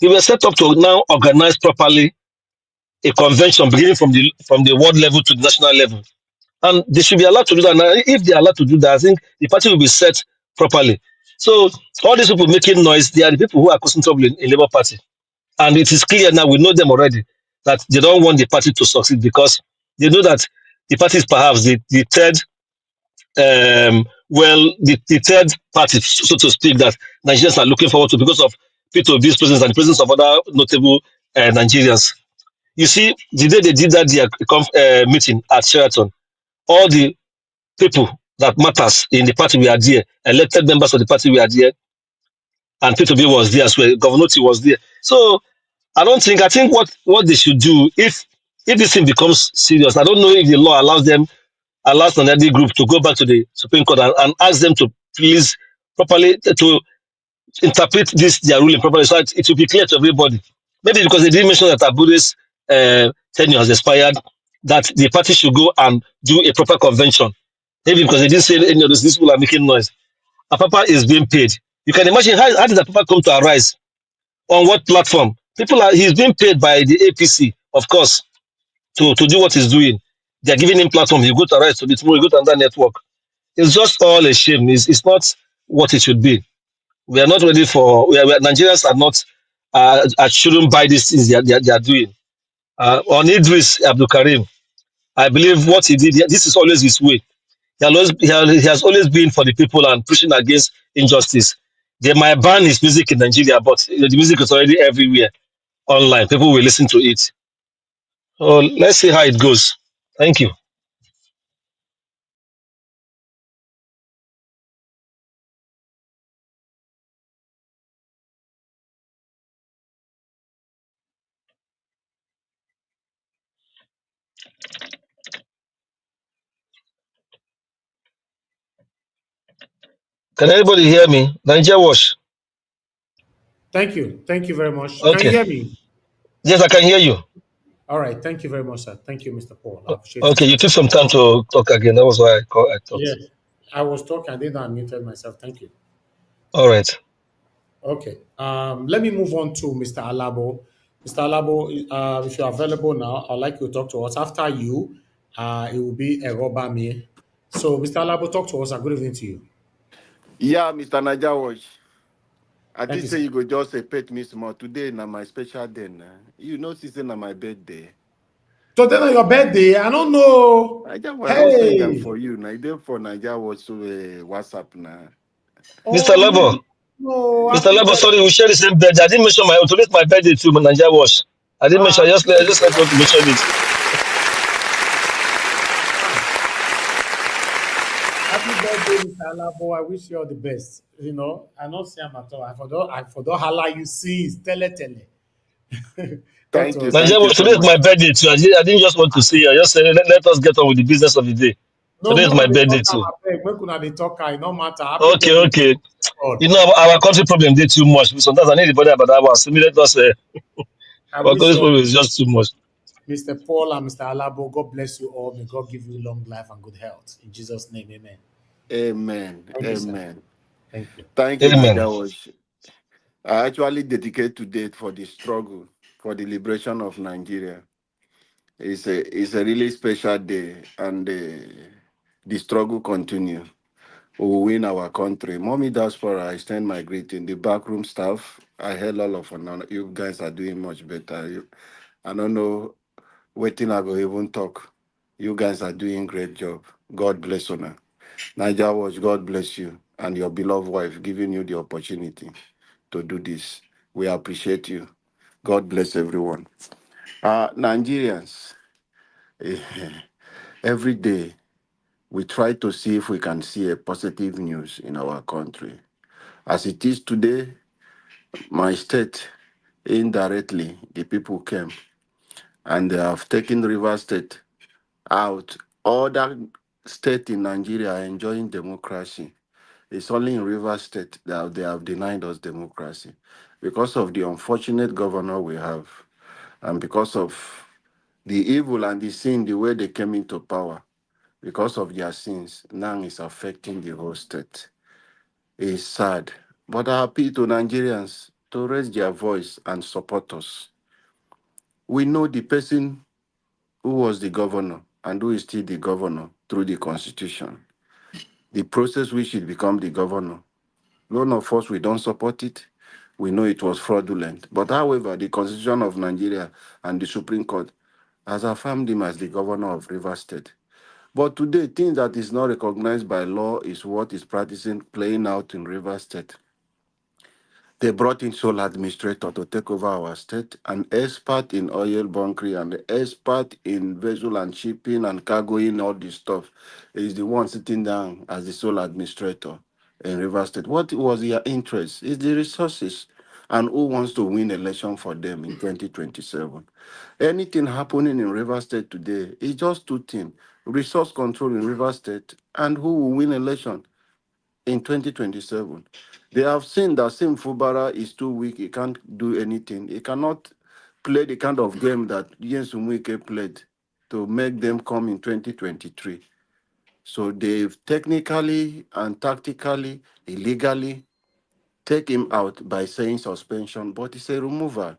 They were set up to now organize properly a convention beginning from the world level to the national level. And they should be allowed to do that. Now, if they are allowed to do that, I think the party will be set properly. So all these people making noise, they are the people who are causing trouble in Labour Party. And it is clear now, we know them already, that they don't want the party to succeed because they know that the party is perhaps the third, the third party, so to speak, that Nigerians are looking forward to because of Peter Obi's presence and the presence of other notable Nigerians. You see, the day they did that meeting at Sheraton, all the people that matters in the party were there, elected members of the party were there, and Peter Obi was there as well, Governor T was there. So I think what they should do, if this thing becomes serious, I don't know if the law allows another group to go back to the Supreme Court and ask them to please properly to interpret their ruling properly so it will be clear to everybody. Maybe because they didn't mention that Abure's tenure has expired, that the party should go and do a proper convention. Maybe because they didn't say any of these people are making noise. Apapa is being paid. You can imagine how did Apapa come to arise? On what platform? He's being paid by the APC, of course, to do what he's doing. They're giving him platform. You go to arise to the tomorrow, you go to another network. It's just all a shame. It's not what it should be. We are not ready for. Nigerians are not. Shouldn't buy these things they are doing. On Eedris Abdulkareem, I believe what he did. This is always his way. He has always been for the people and pushing against injustice. They might ban his music in Nigeria, but the music is already everywhere online. People will listen to it. So let's see how it goes. Thank you. Can anybody hear me? Nigeria Wash. Thank you. Thank you very much. Can you Okay. hear me? Yes, I can hear you. All right. Thank you very much, sir. Thank you, Mr. Paul. I appreciate Okay, it. you took some time to talk again. That was why I thought. Yes. I was talking. I didn't unmute myself. Thank you. All right. Okay. Let me move on to Mr. Alabo. Mr. Alabo, if you're available now, I'd like you to talk to us. After you, it will be Erobami. So, Mr. Alabo, talk to us. A good evening to you. Yeah, Mr. Naija Watch. I Thank did you, say sir. you go just pet me small. Today na my special day. You know, this is na my birthday. Today on your birthday, I don't know. I don't send them Hey. for you. Now they for Naija Watch so WhatsApp now. Mr. Oh, Labo, no. Mr. Happy Labo, birthday. sorry, we share the same bed. I didn't mention my to make my birthday too, Nigeria was. I didn't mention. I just want to mention it. Happy birthday, Mr. Alabo. I wish you all the best. You know, I not see him at all. I forgot how you see is tele. Talk to us. Nigeria Thank you was so today is much. my birthday too. I didn't just want to say. I just said let us get on with the business of the day. No, Today is make my una dey birthday talk am too. abeg. Make una dey talk am. E no matter. Happy Okay, birthday, okay. God. You know our country problem did too much. Sometimes I need to bother about that one. So let us. I Our wish country you all, problem is just too much. Mr. Paul and Mr. Alabo, God bless you all. May God give you long life and good health. In Jesus' name, amen. Amen. Thank you, sir. Amen. Thank you. Thank you, Amen. Naija Watch. I actually dedicate today for the struggle for the liberation of Nigeria. It's a really special day, and the struggle continues. We will win our country. Mommy Diaspora, I extend my greeting. The backroom staff, I heard all of you. You guys are doing much better. I don't know waiting I go even talk. You guys are doing great job. God bless you now. Niger Watch, God bless you and your beloved wife giving you the opportunity to do this. We appreciate you. God bless everyone. Nigerians, eh, every day we try to see if we can see a positive news in our country. As it is today, my state, indirectly, the people came and they have taken River State out. Other states in Nigeria are enjoying democracy. It's only in River State that they have denied us democracy because of the unfortunate governor we have and because of the evil and the sin, the way they came into power. Because of their sins, now it's affecting the whole state. It's sad. But I appeal to Nigerians to raise their voice and support us. We know the person who was the governor and who is still the governor through the constitution. The process which should become the governor. None of us, we don't support it. We know it was fraudulent. But however, the constitution of Nigeria and the Supreme Court has affirmed him as the governor of Rivers State. But today, things that is not recognized by law is what is practicing, playing out in Rivers State. They brought in sole administrator to take over our state, an expert in oil bunkering and an expert in vessel and shipping and cargoing, all this stuff. Is the one sitting down as the sole administrator in Rivers State. What was their interest? Is the resources and who wants to win election for them in 2027. Anything happening in Rivers State today is just two things: resource control in Rivers State and who will win election in 2027. They have seen that Sim Fubara is too weak. He can't do anything. He cannot play the kind of game that Jens Umwike played to make them come in 2023. So they've technically and tactically, illegally take him out by saying suspension, but it's a removal.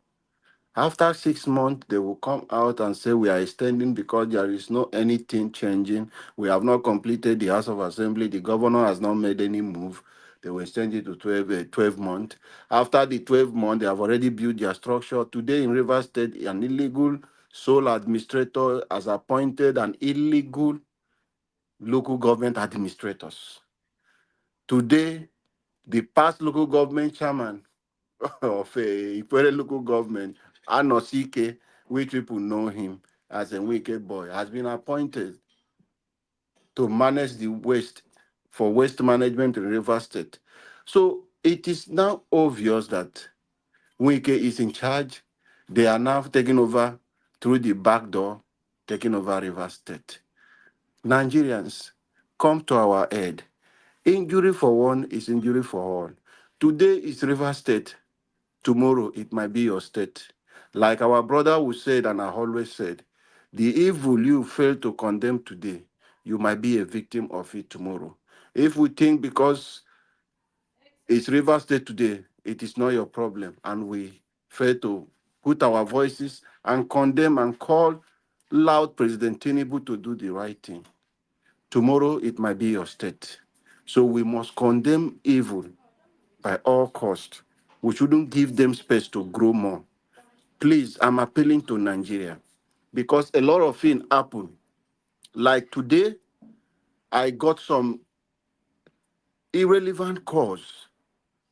After 6 months, they will come out and say we are extending because there is no anything changing. We have not completed the House of Assembly. The governor has not made any move. They will extend it to 12 months. After the 12 months, they have already built their structure. Today in Rivers State, an illegal sole administrator has appointed an illegal local government administrators. Today, the past local government chairman of a Ikwere local government, Anosike, which people know him as a wicked boy, has been appointed to manage the waste for waste management in River State. So it is now obvious that Wike is in charge. They are now taking over through the back door, taking over River State. Nigerians, come to our aid. Injury for one is injury for all. Today is River State. Tomorrow it might be your state. Like our brother who said, and I always said, the evil you fail to condemn today, you might be a victim of it tomorrow. If we think because it's River State today, it is not your problem. And we fail to put our voices and condemn and call loud President Tinubu to do the right thing. Tomorrow, it might be your state. So we must condemn evil by all cost. We shouldn't give them space to grow more. Please, I'm appealing to Nigeria because a lot of things happen. Like today, I got some irrelevant calls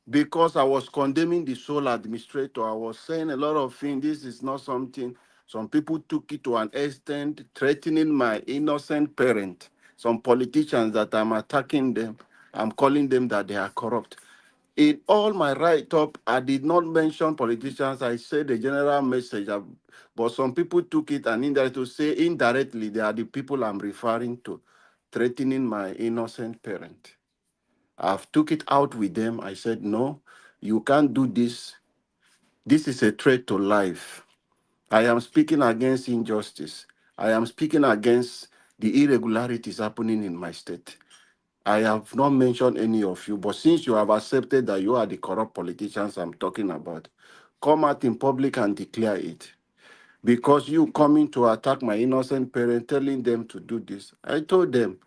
because I was condemning the sole administrator. I was saying a lot of things. This is not something. Some people took it to an extent, threatening my innocent parent. Some politicians that I'm attacking them, I'm calling them that they are corrupt. In all my write-up, I did not mention politicians. I said the general message, but some people took it and indirectly to say indirectly they are the people I'm referring to, threatening my innocent parent. I've took it out with them. I said, no, you can't do this. This is a threat to life. I am speaking against injustice. I am speaking against the irregularities happening in my state. I have not mentioned any of you, but since you have accepted that you are the corrupt politicians I'm talking about, come out in public and declare it. Because you coming to attack my innocent parents, telling them to do this. I told them,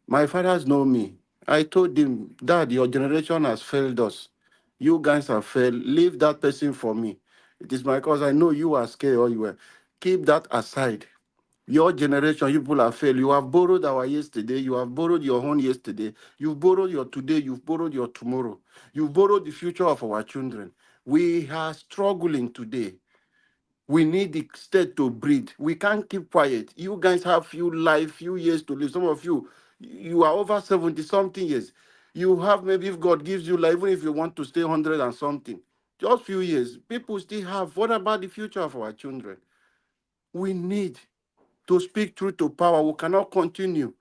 my fathers know me. I told him, Dad, your generation has failed us. You guys have failed. Leave that person for me. It is because I know you are scared or you were. Keep that aside. Your generation, you people have failed. You have borrowed our yesterday. You have borrowed your own yesterday. You've borrowed your today. You've borrowed your tomorrow. You've borrowed the future of our children. We are struggling today. We need the state to breathe. We can't keep quiet. You guys have few years to live. Some of you, you are over 70-something years. You have maybe if God gives you life, even if you want to stay 100 and something, just few years. People still have. What about the future of our children? We need to speak truth to power. We cannot continue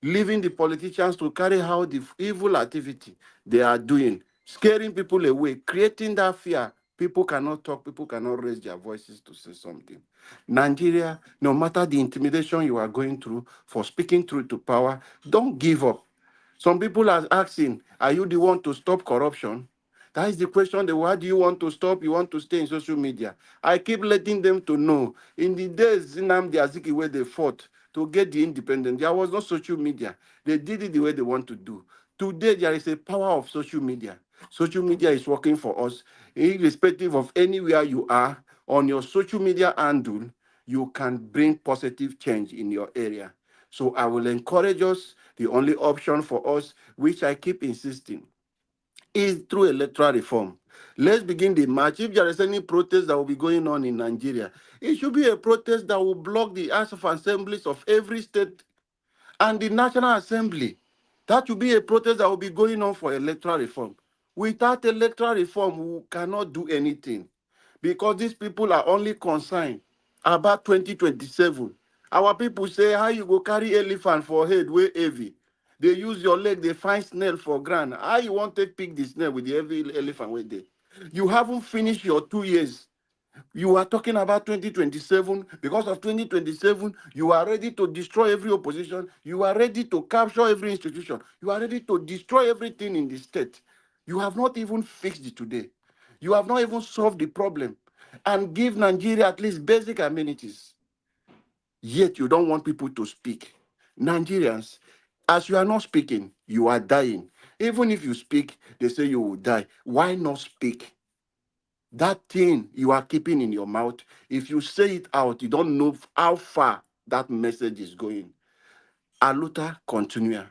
leaving the politicians to carry out the evil activity they are doing, scaring people away, creating that fear. People cannot talk, people cannot raise their voices to say something. Nigeria, no matter the intimidation you are going through for speaking truth to power, don't give up. Some people are asking, are you the one to stop corruption? That is the question. Why do you want to stop? You want to stay in social media. I keep letting them to know. In the days Nnamdi Azikiwe they fought to get the independence, there was no social media. They did it the way they want to do. Today, there is a power of social media. Social media is working for us. Irrespective of anywhere you are, on your social media handle, you can bring positive change in your area. So I will encourage us, the only option for us, which I keep insisting, is through electoral reform. Let's begin the march. If there is any protest that will be going on in Nigeria, it should be a protest that will block the House of Assemblies of every state and the National Assembly. That will be a protest that will be going on for electoral reform. Without electoral reform, we cannot do anything because these people are only concerned about 2027. Our people say, how you go carry elephant for head way heavy? They use your leg, they find snail for ground. How you want to pick the snail with the heavy elephant with there? You haven't finished your 2 years. You are talking about 2027. Because of 2027, you are ready to destroy every opposition. You are ready to capture every institution. You are ready to destroy everything in the state. You have not even fixed it today. You have not even solved the problem and give Nigeria at least basic amenities. Yet you don't want people to speak. Nigerians, as you are not speaking, you are dying. Even if you speak, they say you will die. Why not speak? That thing you are keeping in your mouth, if you say it out, you don't know how far that message is going. Aluta continua.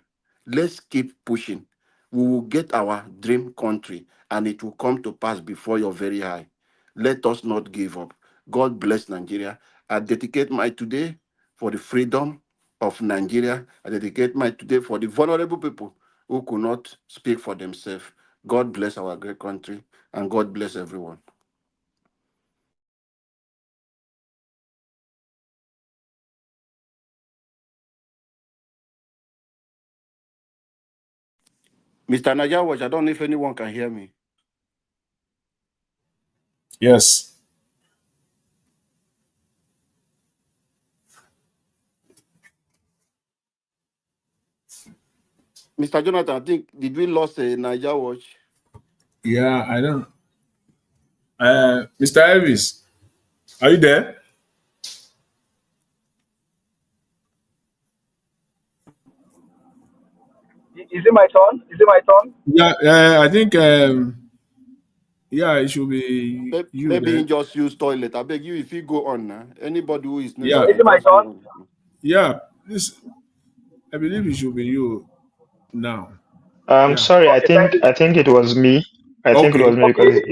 Let's keep pushing. We will get our dream country and it will come to pass before your very eye. Let us not give up. God bless Nigeria. I dedicate my today for the freedom of Nigeria. I dedicate my today for the vulnerable people who could not speak for themselves. God bless our great country and God bless everyone. Mr. Najawash, I don't know if anyone can hear me. Yes. Mr. Jonathan, I think, did we lose a Najawash? Yeah, I don't. Mr. Elvis, are you there? Is it my turn? Is it my turn? Yeah, I think. Yeah, it should be you Maybe he then. just use toilet. I beg you, if you go on now, anybody who is Yeah, Is nearby, it my just go turn? on. yeah. This, I believe it should be you now. Yeah. Okay, thank you. I think it was me. I think it was Okay. me Okay, because Okay.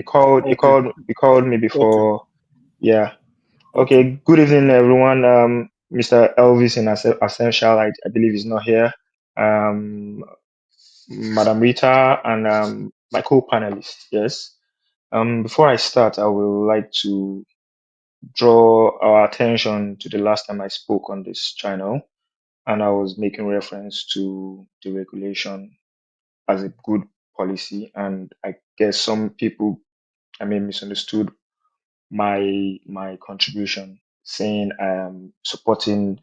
he called me Okay. before. Yeah. Okay. Okay. Good evening, everyone. Mr. Elvis in Essential, I believe is not here. Um, Madam Rita and my co-panelists. Yes. Before I start, I would like to draw our attention to the last time I spoke on this channel, and I was making reference to the regulation as a good policy, and I guess some people, misunderstood my contribution, saying I am supporting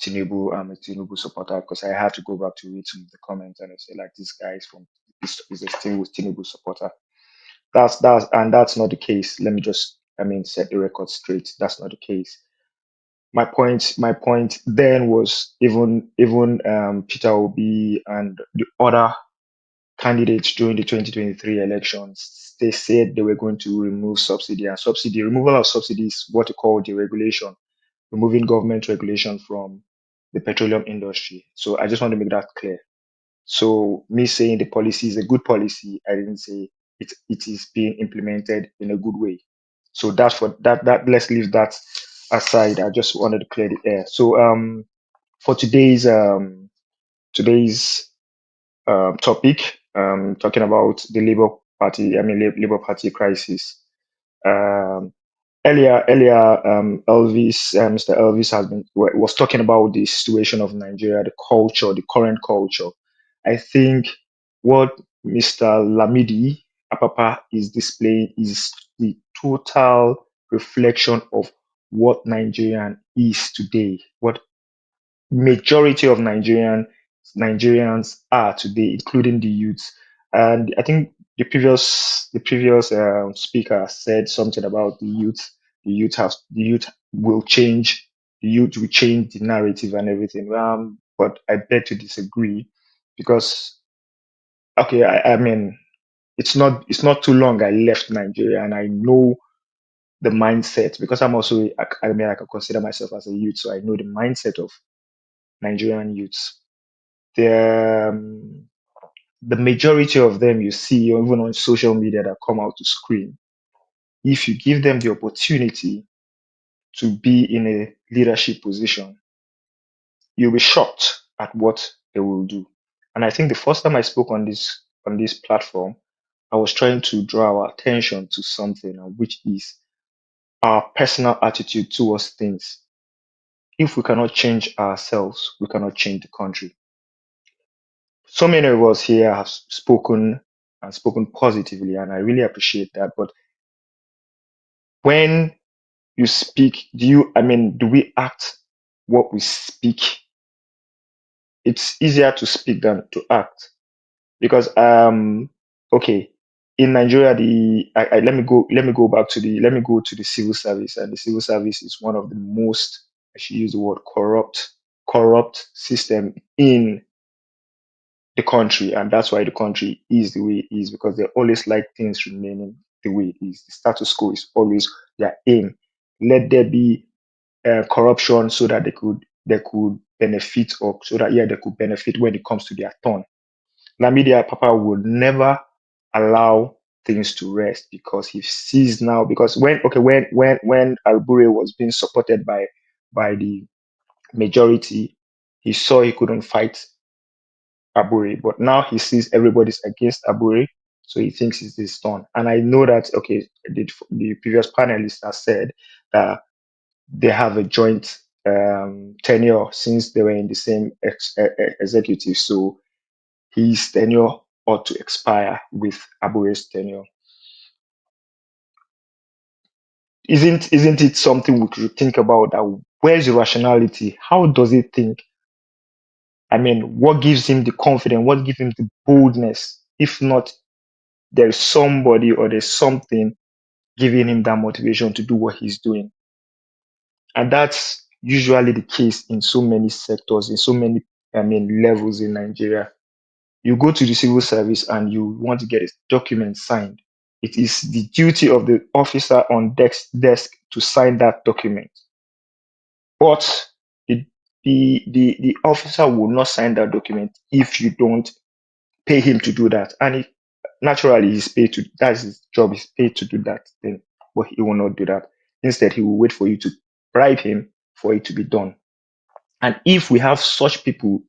Tinubu. I'm a Tinubu supporter because I had to go back to read some of the comments, and I say like this guy is a Tinubu supporter. That's not the case. Let me just set the record straight. That's not the case. My point then was even Peter Obi and the other candidates during the 2023 elections, they said they were going to remove subsidy, and removal of subsidy is what you call deregulation, removing government regulation from the petroleum industry. So I just want to make that clear. So me saying the policy is a good policy, I didn't say it is being implemented in a good way. So that's for that let's leave that aside. I just wanted to clear the air. So for today's topic, talking about the Labour Party, Labour Party crisis. Um, earlier, Mr. Elvis was talking about the situation of Nigeria, the culture, the current culture. I think what Mr. Lamidi Apapa is displaying is the total reflection of what Nigerian is today, what majority of Nigerians are today, including the youth. And I think the previous speaker said something about the youth. The youth will change. The youth will change the narrative and everything. But I beg to disagree, because okay, it's not too long I left Nigeria, and I know the mindset, because I'm also I can consider myself as a youth, so I know the mindset of Nigerian youths. The the majority of them you see, or even on social media, that come out to scream, if you give them the opportunity to be in a leadership position, you'll be shocked at what they will do. And I think the first time I spoke on this platform, I was trying to draw our attention to something, which is our personal attitude towards things. If we cannot change ourselves, we cannot change the country. So many of us here have spoken and spoken positively, and I really appreciate that. But when you speak, do we act what we speak? It's easier to speak than to act, because okay, in Nigeria, let me go to the civil service, and the civil service is one of the most, I should use the word, corrupt system in the country, and that's why the country is the way it is, because they always like things remaining the way it is. The status quo is always their aim. Let there be corruption, so that they could benefit, or so that they could benefit when it comes to their turn. Namibia Papa would never allow things to rest, because he sees now, because when Albure was being supported by the majority, he saw he couldn't fight Aburi, but now he sees everybody's against Aburi, so he thinks it's his turn. And I know that, okay, the previous panelists have said that they have a joint tenure since they were in the same executive, so his tenure ought to expire with Aburi's tenure. Isn't it something we could think about? That where's the rationality? How does he think? What gives him the confidence? What gives him the boldness, if not there's somebody or there's something giving him that motivation to do what he's doing. And that's usually the case in so many sectors, in so many, levels in Nigeria. You go to the civil service and you want to get a document signed. It is the duty of the officer on desk to sign that document. But the officer will not sign that document if you don't pay him to do that. And naturally he's paid to, that's his job, he's paid to do that thing, but he will not do that. Instead, he will wait for you to bribe him for it to be done. And if we have such people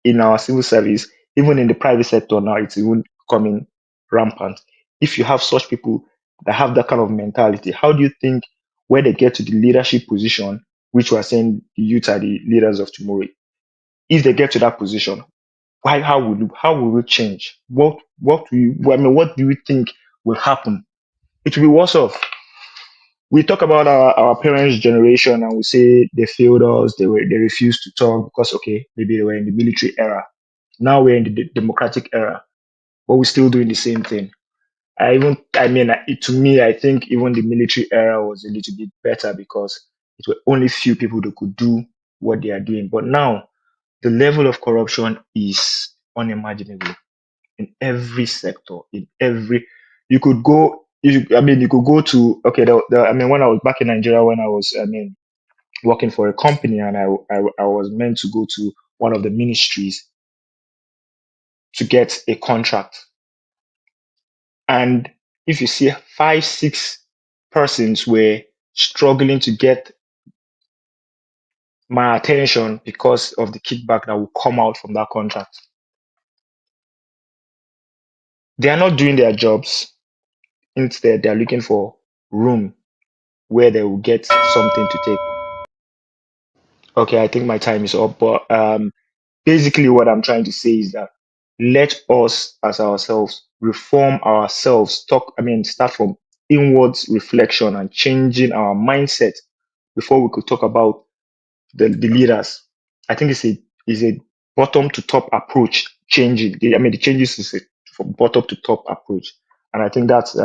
in our civil service, even in the private sector now, it's even coming rampant. If you have such people that have that kind of mentality, how do you think when they get to the leadership position, which we are saying the youth are the leaders of tomorrow, if they get to that position, how will we change? What do you think will happen? It will be worse off. We talk about our parents' generation and we say they failed us, they refused to talk because okay, maybe they were in the military era. Now we're in the democratic era, but we're still doing the same thing. To me, I think even the military era was a little bit better because it were only few people that could do what they are doing. But now the level of corruption is unimaginable in every sector, in every you could go you could go to okay when I was back in Nigeria when I was working for a company and I was meant to go to one of the ministries to get a contract. And if you see 5, 6 persons were struggling to get my attention because of the kickback that will come out from that contract. They are not doing their jobs. Instead, they are looking for room where they will get something to take. Okay, I think my time is up. But basically, what I'm trying to say is that let us, as ourselves, reform ourselves. Start from inwards reflection and changing our mindset before we could talk about the leaders. I think it's a bottom to top approach. Changing. The changes is a from bottom to top approach, and I think that's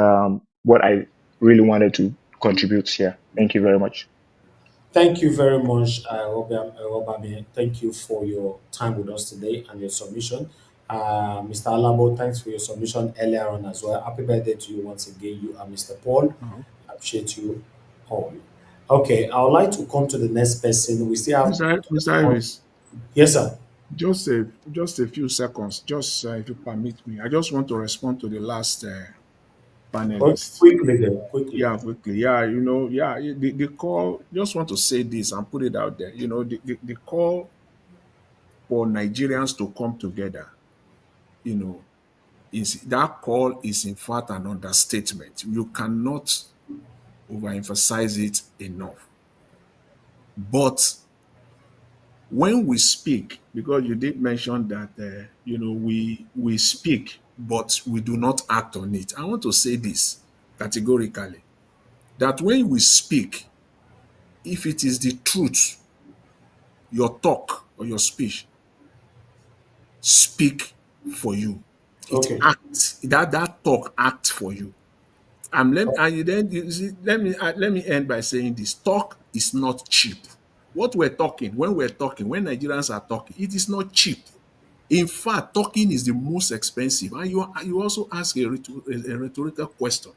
what I really wanted to contribute here. Thank you very much. Thank you very much, Obame. Thank you for your time with us today and your submission. Mr. Alabo, thanks for your submission earlier on as well. Happy birthday to you once again, you and Mr. Paul. I appreciate you all. Okay, I would like to come to the next person. We still have. Mr. Iris. Yes, sir. Just a few seconds, just if you permit me. I just want to respond to the last panelist. Quickly then, quickly. Yeah, quickly. Yeah, the call, just want to say this and put it out there. The call for Nigerians to come together, that call is in fact an understatement. You cannot overemphasize it enough. But when we speak, because you did mention that we speak, but we do not act on it. I want to say this categorically, that when we speak, if it is the truth, your talk or your speech speak for you. It acts, that talk acts for you. Let me end by saying this: talk is not cheap. When Nigerians are talking, it is not cheap. In fact, talking is the most expensive. And you also ask a rhetorical question: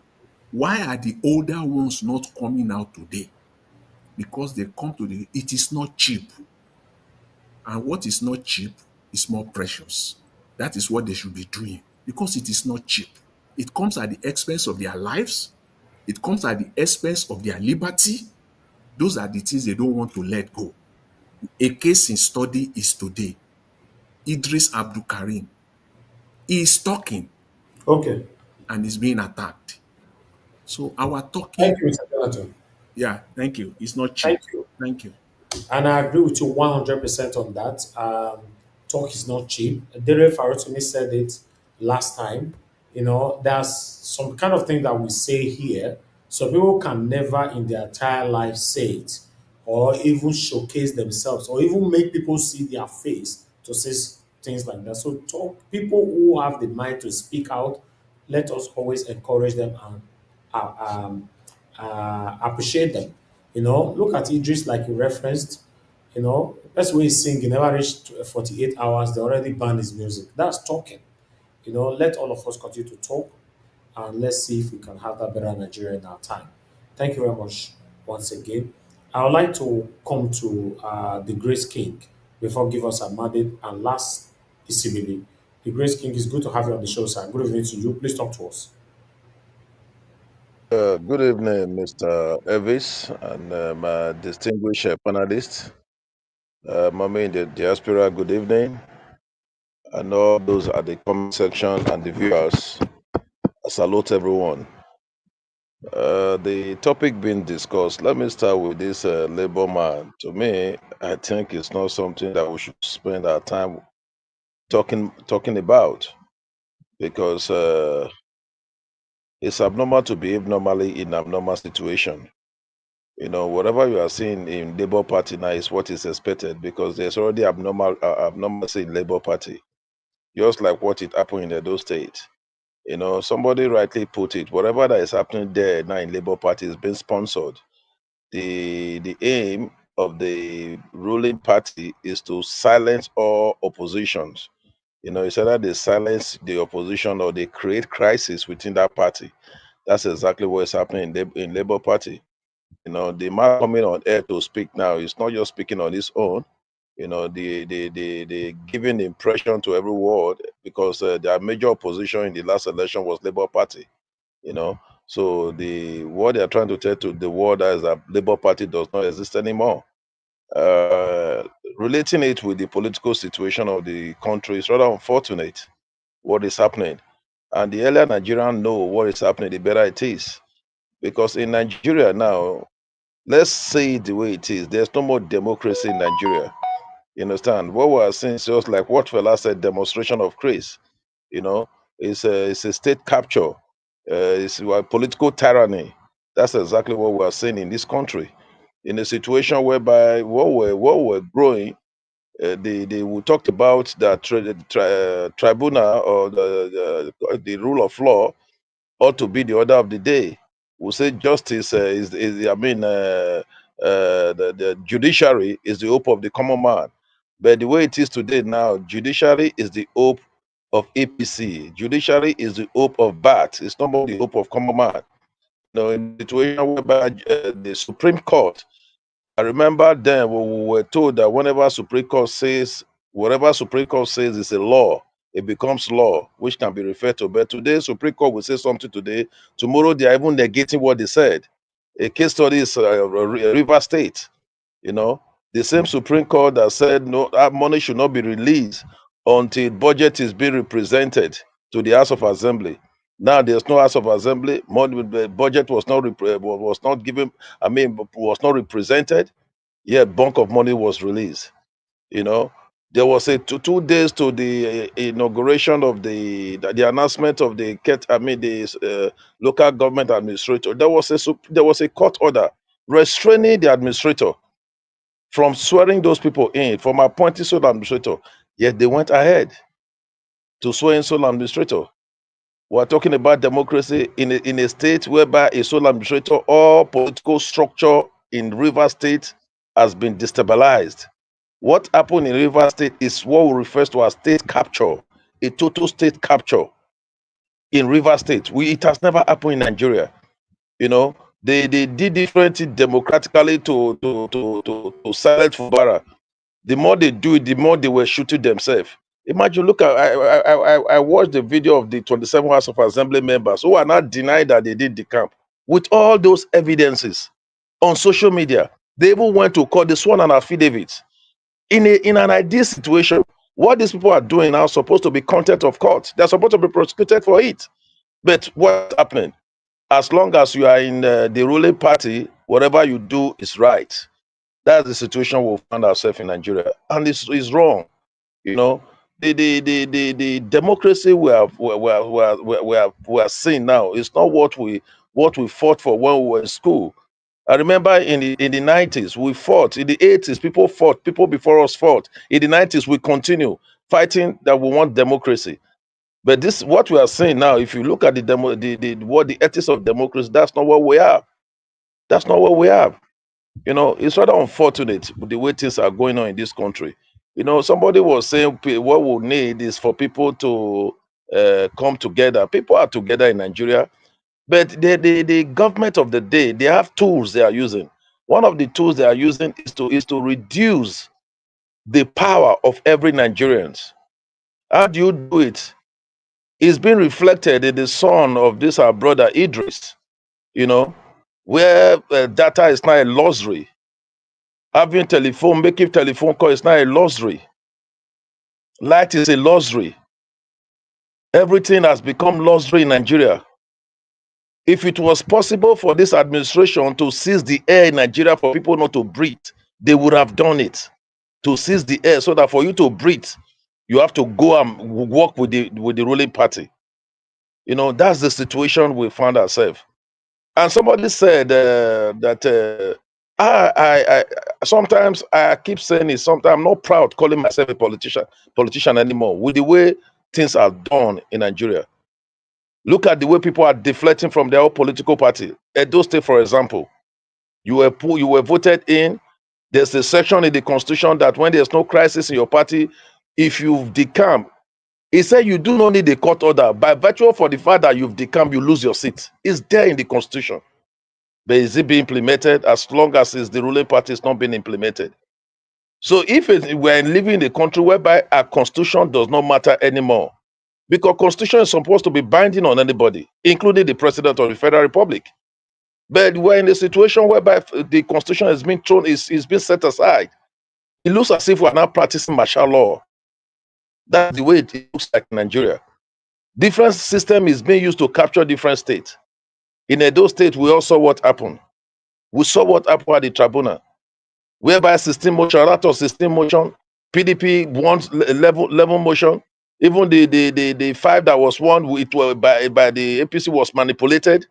why are the older ones not coming out today? Because they come to it is not cheap. And what is not cheap is more precious. That is what they should be doing, because it is not cheap. It comes at the expense of their lives. It comes at the expense of their liberty. Those are the things they don't want to let go. A case in study is today. Eedris Abdulkareem. He is talking. Okay. And is being attacked. So our talking. Thank you, Mr. Jonathan. Yeah, thank you. It's not cheap. Thank you. Thank you. And I agree with you 100% on that. Talk is not cheap. Dere Farotumi said it last time. There's some kind of thing that we say here. So people can never in their entire life say it or even showcase themselves or even make people see their face to say things like that. So talk, people who have the mind to speak out, let us always encourage them and appreciate them. Look at Idris, like you referenced. That's why he's singing. Never reached 48 hours. They already banned his music. That's talking. Let all of us continue to talk, and let's see if we can have that better Nigeria in our time. Thank you very much once again. I would like to come to the Grace King before give us a mandate and last Isibili. The Grace King, is good to have you on the show, sir. Good evening to you. Please talk to us. Good evening, Mr. Evis, and my distinguished panelists. Mama in the diaspora, good evening. And all those at the comment section and the viewers, I salute everyone. The topic being discussed, let me start with this labor man. To me, I think it's not something that we should spend our time talking about, because it's abnormal to behave normally in abnormal situation. Whatever you are seeing in Labour Party now is what is expected, because there's already abnormalcy in Labour Party, just like what it happened in Edo State. Somebody rightly put it. Whatever that is happening there now in Labour Party is being sponsored. The aim of the ruling party is to silence all oppositions. It's either they silence the opposition or they create crisis within that party. That's exactly what is happening in Labour Party. The man coming on air to speak now is not just speaking on his own. The giving impression to every world, because their major opposition in the last election was Labour Party. So what they are trying to tell to the world is that Labour Party does not exist anymore. Relating it with the political situation of the country is rather unfortunate what is happening. And the earlier Nigerians know what is happening, the better it is. Because in Nigeria now, let's say it the way it is, there's no more democracy in Nigeria. You understand? What we are seeing is just like what Fela said, demonstration of grace. It's a state capture. It's political tyranny. That's exactly what we are seeing in this country. In a situation whereby what we're growing, we talked about that tribunal, or the rule of law ought to be the order of the day. We say justice the judiciary is the hope of the common man. But the way it is today now, judiciary is the hope of APC. Judiciary is the hope of BAT. It's not more the hope of common man. In a situation whereby the Supreme Court, I remember then we were told that whatever Supreme Court says is a law, it becomes law, which can be referred to. But today, Supreme Court will say something today. Tomorrow, they are even negating what they said. A case study is River State. The same Supreme Court that said no, that money should not be released until budget is being represented to the House of Assembly. Now there's no House of Assembly. Money, the budget was not given. Was not represented. Yet, bulk of money was released. There was a 2 days to the inauguration of the announcement of the local government administrator. There was a court order restraining the administrator from swearing those people in, from appointing sole administrator. Yet they went ahead to swear in sole administrator. We're talking about democracy in a state whereby a sole administrator or political structure in River State has been destabilized. What happened in River State is what we refer to as state capture, a total state capture in River State. It has never happened in Nigeria. They did different democratically to silence Fubara. The more they do it, the more they were shooting themselves. Imagine, look at I watched the video of the 27 House of Assembly members who are not denying that they did the camp with all those evidences on social media. They even went to court. They sworn an affidavit. In an ideal situation, what these people are doing now is supposed to be contempt of court. They're supposed to be prosecuted for it. But what's happening? As long as you are in the ruling party, whatever you do is right. That's the situation we find ourselves in Nigeria, and it's wrong. The democracy we are seeing now is not what we fought for when we were in school. I remember in the 90s we fought. In the 80s, people fought. People before us fought. In the 90s, we continue fighting that we want democracy. But this, what we are saying now, if you look at the ethics of democracy, that's not what we have. That's not what we have. It's rather unfortunate with the way things are going on in this country. Somebody was saying what we need is for people to come together. People are together in Nigeria, but the government of the day, they have tools they are using. One of the tools they are using is to reduce the power of every Nigerian. How do you do it? It's been reflected in the son of this our brother Eedris, where data is now a luxury. Having telephone, making telephone call is now a luxury. Light is a luxury. Everything has become luxury in Nigeria. If it was possible for this administration to seize the air in Nigeria for people not to breathe, they would have done it. To seize the air so that for you to breathe, you have to go and work with the ruling party. That's the situation we found ourselves. And somebody said that I sometimes I keep saying it. Sometimes I'm not proud calling myself a politician anymore. With the way things are done in Nigeria, look at the way people are deflecting from their own political party. Edo State, for example, you were voted in. There's a section in the constitution that when there's no crisis in your party, if you've decamped, it said you do not need a court order. By virtue for the fact that you've decamped, you lose your seat. It's there in the constitution. But is it being implemented? As long as it's the ruling party, it's not being implemented. So if we're living in a country whereby our constitution does not matter anymore, because constitution is supposed to be binding on anybody, including the president of the Federal Republic. But we're in a situation whereby the constitution has been thrown, is being set aside. It looks as if we're not practicing martial law. That's the way it looks like in Nigeria. Different system is being used to capture different states. In Edo State, we all saw what happened. We saw what happened at the tribunal, whereby 16 motion, out of 16 motion, PDP won level motion. Even the 5 that was won, it was by the APC was manipulated.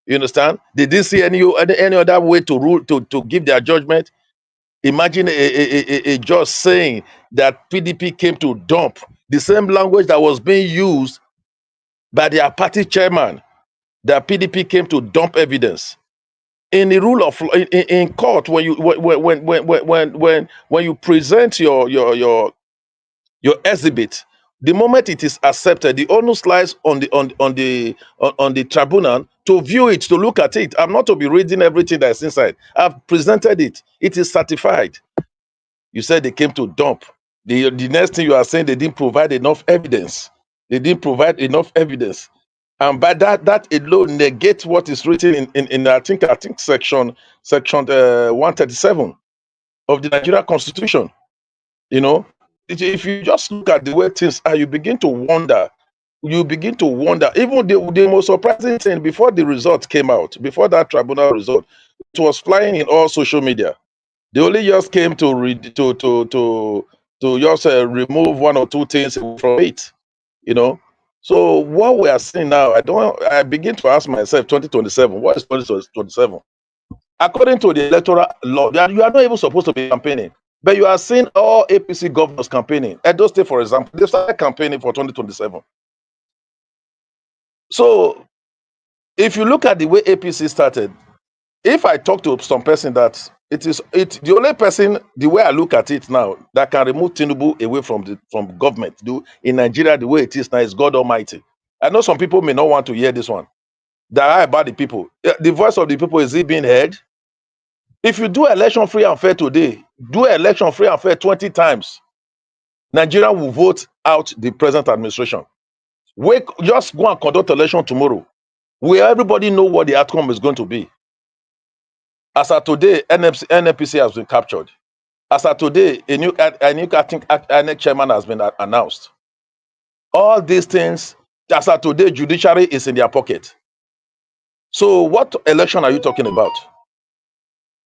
You understand? They didn't see any other way to rule to give their judgment. Imagine a judge saying that PDP came to dump the same language that was being used by their party chairman, that PDP came to dump evidence. In the rule of law, in court, when you present your exhibit, the moment it is accepted, the onus lies on the tribunal to view it, to look at it. I'm not to be reading everything that's inside. I've presented it. It is certified. You said they came to dump. The next thing you are saying, they didn't provide enough evidence. They didn't provide enough evidence. And by that alone negates what is written in I think section 137 of the Nigeria Constitution. If you just look at the way things are, you begin to wonder. Even the most surprising thing, before the result came out, before that tribunal result, it was flying in all social media. They only just came to just remove one or two things from it. So what we are seeing now, I begin to ask myself, 2027, what is 2027? According to the electoral law, you are not even supposed to be campaigning, but you are seeing all APC governors campaigning. Edo State, for example, they started campaigning for 2027. So if you look at the way APC started, if I talk to some person that the only person, the way I look at it now, that can remove Tinubu away from government in Nigeria, the way it is now, is God Almighty. I know some people may not want to hear this one. That are about the people. The voice of the people, is it being heard? If you do election free and fair today, do election free and fair 20 times, Nigeria will vote out the present administration. Just go and conduct election tomorrow, where everybody know what the outcome is going to be. As of today, NNPC has been captured. As of today, a new INEC chairman has been announced. All these things, as of today, judiciary is in their pocket. So what election are you talking about?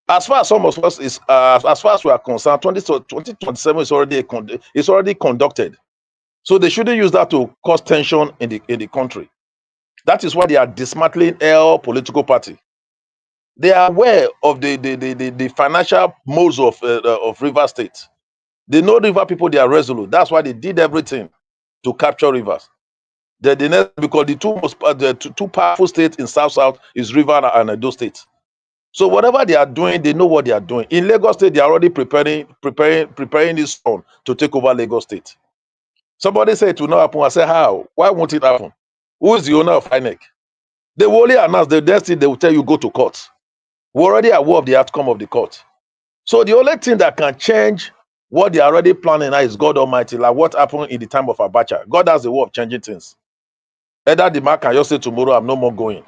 As far as some of us is, as far as we are concerned, 2027 is already conducted. So they shouldn't use that to cause tension in the country. That is why they are dismantling all political party. They are aware of the financial modes of River State. They know River people, they are resolute. That's why they did everything to capture Rivers. The next, because the two powerful states in South is River and Edo State. So whatever they are doing, they know what they are doing. In Lagos State, they are already preparing this storm to take over Lagos State. Somebody said it will not happen. I said, how? Why won't it happen? Who is the owner of INEC? They will only announce the next thing they will tell you go to court. We're already aware of the outcome of the court. So the only thing that can change what they are already planning now is God Almighty, like what happened in the time of Abacha. God has a way of changing things. Either the man can just say tomorrow, I'm no more going.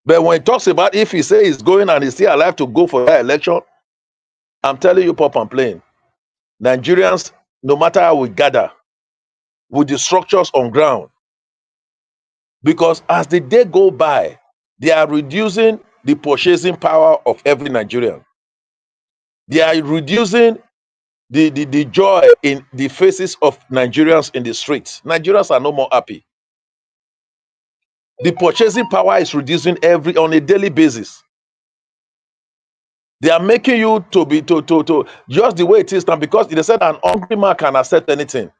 But when he talks about if he say he's going and he's still alive to go for that election, I'm telling you, pop and plain, Nigerians, no matter how we gather, with the structures on ground, because as the day go by, they are reducing the purchasing power of every Nigerian. They are reducing the joy in the faces of Nigerians in the streets. Nigerians are no more happy. The purchasing power is reducing on a daily basis. They are making you to be to just the way it is now, because they said an hungry man can accept anything.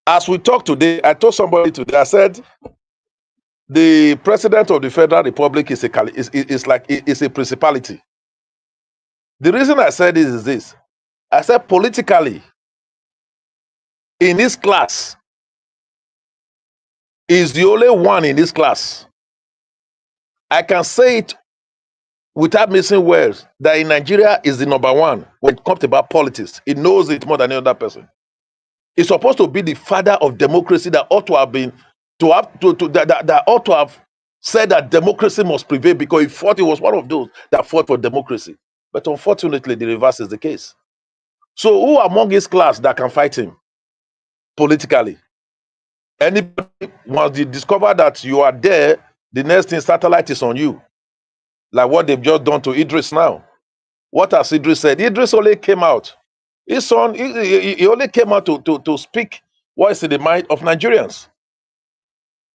As we talk today, I told somebody today, I said the president of the Federal Republic is a principality. The reason I said this is this. I said politically, in this class, is the only one in this class. I can say it without missing words that in Nigeria is the number one when it comes about politics. He knows it more than any other person. He's supposed to be the father of democracy that ought to have been that ought to have said that democracy must prevail, because he was one of those that fought for democracy. But unfortunately, the reverse is the case. So who among his class that can fight him politically? Anybody, once you discover that you are there, the next thing satellite is on you. Like what they've just done to Eedris now. What has Eedris said? Eedris only came out. His son, he only came out to speak what is in the mind of Nigerians.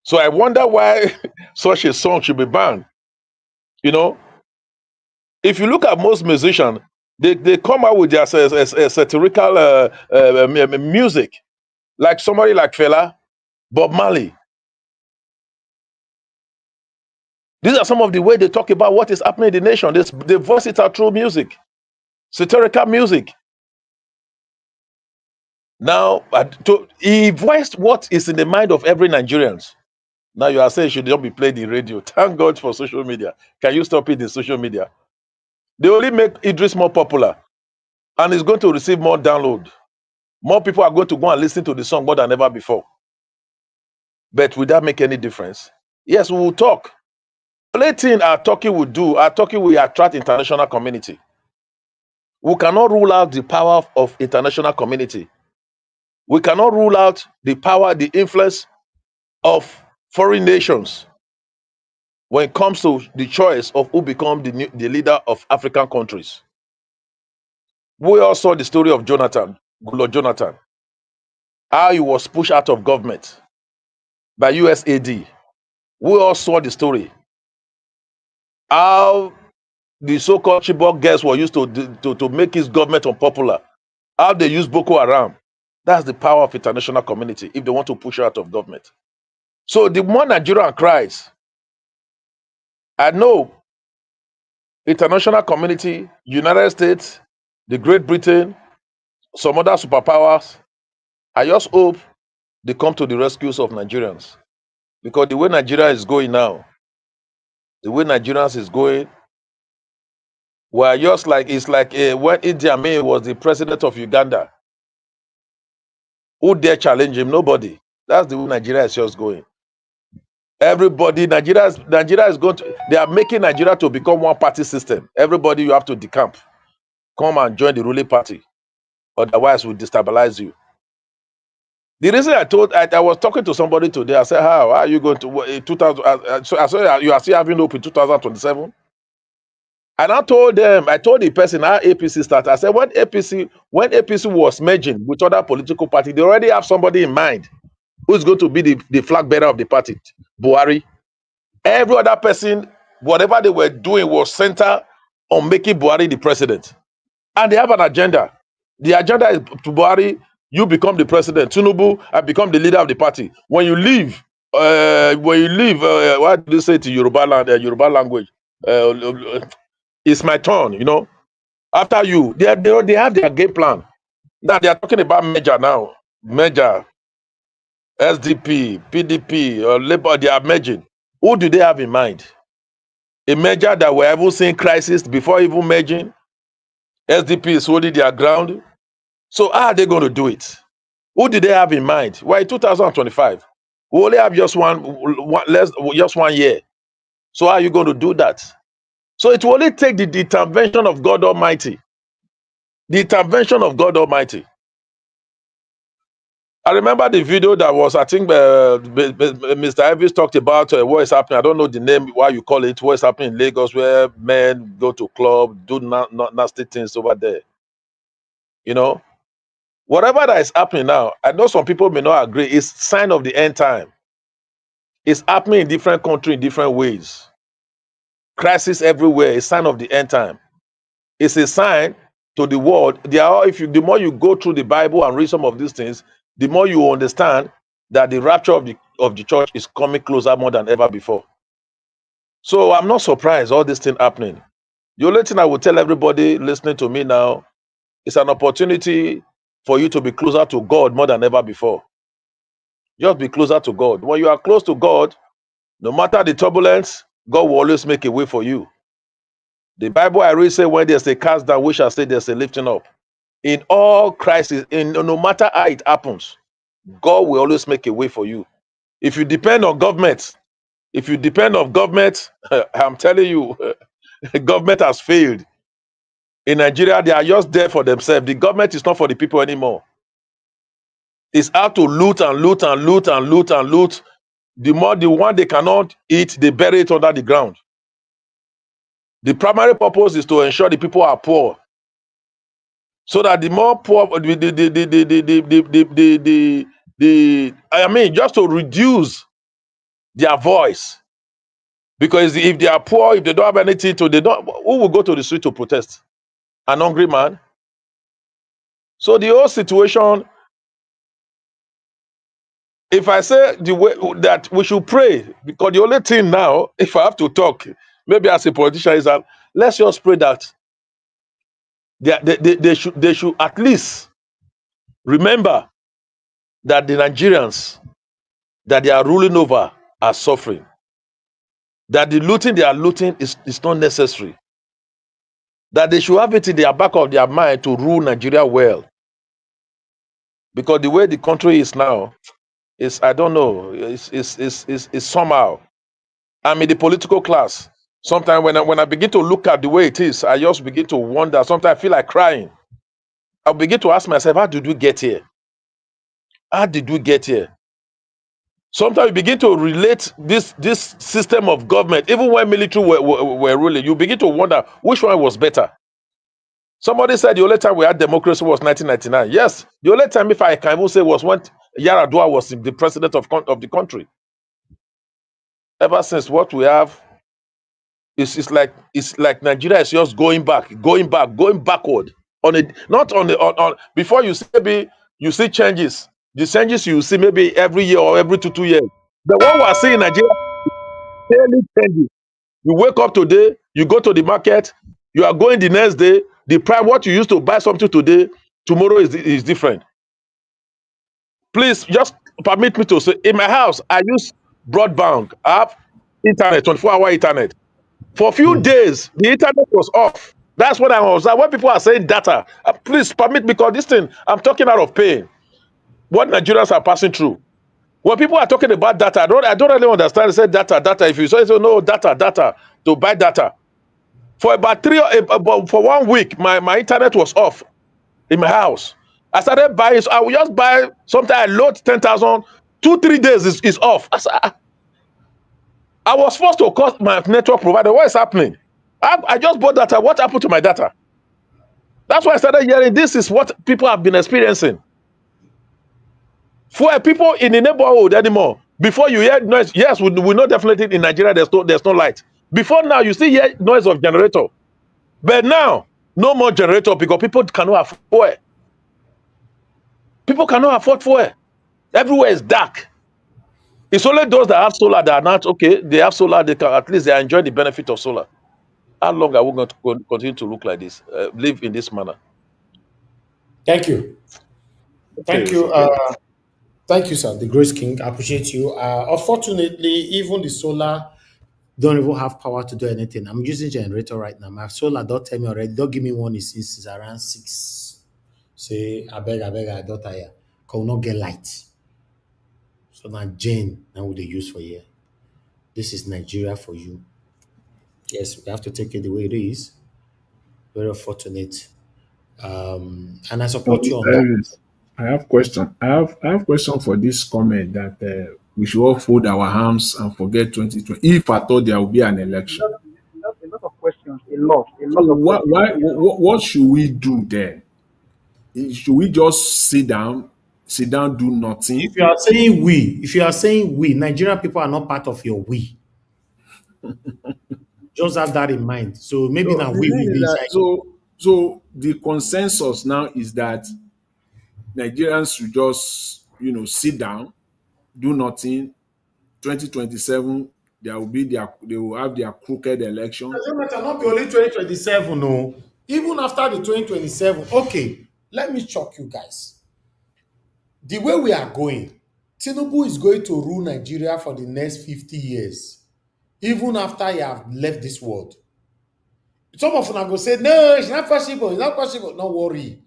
So I wonder why such a song should be banned. You know, if you look at most musicians, they come out with their satirical music, like somebody like Fela, Bob Marley. These are some of the way they talk about what is happening in the nation. They voice it out through music, satirical music. Now, he voiced what is in the mind of every Nigerian. Now you are saying it should not be played in radio. Thank God for social media. Can you stop it in social media? They only make Idris more popular, and it's going to receive more download. More people are going to go and listen to the song more than ever before. But will that make any difference? Yes, we will talk. The only thing our talking will do, our talking will attract international community. We cannot rule out the power of international community. We cannot rule out the power, the influence of foreign nations when it comes to the choice of who become the leader of African countries. We all saw the story of Goodluck Jonathan, how he was pushed out of government by USAID. We all saw the story, how the so-called Chibok girls were used to make his government unpopular, how they use Boko Haram. That's the power of international community if they want to push her out of government. So the more Nigeria cries, I know international community, United States, the Great Britain, some other superpowers, I just hope they come to the rescues of Nigerians. Because the way Nigeria is going now, the way Nigerians is going, we're just like, it's like when Idi Amin was the president of Uganda. Who dare challenge him? Nobody. That's the way Nigeria is just going. Everybody, Nigeria is going to, they are making Nigeria to become one party system. Everybody, you have to decamp. Come and join the ruling party. Otherwise, we'll destabilize you. The reason I was talking to somebody today, I said, how are you going to 2000? So I said, you are still having hope in 2027? And I told the person how APC started. I said, when APC was merging with other political parties, they already have somebody in mind who's going to be the flag bearer of the party, Buhari. Every other person, whatever they were doing was centered on making Buhari the president. And they have an agenda. The agenda is to Buhari You become the president. Tinubu, I become the leader of the party. When you leave, what do you say to Yoruba land, Yoruba language? It's my turn, you know. After you, they have their game plan. Now they are talking about merger now. Merger, SDP, PDP, Labour, they are merging. Who do they have in mind? A merger that we're even seeing crisis before even merging. SDP is holding their ground. So how are they going to do it? Who did they have in mind? Why 2025? We only have just just 1 year. So how are you going to do that? So it will only take the intervention of God Almighty. The intervention of God Almighty. I remember the video that was, I think, Mr. Elvis talked about what is happening. I don't know the name, why you call it, what is happening in Lagos, where men go to club, do nasty things over there. You know, whatever that is happening now, I know some people may not agree, it's sign of the end time. It's happening in different countries in different ways. Crisis everywhere, a sign of the end time. It's a sign to the world. The more you go through the Bible and read some of these things, the more you understand that the rapture of the church is coming closer more than ever before. So I'm not surprised all this thing happening. The only thing I will tell everybody listening to me now is an opportunity for you to be closer to God more than ever before. Just be closer to God. When you are close to God, no matter the turbulence, God will always make a way for you. The Bible I read say, when there's a cast down, we shall say there's a lifting up. In all crises, no matter how it happens, God will always make a way for you. If you depend on government, I'm telling you, government has failed. In Nigeria, they are just there for themselves. The government is not for the people anymore. It's out to loot and loot and loot and loot and loot. The one they cannot eat, they bury it under the ground. The primary purpose is to ensure the people are poor, so that the more poor, just to reduce their voice. Because if they are poor, if they don't have anything to, who will go to the street to protest? An hungry man. So the whole situation, if I say the way that we should pray, because the only thing now, if I have to talk, maybe as a politician, is that let's just pray that they should at least remember that the Nigerians that they are ruling over are suffering. That the looting they are looting is not necessary. That they should have it in the back of their mind to rule Nigeria well. Because the way the country is now, I don't know, it's somehow. I'm in the political class. Sometimes when I begin to look at the way it is, I just begin to wonder. Sometimes I feel like crying. I begin to ask myself, how did we get here? How did we get here? Sometimes you begin to relate this system of government, even when military were ruling, you begin to wonder which one was better. Somebody said the only time we had democracy was 1999. Yes, the only time, if I can even say, was when Yaradua was the president of the country. Ever since, what we have is like Nigeria is just going backward. Before you see, maybe you see changes. The changes you see maybe every year or every 2 years. The one we are seeing in Nigeria daily changes. You wake up today, you go to the market, you are going the next day. The price what you used to buy something today, tomorrow is different. Please just permit me to say, in my house, I use broadband. I have internet, 24-hour internet. For a few days, the internet was off. That's what I was. When people are saying data, please permit, because this thing, I'm talking out of pain. What Nigerians are passing through. When people are talking about data, I don't really understand. They say data. If you say so, no, data, to buy data. For about for 1 week, my internet was off in my house. I started buying, so I will just buy, sometimes I load 10,000, 2-3 days is off. I was forced to call my network provider. What is happening? I just bought data. What happened to my data? That's why I started hearing this is what people have been experiencing. For people in the neighborhood anymore, before you hear noise, yes, we know definitely in Nigeria there's no light. Before now, you still hear noise of generator. But now, no more generator because people cannot afford. People cannot afford fuel. Everywhere is dark. It's only those that have solar that are not okay. They have solar. They can at least they enjoy the benefit of solar. How long are we going to continue to look like this? Live in this manner? Thank you. Okay, Thank it's you. okay. Thank you, sir. The Grace King. I appreciate you. Unfortunately, even the solar don't even have power to do anything. I'm using generator right now. My solar don't tell me already. Don't give me one. It's around 6. Say, I beg, I don't tire. Can not get light. So now Jane, now what they use for here. This is Nigeria for you. Yes, we have to take it the way it is. Very unfortunate. And I No, support you on Mr. that. Evans, I have question. I have question for this comment that we should all fold our arms and forget 2020. If I thought there will be an election, A lot of questions. A so lot of questions. what should we do then? Should we just sit down, do nothing? If you are saying we, Nigerian people are not part of your we. Just have that in mind. So maybe So now the we thing will is be that inside. so the consensus now is that Nigerians should just sit down, do nothing. 2027 they will have their crooked election. Not be only 2027, no. Even after the 2027, okay, let me shock you guys. The way we are going, Tinubu is going to rule Nigeria for the next 50 years, even after he have left this world. Some of them are going to say, no, it's not possible, it's not possible. Don't worry.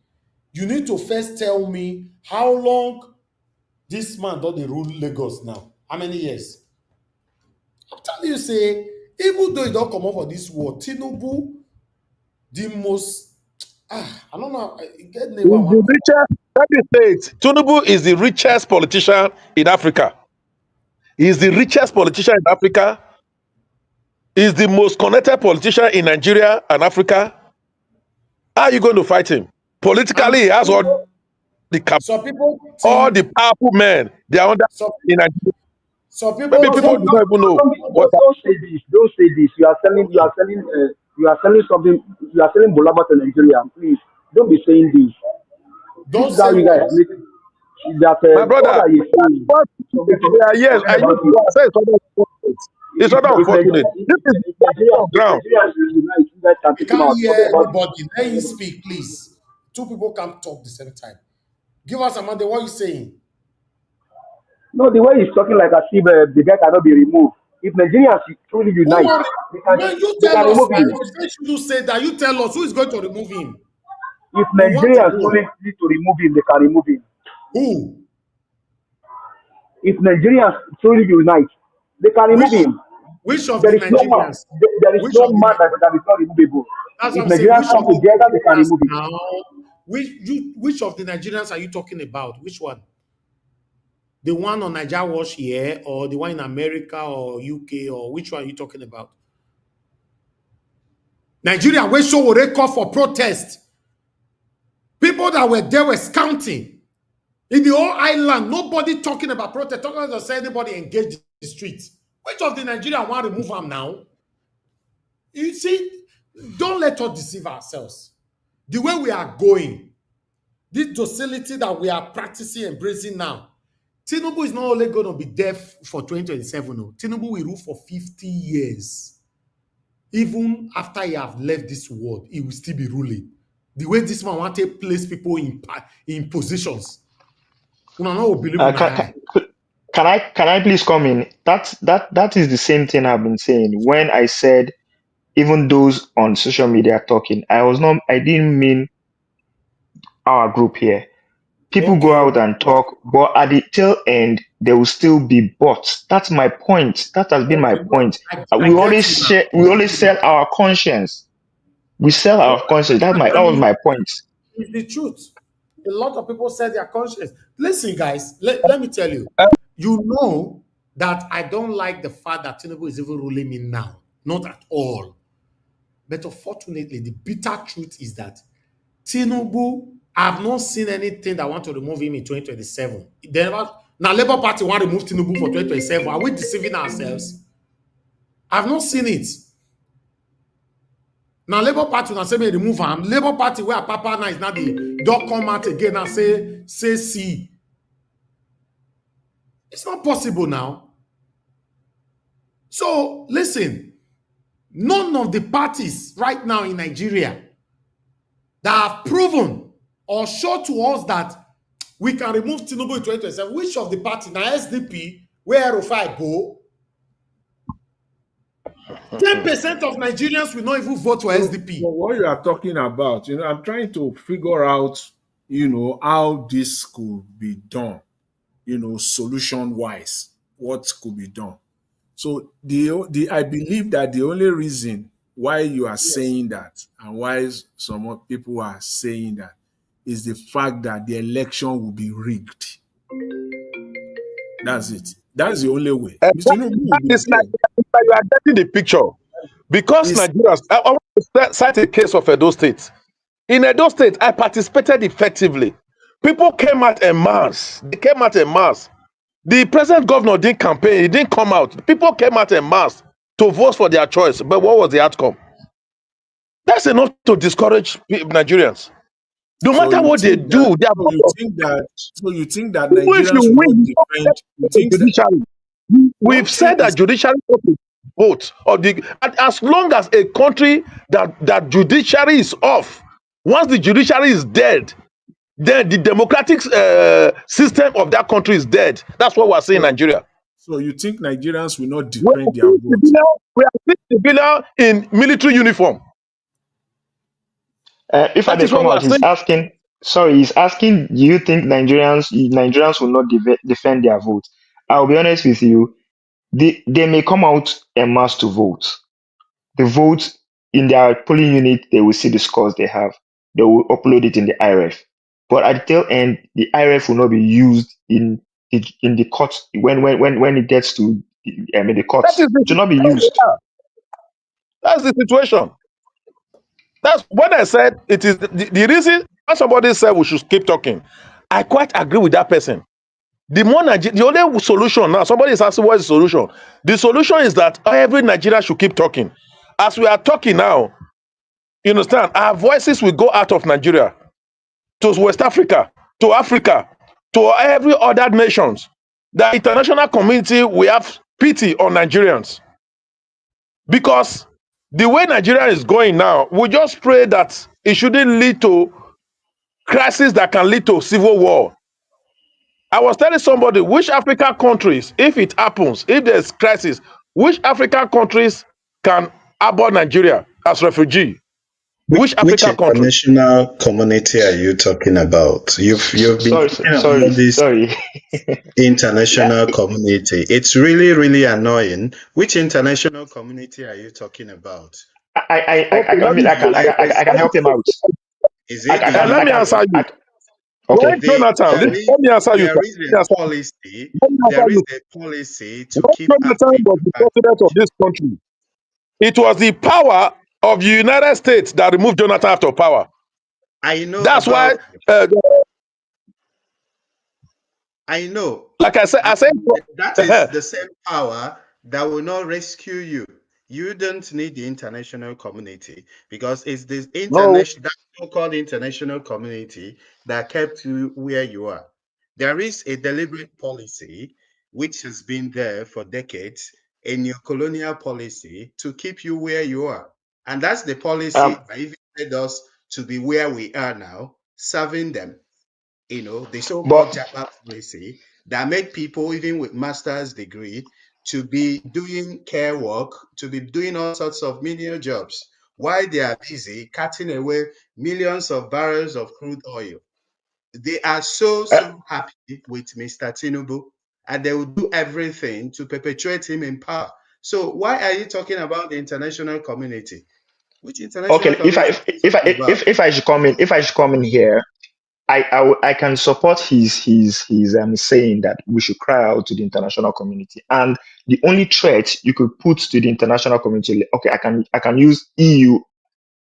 You need to first tell me how long this man does the rule Lagos now. How many years? I'm telling you, say, even though he don't come up for this world, Tinubu, the most, I don't know, get name He's the richest. Let me say it. Tinubu is the richest politician in Africa. He's the richest politician in Africa. He's the most connected politician in Nigeria and Africa. How are you going to fight him? and Politically, he has some people all think, the powerful men. They are under some, in Nigeria. some Maybe people people think, do not even know what. Don't say this. Don't say this. You are selling something. You are selling Bolaba to Nigeria. Please don't be saying this. This don't is how say you what? guys make that My all brother, that you're saying. yes, Forget I used about to it. say it's unfortunate. It's not unfortunate. This is on If ground. Nigeria is unite, you guys can We take him can't out. hear Forget about it. anybody. Let him speak, please. Two people can't talk the same time. Give us a man, what you saying? No, the way he's talking like as if the guy cannot be removed. If Nigerians truly Who unite, want man, you they can tell us remove now. him. You should say that. You tell us who is going to remove him. If We want to Nigerians know. truly need to remove him, they can remove him. Who? If Nigerians truly unite, they can remove him. Which of the There is no man. Nigerians? There is Which no of the man that is not removable. That's what If I'm saying. Nigerians Which come of the together, they can Nigerians remove him. now? Which of the Nigerians are you talking about? Which one? The one on Niger Watch here, or the one in America or UK, or which one are you talking about? Nigeria, where show will call for protest. People that were there were counting. In the whole island, nobody talking about protest. Talking about say anybody engage the streets. Which of the Nigerians want to remove them now? You see, don't let us deceive ourselves. The way we are going, this docility that we are practicing, embracing now, Tinubu is not only going to be there for 2027. No. Tinubu will rule for 50 years. Even after he have left this world, he will still be ruling. The way this man want to place people in positions. You know, believe in Can I please come in? That is the same thing I've been saying. When I said even those on social media talking, I didn't mean our group here. People go Okay. out and talk, but at the tail end, there will still be bots. That's my point. That has been my Okay. No, point. I get you now. We always sell our conscience. We sell No, our conscience. That I was mean, my point. it's the truth. A lot of people said their conscience. Listen, guys, let me tell you. You know that I don't like the fact that Tinubu is even ruling me now. Not at all. But unfortunately, the bitter truth is that Tinubu, I have not seen anything that want to remove him in 2027. Now, Labour Party want to remove Tinubu for 2027. Are we deceiving ourselves? I've not seen it. Now Labour Party now say me remove him. Labour Party where Apapa now is now the don't come out again and say see. It's not possible now. So listen, none of the parties right now in Nigeria that have proven or show to us that we can remove Tinubu in 2027, which of the party now SDP, where Rufai go, 10% of Nigerians will not even vote for SDP. So what you are talking about, I'm trying to figure out, how this could be done, solution-wise, what could be done. So I believe that the only reason why you are saying that and why some people are saying that is the fact that the election will be rigged. That's it. That's the only way. It's like you are getting the picture. Because Nigerians, I want to cite a case of Edo State. In Edo State, I participated effectively. People came out en masse. They came out en masse. The present governor didn't campaign. He didn't come out. People came out en masse to vote for their choice. But what was the outcome? That's enough to discourage Nigerians. No matter what they do, they are So you think that Nigerians will not defend? You think judiciary. We've said that judiciary vote or as long as a country that judiciary is off, once the judiciary is dead, then the democratic system of that country is dead. That's what we're saying in Nigeria. So you think Nigerians will not defend their vote? We are civilian in military uniform. If I may come out, he's asking, do you think Nigerians will not defend their vote? I'll be honest with you, they may come out en masse to vote. The vote in their polling unit, they will see the scores they have. They will upload it in the IRF. But at the tail end, the IRF will not be used in the courts when it gets to the courts. It will not be used. That's the situation. That's what I said. It is the reason when somebody said we should keep talking. I quite agree with that person. The only solution now, somebody is asking what is the solution. The solution is that every Nigerian should keep talking. As we are talking now, you understand, our voices will go out of Nigeria to West Africa, to every other nations. The international community will have pity on Nigerians. Because the way Nigeria is going now, we just pray that it shouldn't lead to crisis that can lead to civil war. I was telling somebody which African countries, if it happens, if there's crisis, which African countries can harbor Nigeria as refugee? Which African country? International community are you talking about? You've been talking about this international community. It's really, really annoying. Which international community are you talking about? I can help him out. Is it? Let me answer you. Okay. Jonathan, let me answer you. There is a policy to keep Jonathan was the president of this country. It was the power of the United States that removed Jonathan out of power. I know. That's why. I know. Like I said, that is the same power that will not rescue you. You don't need the international community because it's this that so-called international community that kept you where you are. There is a deliberate policy which has been there for decades, a neo-colonial policy to keep you where you are. And that's the policy that even led us to be where we are now, serving them. The so-called Japa policy that made people, even with master's degree, to be doing care work, to be doing all sorts of menial jobs, while they are busy cutting away millions of barrels of crude oil. They are so happy with Mr. Tinubu, and they will do everything to perpetuate him in power. So why are you talking about the international community? Which international community? If I should come in here, I can support his saying that we should cry out to the international community. And the only threat you could put to the international community, okay, I can use EU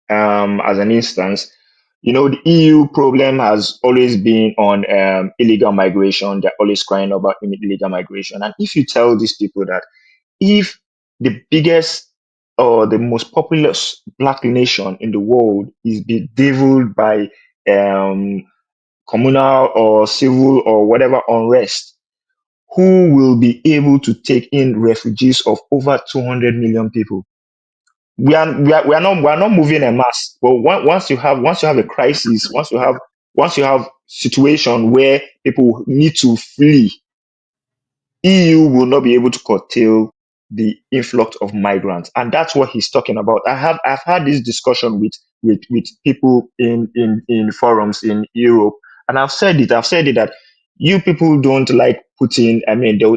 as an instance. The EU problem has always been on illegal migration. They're always crying about illegal migration. And if you tell these people that if the biggest or the most populous black nation in the world is bedeviled by um, communal or civil or whatever unrest, who will be able to take in refugees of over 200 million people? We are not moving en masse. But once you have a crisis, once you have situation where people need to flee, EU will not be able to curtail the influx of migrants, and that's what he's talking about. I've had this discussion with people in forums in Europe, and I've said it that you people don't like Putin. I mean, the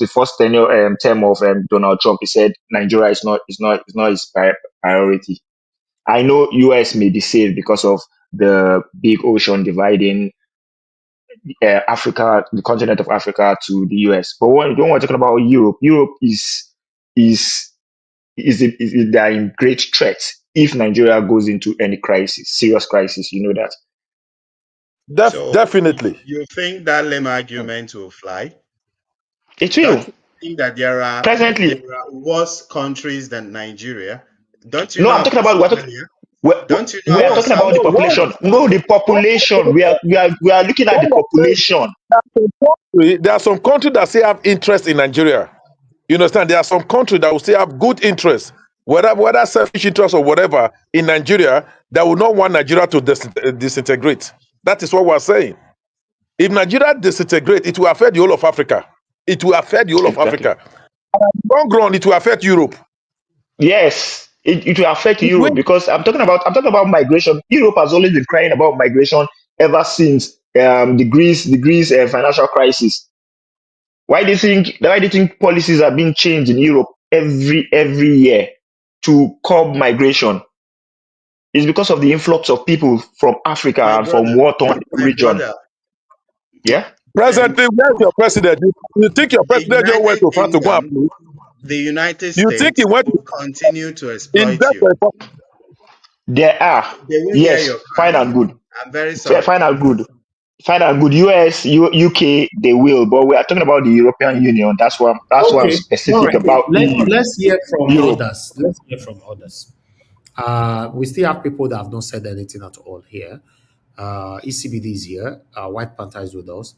first tenure term of Donald Trump, he said Nigeria is not his priority. I know US may be saved because of the big ocean dividing Africa, the continent of Africa, to the US. But when we're talking about Europe, Europe is they are in great threat if Nigeria goes into any crisis, serious crisis. You know that. So Definitely. you think that lame argument will fly? It Don't will. you think that there Presently, are worse countries than Nigeria? Don't you no, know I'm I've talking put about it earlier? Don't you know we are about talking South about the population. No, the population. We are looking at the population. There are some countries that still have interest in Nigeria. You understand? There are some countries that will still have good interest, whether selfish interest or whatever, in Nigeria, that will not want Nigeria to disintegrate. That is what we're saying. If Nigeria disintegrate, it will affect the whole of Africa. It will affect the whole of Exactly. Africa. Long run, it will affect Europe. Yes, it will affect It Europe will. because I'm talking about migration. Europe has always been crying about migration ever since the Greece financial crisis. Why do you think policies are being changed in Europe every year to curb migration? It's because of the influx of people from Africa my and from brother? war-torn My region. brother, Yeah. Presently, where's your president? You think your the president just went United to France to go and Kingdom, play? the United You think he States went will continue to in exploit you. depth? There are. They won't hear Yes, your fine cry. and good. I'm very sorry. Fine and good. Fine and good. US, UK, they will, but we are talking about the European Union. That's why I'm Okay, all specific right. about EU. Let's hear from Europe. others. Let's hear from others. We still have people that have not said anything at all here. ECBD is here. White Panther is with us.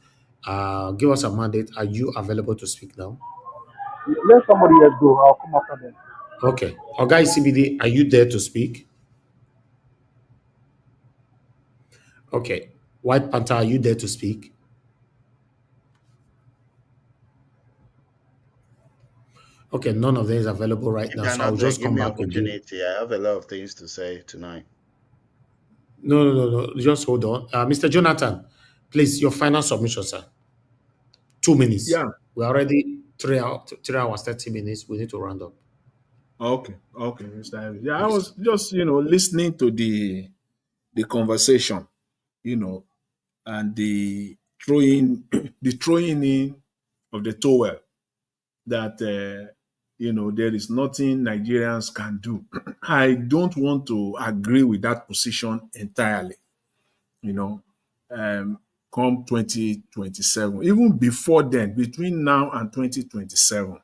Give us a mandate. Are you available to speak now? Let somebody else go. I'll come after them. Okay. Oga ECBD, are you there to speak? Okay. White Panther, are you there to speak? Okay, none of them is available right If now, they're so I'll not there, just give come me back again. opportunity. I have a lot of things to say tonight. No. Just hold on. Mr. Jonathan, please, your final submission, sir. 2 minutes. Yeah. We're already 3 hours, 30 minutes. We need to round up. Okay, Mr. Harris. Yeah, I was just, listening to the conversation, and the throwing the throwing in of the towel that there is nothing Nigerians can do. I don't want to agree with that position entirely. You know, come 2027, even before then, between now and 2027,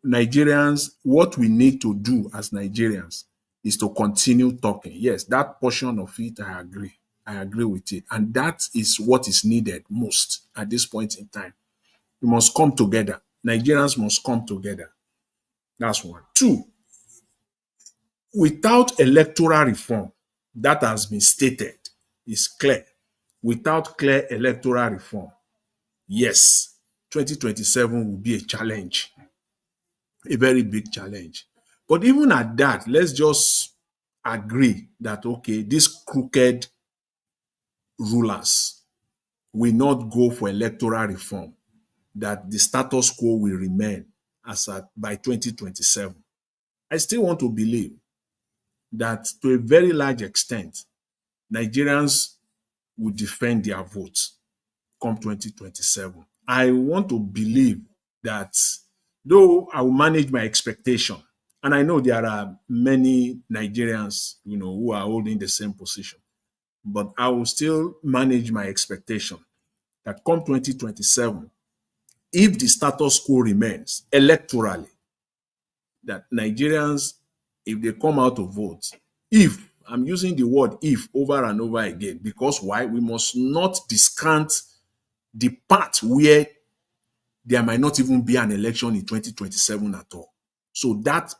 Nigerians, what we need to do as Nigerians is to continue talking. Yes, that portion of it, I agree. I agree with it. And that is what is needed most at this point in time. We must come together. Nigerians must come together. That's one. Two, without electoral reform, that has been stated, is clear. Without clear electoral reform, yes, 2027 will be a challenge, a very big challenge. But even at that, let's just agree that, okay, these crooked rulers will not go for electoral reform, that the status quo will remain as at by 2027. I still want to believe that to a very large extent, Nigerians will defend their votes come 2027. I want to believe that, though I will manage my expectation, and I know there are many Nigerians, who are holding the same position, but I will still manage my expectation that come 2027, if the status quo remains electorally, that Nigerians, if they come out to vote, if I'm using the word if over and over again, because why? We must not discount the part where there might not even be an election in 2027 at all. So that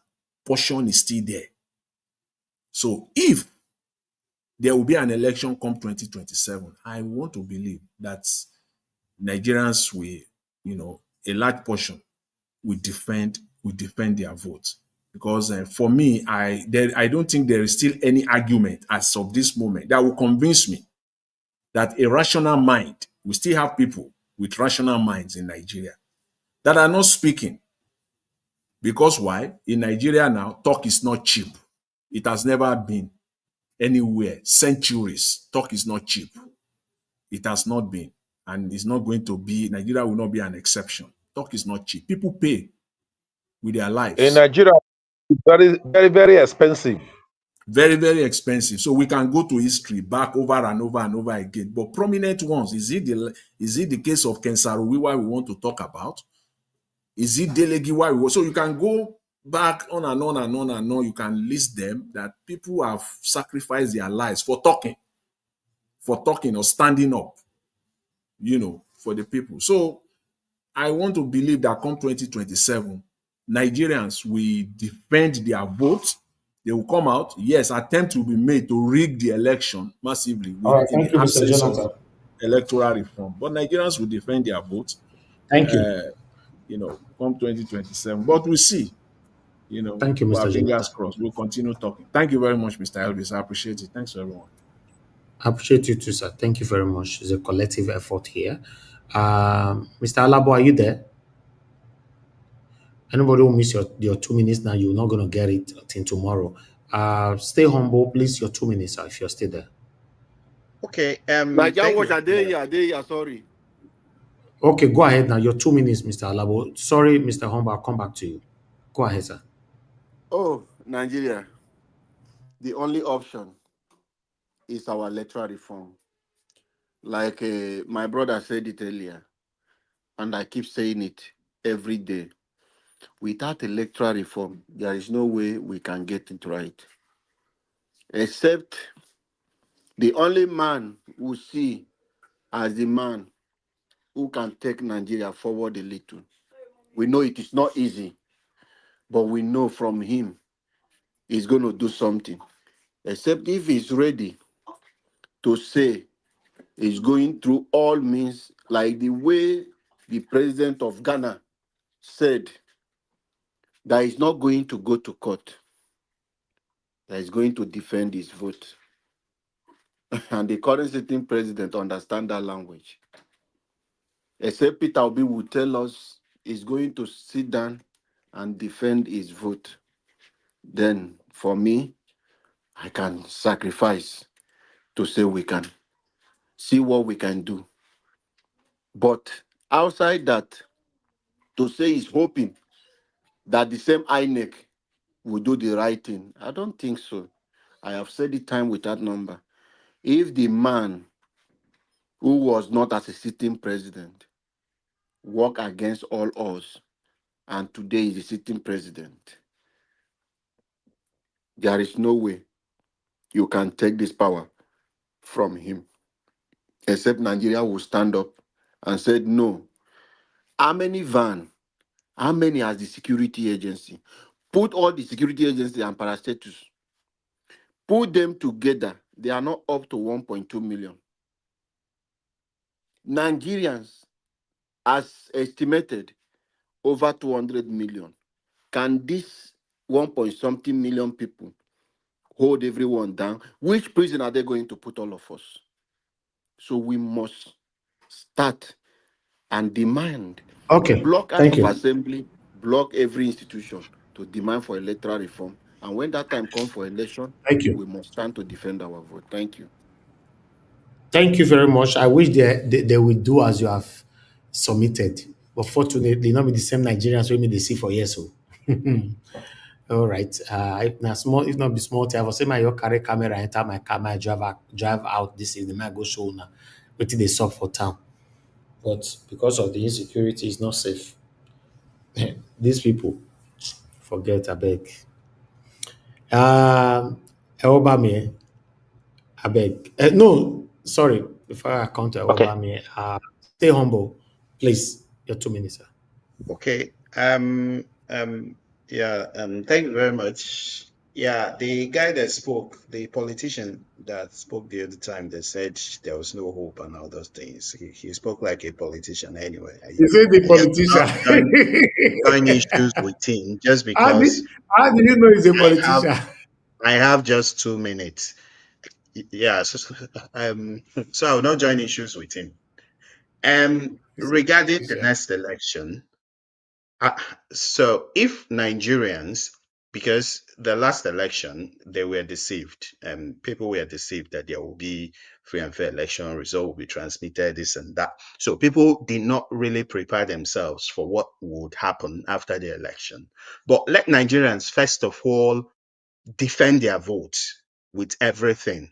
portion is still there. So if there will be an election come 2027, I want to believe that Nigerians will, a large portion will defend their vote. Because for me, I don't think there is still any argument as of this moment that will convince me that a rational mind, we still have people with rational minds in Nigeria that are not speaking. Because why? In Nigeria now, talk is not cheap. It has never been anywhere. Centuries, talk is not cheap. It has not been. And it's not going to be. Nigeria will not be an exception. Talk is not cheap. People pay with their lives. In Nigeria, it's very, very, very expensive. Very, very expensive. So we can go to history back over and over and over again. But prominent ones, is it the case of Kensarowiwa we want to talk about? Is it Delegiwa? So you can go back on and on and on and on. You can list them that people have sacrificed their lives for talking or standing up, for the people. So I want to believe that come 2027, Nigerians will defend their votes. They will come out. Yes, attempt will be made to rig the election massively All right, in thank the you, Mr. absence of Jonathan. electoral reform. But Nigerians will defend their votes. Thank you. Come 2027. But we'll see. Thank you, With our Mr. fingers Jonathan. crossed. We'll continue talking. Thank you very much, Mr. Elvis. I appreciate it. Thanks, everyone. I appreciate you too, sir. Thank you very much. It's a collective effort here. Mr. Alabo, are you there? Anybody who miss your 2 minutes now, you're not going to get it until tomorrow. Stay humble, please. Your 2 minutes, sir, if you're still there. Okay. Naija Thank watch, you. I dey here, sorry. Okay, go ahead now. Your 2 minutes, Mr. Alabo. Sorry, Mr. Humble, I'll come back to you. Go ahead, sir. Oh, Nigeria, the only option is our electoral reform. Like my brother said it earlier, and I keep saying it every day. Without electoral reform, there is no way we can get it right. Except the only man we see as the man who can take Nigeria forward a little. We know it is not easy, but we know from him he's going to do something. Except if he's ready to say he's going through all means, like the way the president of Ghana said that he's not going to go to court, that he's going to defend his vote. And the current sitting president understands that language. Except Peter Obi will tell us he's going to sit down and defend his vote. Then, for me, I can sacrifice to say we can see what we can do. But outside that, to say he's hoping that the same INEC will do the right thing, I don't think so. I have said it time without number. If the man who was not as a sitting president work against all us, and today is the sitting president, there is no way you can take this power from him. Except Nigeria will stand up and said, no. How many van? How many has the security agency? Put all the security agencies and parastatus. Put them together. They are not up to 1.2 million. Nigerians, as estimated, over 200 million. Can this 1 point something million people hold everyone down? Which prison are they going to put all of us? So we must start and demand. Okay, Block House thank of you. Assembly, block every institution to demand for electoral reform. And when that time comes for election, Thank you. we must stand to defend our vote. Thank you. Thank you very much. I wish they will do as you have submitted. But fortunately, not be the same Nigerians we they see for years. So. All right. If not be small, I will say my carry camera, enter my car, my drive out this evening. I go show now. Wait till they stop for town. But because of the insecurity, it's not safe. These people, forget, I beg. Obama, I beg. No, sorry. Before I come to Okay. Obama, stay humble, please. Your 2 minutes, sir. Okay. Yeah. Thank you very much. Yeah, the guy that spoke, the politician that spoke the other time, that said there was no hope and all those things. He spoke like a politician anyway. You say the I just not politician. join issues with him just how, did, because how did you know he's a I have politician? I have just 2 minutes. Yeah. So I will not join issues with him. Regarding the next election. Uh, so if Nigerians, because the last election they were deceived, and people were deceived that there will be free and fair election, result will be transmitted, this and that. So people did not really prepare themselves for what would happen after the election. But let Nigerians first of all defend their votes with everything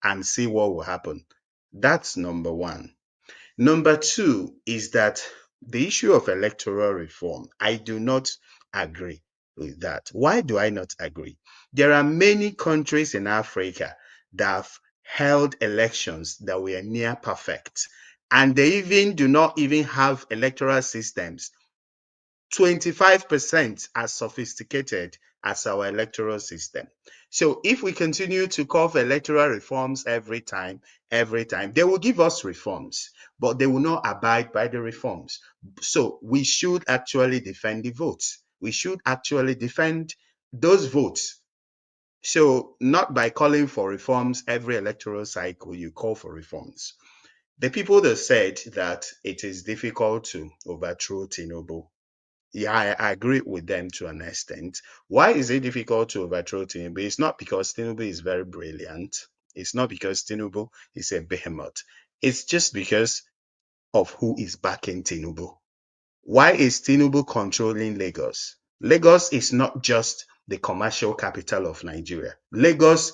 and see what will happen. That's number one. Number two is that the issue of electoral reform, I do not agree with that. Why do I not agree? There are many countries in Africa that have held elections that were near perfect, and they even do not even have electoral systems 25% as sophisticated as our electoral system. So if we continue to call for electoral reforms every time, they will give us reforms, but they will not abide by the reforms. So we should actually defend the votes. We should actually defend those votes. So not by calling for reforms every electoral cycle, you call for reforms. The people that said that it is difficult to overthrow Tinubu, yeah, I agree with them to an extent. Why is it difficult to overthrow Tinubu? It's not because Tinubu is very brilliant. It's not because Tinubu is a behemoth. It's just because of who is backing Tinubu. Why is Tinubu controlling Lagos? Lagos is not just the commercial capital of Nigeria. Lagos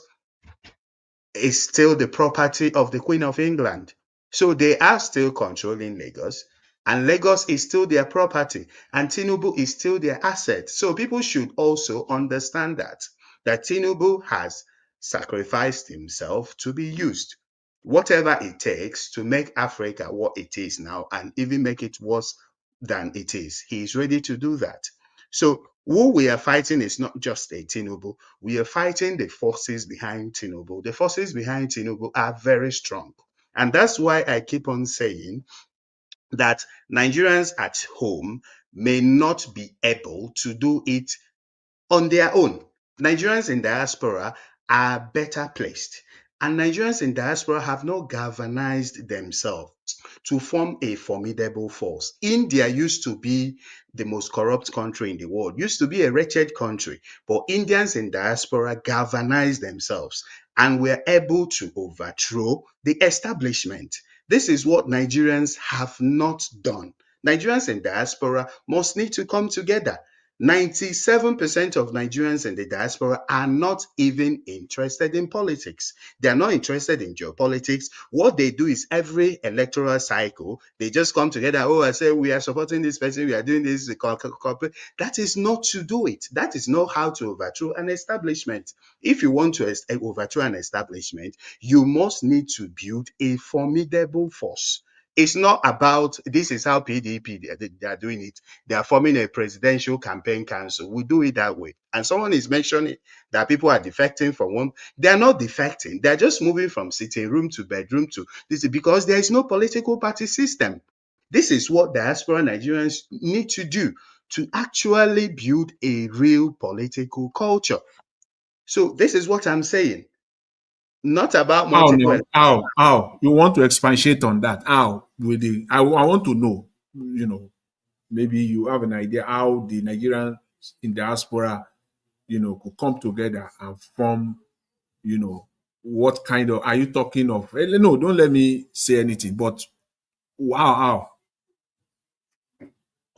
is still the property of the Queen of England. So they are still controlling Lagos, and Lagos is still their property, and Tinubu is still their asset. So people should also understand that Tinubu has sacrificed himself to be used. Whatever it takes to make Africa what it is now and even make it worse than it is, he is ready to do that. So who we are fighting is not just a Tinubu. We are fighting the forces behind Tinubu. The forces behind Tinubu are very strong. And that's why I keep on saying that Nigerians at home may not be able to do it on their own. Nigerians in diaspora are better placed. And Nigerians in diaspora have not galvanized themselves to form a formidable force. India used to be the most corrupt country in the world, used to be a wretched country, but Indians in diaspora galvanized themselves and were able to overthrow the establishment. This is what Nigerians have not done. Nigerians in diaspora must need to come together. 97% of Nigerians in the diaspora are not even interested in politics. They are not interested in geopolitics. What they do is every electoral cycle, they just come together. Oh, I say we are supporting this person, we are doing this. That is not to do it. That is not how to overthrow an establishment. If you want to overthrow an establishment, you must need to build a formidable force. It's not about this is how PDP they are doing it. They are forming a presidential campaign council. We do it that way. And someone is mentioning that people are defecting from one. They are not defecting. They are just moving from sitting room to bedroom to this because there is no political party system. This is what diaspora Nigerians need to do to actually build a real political culture. So this is what I'm saying. Not about How multiple. now? How? You want to expatiate on that? How? With the, I want to know, maybe you have an idea how the Nigerians in diaspora, could come together and form, what kind of, are you talking of? No, don't let me say anything, but how?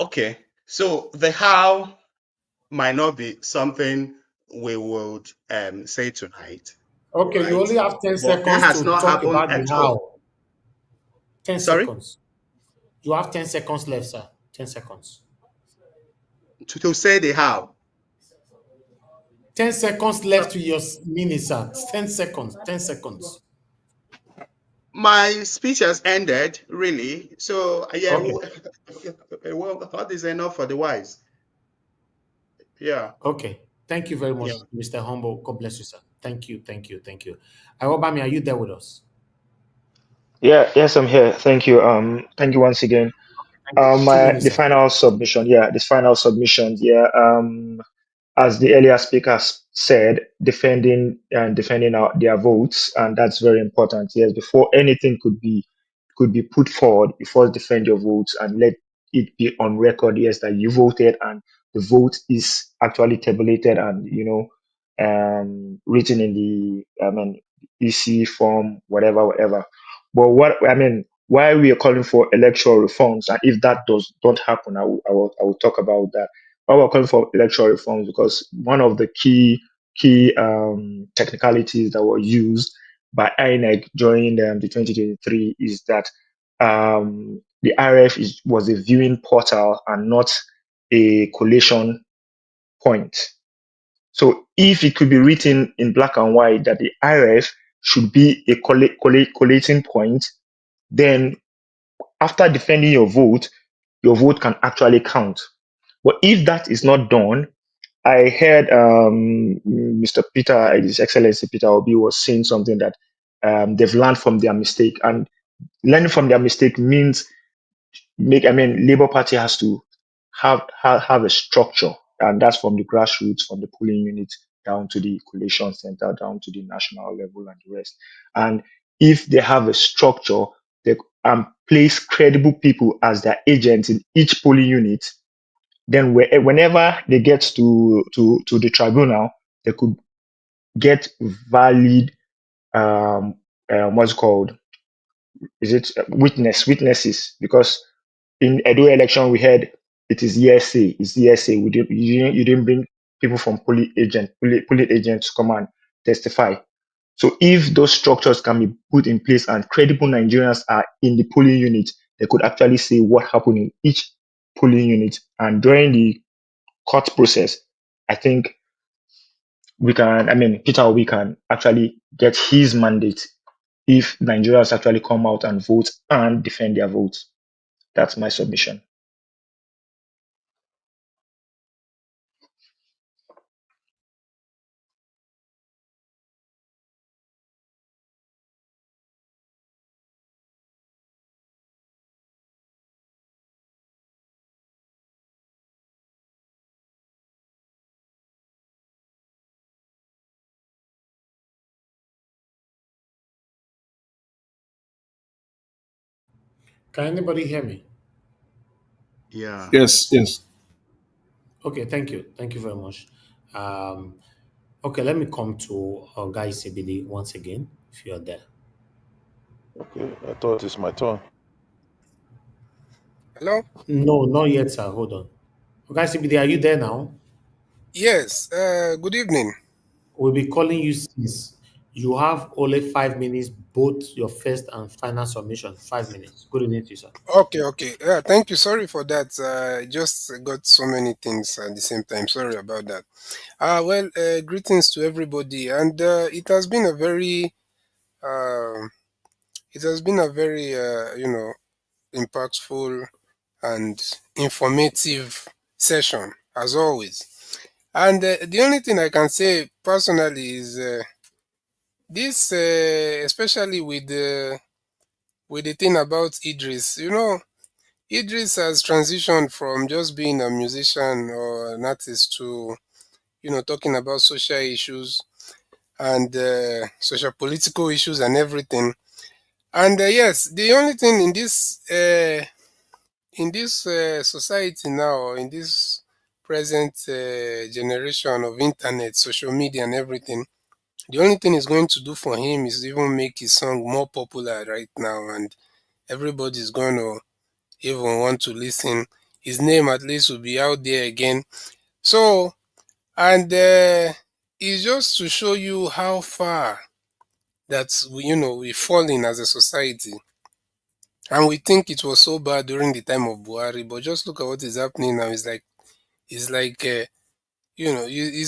Okay. So the how might not be something we would say tonight, Okay, you right? only have 10 But that seconds has to not talk happened about the at all. how. 10 Sorry? seconds. You have 10 seconds left, sir. 10 seconds. To say the how. 10 seconds left to your minutes, sir. 10 seconds. 10 seconds. My speech has ended, really. So yeah, Okay. well, what is enough for the wise? Yeah, Okay. Thank you very much, yeah. Mr. Humble. God bless you, sir. Thank you. Thank you. Thank you. Awobami, are you there with us? Yeah, yes, I'm here. Thank you. Thank you once again. Two My minutes, the sir. final submission. Yeah, this final submission. Yeah. As the earlier speakers said, defending their votes, and that's very important. Yes, before anything could be put forward, you first defend your votes and let it be on record. Yes, that you voted and the vote is actually tabulated and written in the EC form, whatever. But what I mean, why we are calling for electoral reforms, and if that does don't happen, I will talk about that. Why we're calling for electoral reforms, because one of the key technicalities that were used by INEC during the 2023 is that the RF was a viewing portal and not a collation point. So if it could be written in black and white that the RF should be a collating point, then after defending your vote can actually count. But if that is not done, I heard Mr. Peter, His Excellency Peter Obi was saying something that they've learned from their mistake, and learning from their mistake means Labour Party has to have a structure, and that's from the grassroots, from the polling unit down to the collation center, down to the national level and the rest. And if they have a structure, they place credible people as their agents in each polling unit, then whenever they get to the tribunal, they could get valid what's it called, is it witnesses, because in Edo election we heard it is ESA, it's ESA. You didn't bring people from polling agents to come and testify. So if those structures can be put in place and credible Nigerians are in the polling unit, they could actually say what happened in each polling unit. And during the court process, I think Peter Obi can actually get his mandate if Nigerians actually come out and vote and defend their votes. That's my submission. Can anybody hear me? Yeah. Yes. Okay, thank you. Thank you very much. Um, okay, let me come to Guy CBD once again, if you are there. Okay, I thought it's my turn. Hello? No, not yet, sir. Hold on. Guy CBD, are you there now? Yes, good evening. We'll be calling you since you have only 5 minutes, both your first and final submission. 5 minutes. Good evening to you, sir. Okay. Thank you. Sorry for that. I just got so many things at the same time. Sorry about that. Greetings to everybody. And uh, it has been a very, impactful and informative session, as always. And the only thing I can say personally is this, especially with the thing about Idris. Idris has transitioned from just being a musician or an artist to, talking about social issues and social political issues and everything. And yes, the only thing in this society now, or in this present generation of internet, social media, and everything, the only thing it's going to do for him is even make his song more popular right now, and everybody's going to even want to listen. His name at least will be out there again. So, and it's just to show you how far that we're falling as a society. And we think it was so bad during the time of Buhari, but just look at what is happening now. It's like it's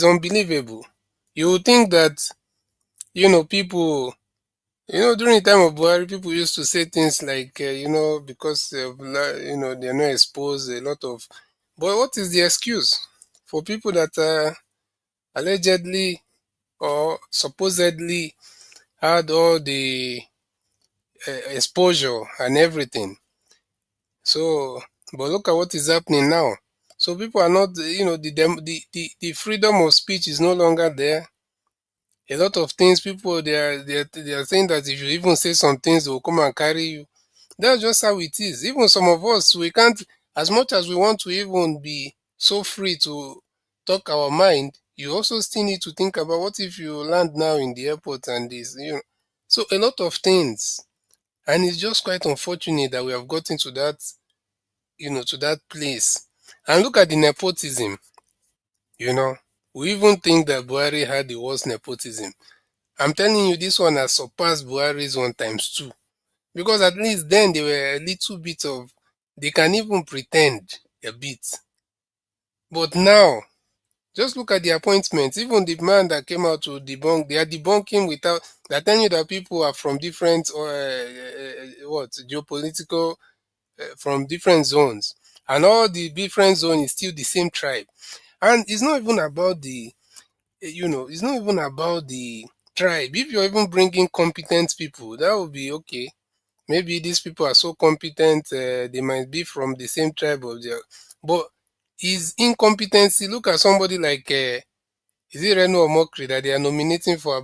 unbelievable. You would think that, people, during the time of Buhari, people used to say things like, because of, they're not exposed, a lot of. But what is the excuse for people that allegedly or supposedly had all the exposure and everything? So, but look at what is happening now. So people are not, the freedom of speech is no longer there. A lot of things, people they are saying that if you even say some things, they will come and carry you. That's just how it is. Even some of us, we can't, as much as we want to even be so free to talk our mind, you also still need to think about what if you land now in the airport and this. So a lot of things. And it's just quite unfortunate that we have gotten to that place. And look at the nepotism, you know. We even think that Buhari had the worst nepotism. I'm telling you, this one has surpassed Buhari's one times two. Because at least then they were a little bit of, they can even pretend a bit. But now, just look at the appointments. Even the man that came out to debunk, they are debunking without, they're telling you that people are from different, geopolitical, from different zones. And all the different zones is still the same tribe. And it's not even about it's not even about the tribe. If you're even bringing competent people, that would be okay. Maybe these people are so competent, they might be from the same tribe of their, but is incompetency. Look at somebody like, is it Reno Omokri that they are nominating for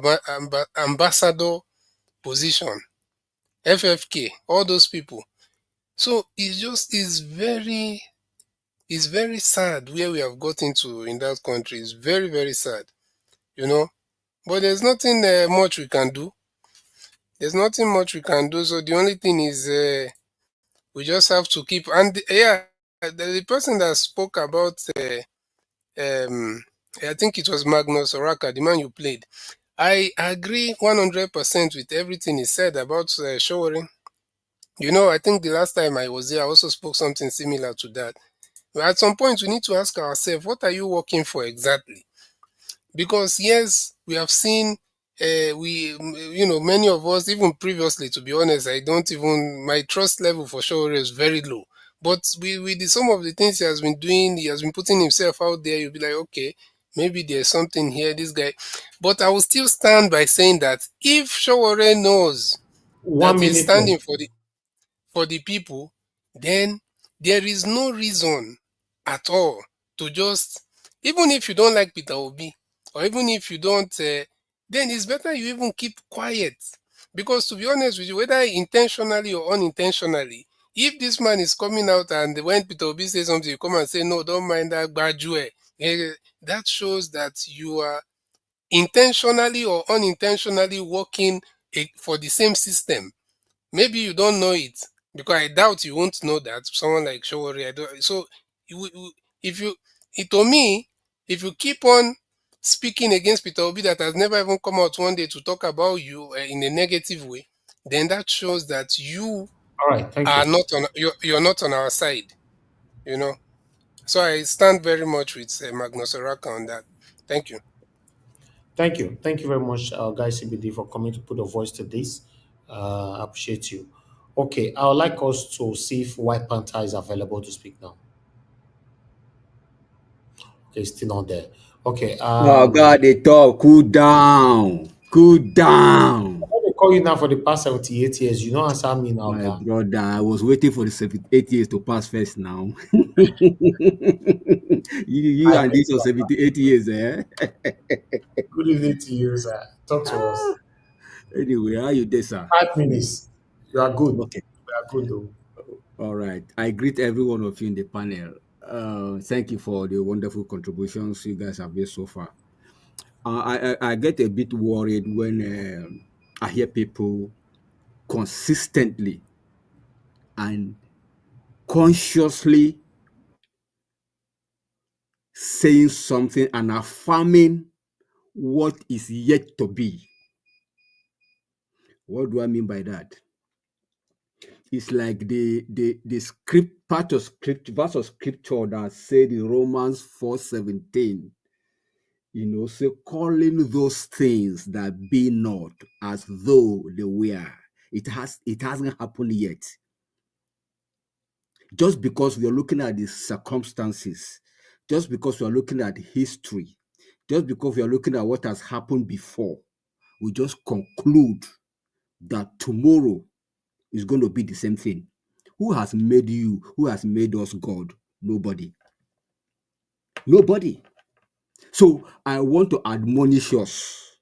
ambassador position, FFK, all those people. So it's very sad where we have gotten to in that country. It's very, very sad, you know. But there's nothing much we can do. There's nothing much we can do. So the only thing is we just have to keep. And yeah, the person that spoke about, um, I think it was Magnus Oraka, the man you played. I agree 100% with everything he said about showering. I think the last time I was there, I also spoke something similar to that. But at some point, we need to ask ourselves, what are you working for exactly? Because yes, we have seen, many of us, even previously, to be honest, I don't even, my trust level for sure is very low. But with some of the things he has been doing, he has been putting himself out there, you'll be like, okay, maybe there's something here, this guy. But I will still stand by saying that if Showore knows One that he's minute more. standing for the people, then there is no reason at all to just, even if you don't like Peter Obi, or even if you don't, then it's better you even keep quiet. Because to be honest with you, whether intentionally or unintentionally, if this man is coming out and when Peter Obi says something, you come and say, no, don't mind that Gbajue, that shows that you are intentionally or unintentionally working for the same system. Maybe you don't know it because I doubt you won't know that. Someone like Showori, I don't. So, if you, to me, if you keep on speaking against Peter Obi that has never even come out one day to talk about you in a negative way, then that shows that you All right, thank are you. not on you're not on our side. You know. So I stand very much with Magnus Oraka on that. Thank you. Thank you. Thank you very much, guys, CBD, for coming to put a voice to this. I appreciate you. Okay, I would like us to see if White Panther is available to speak now. Okay, still not there. Okay. Oh God, they talk. Cool down. Cool down. When they call you now for the past 78 years, you don't answer me now, My guy. brother, I was waiting for the 78 years to pass first now. you I and beg this was you. 78 years, eh? Good evening to you, sir. Talk to us. Anyway, how you there, sir? 5 minutes. You are good. Okay. You are good, though. All right. I greet every one of you in the panel. Thank you for the wonderful contributions you guys have made so far. I get a bit worried when I hear people consistently and consciously saying something and affirming what is yet to be. What do I mean by that? It's like the script part of script verse of scripture that said in Romans 4:17 So calling those things that be not as though they were. It hasn't happened yet. Just because we are looking at the circumstances, just because we are looking at history, just because we are looking at what has happened before, we just conclude that tomorrow is going to be the same thing. Who has made you? Who has made us God? Nobody. Nobody. So I want to admonish us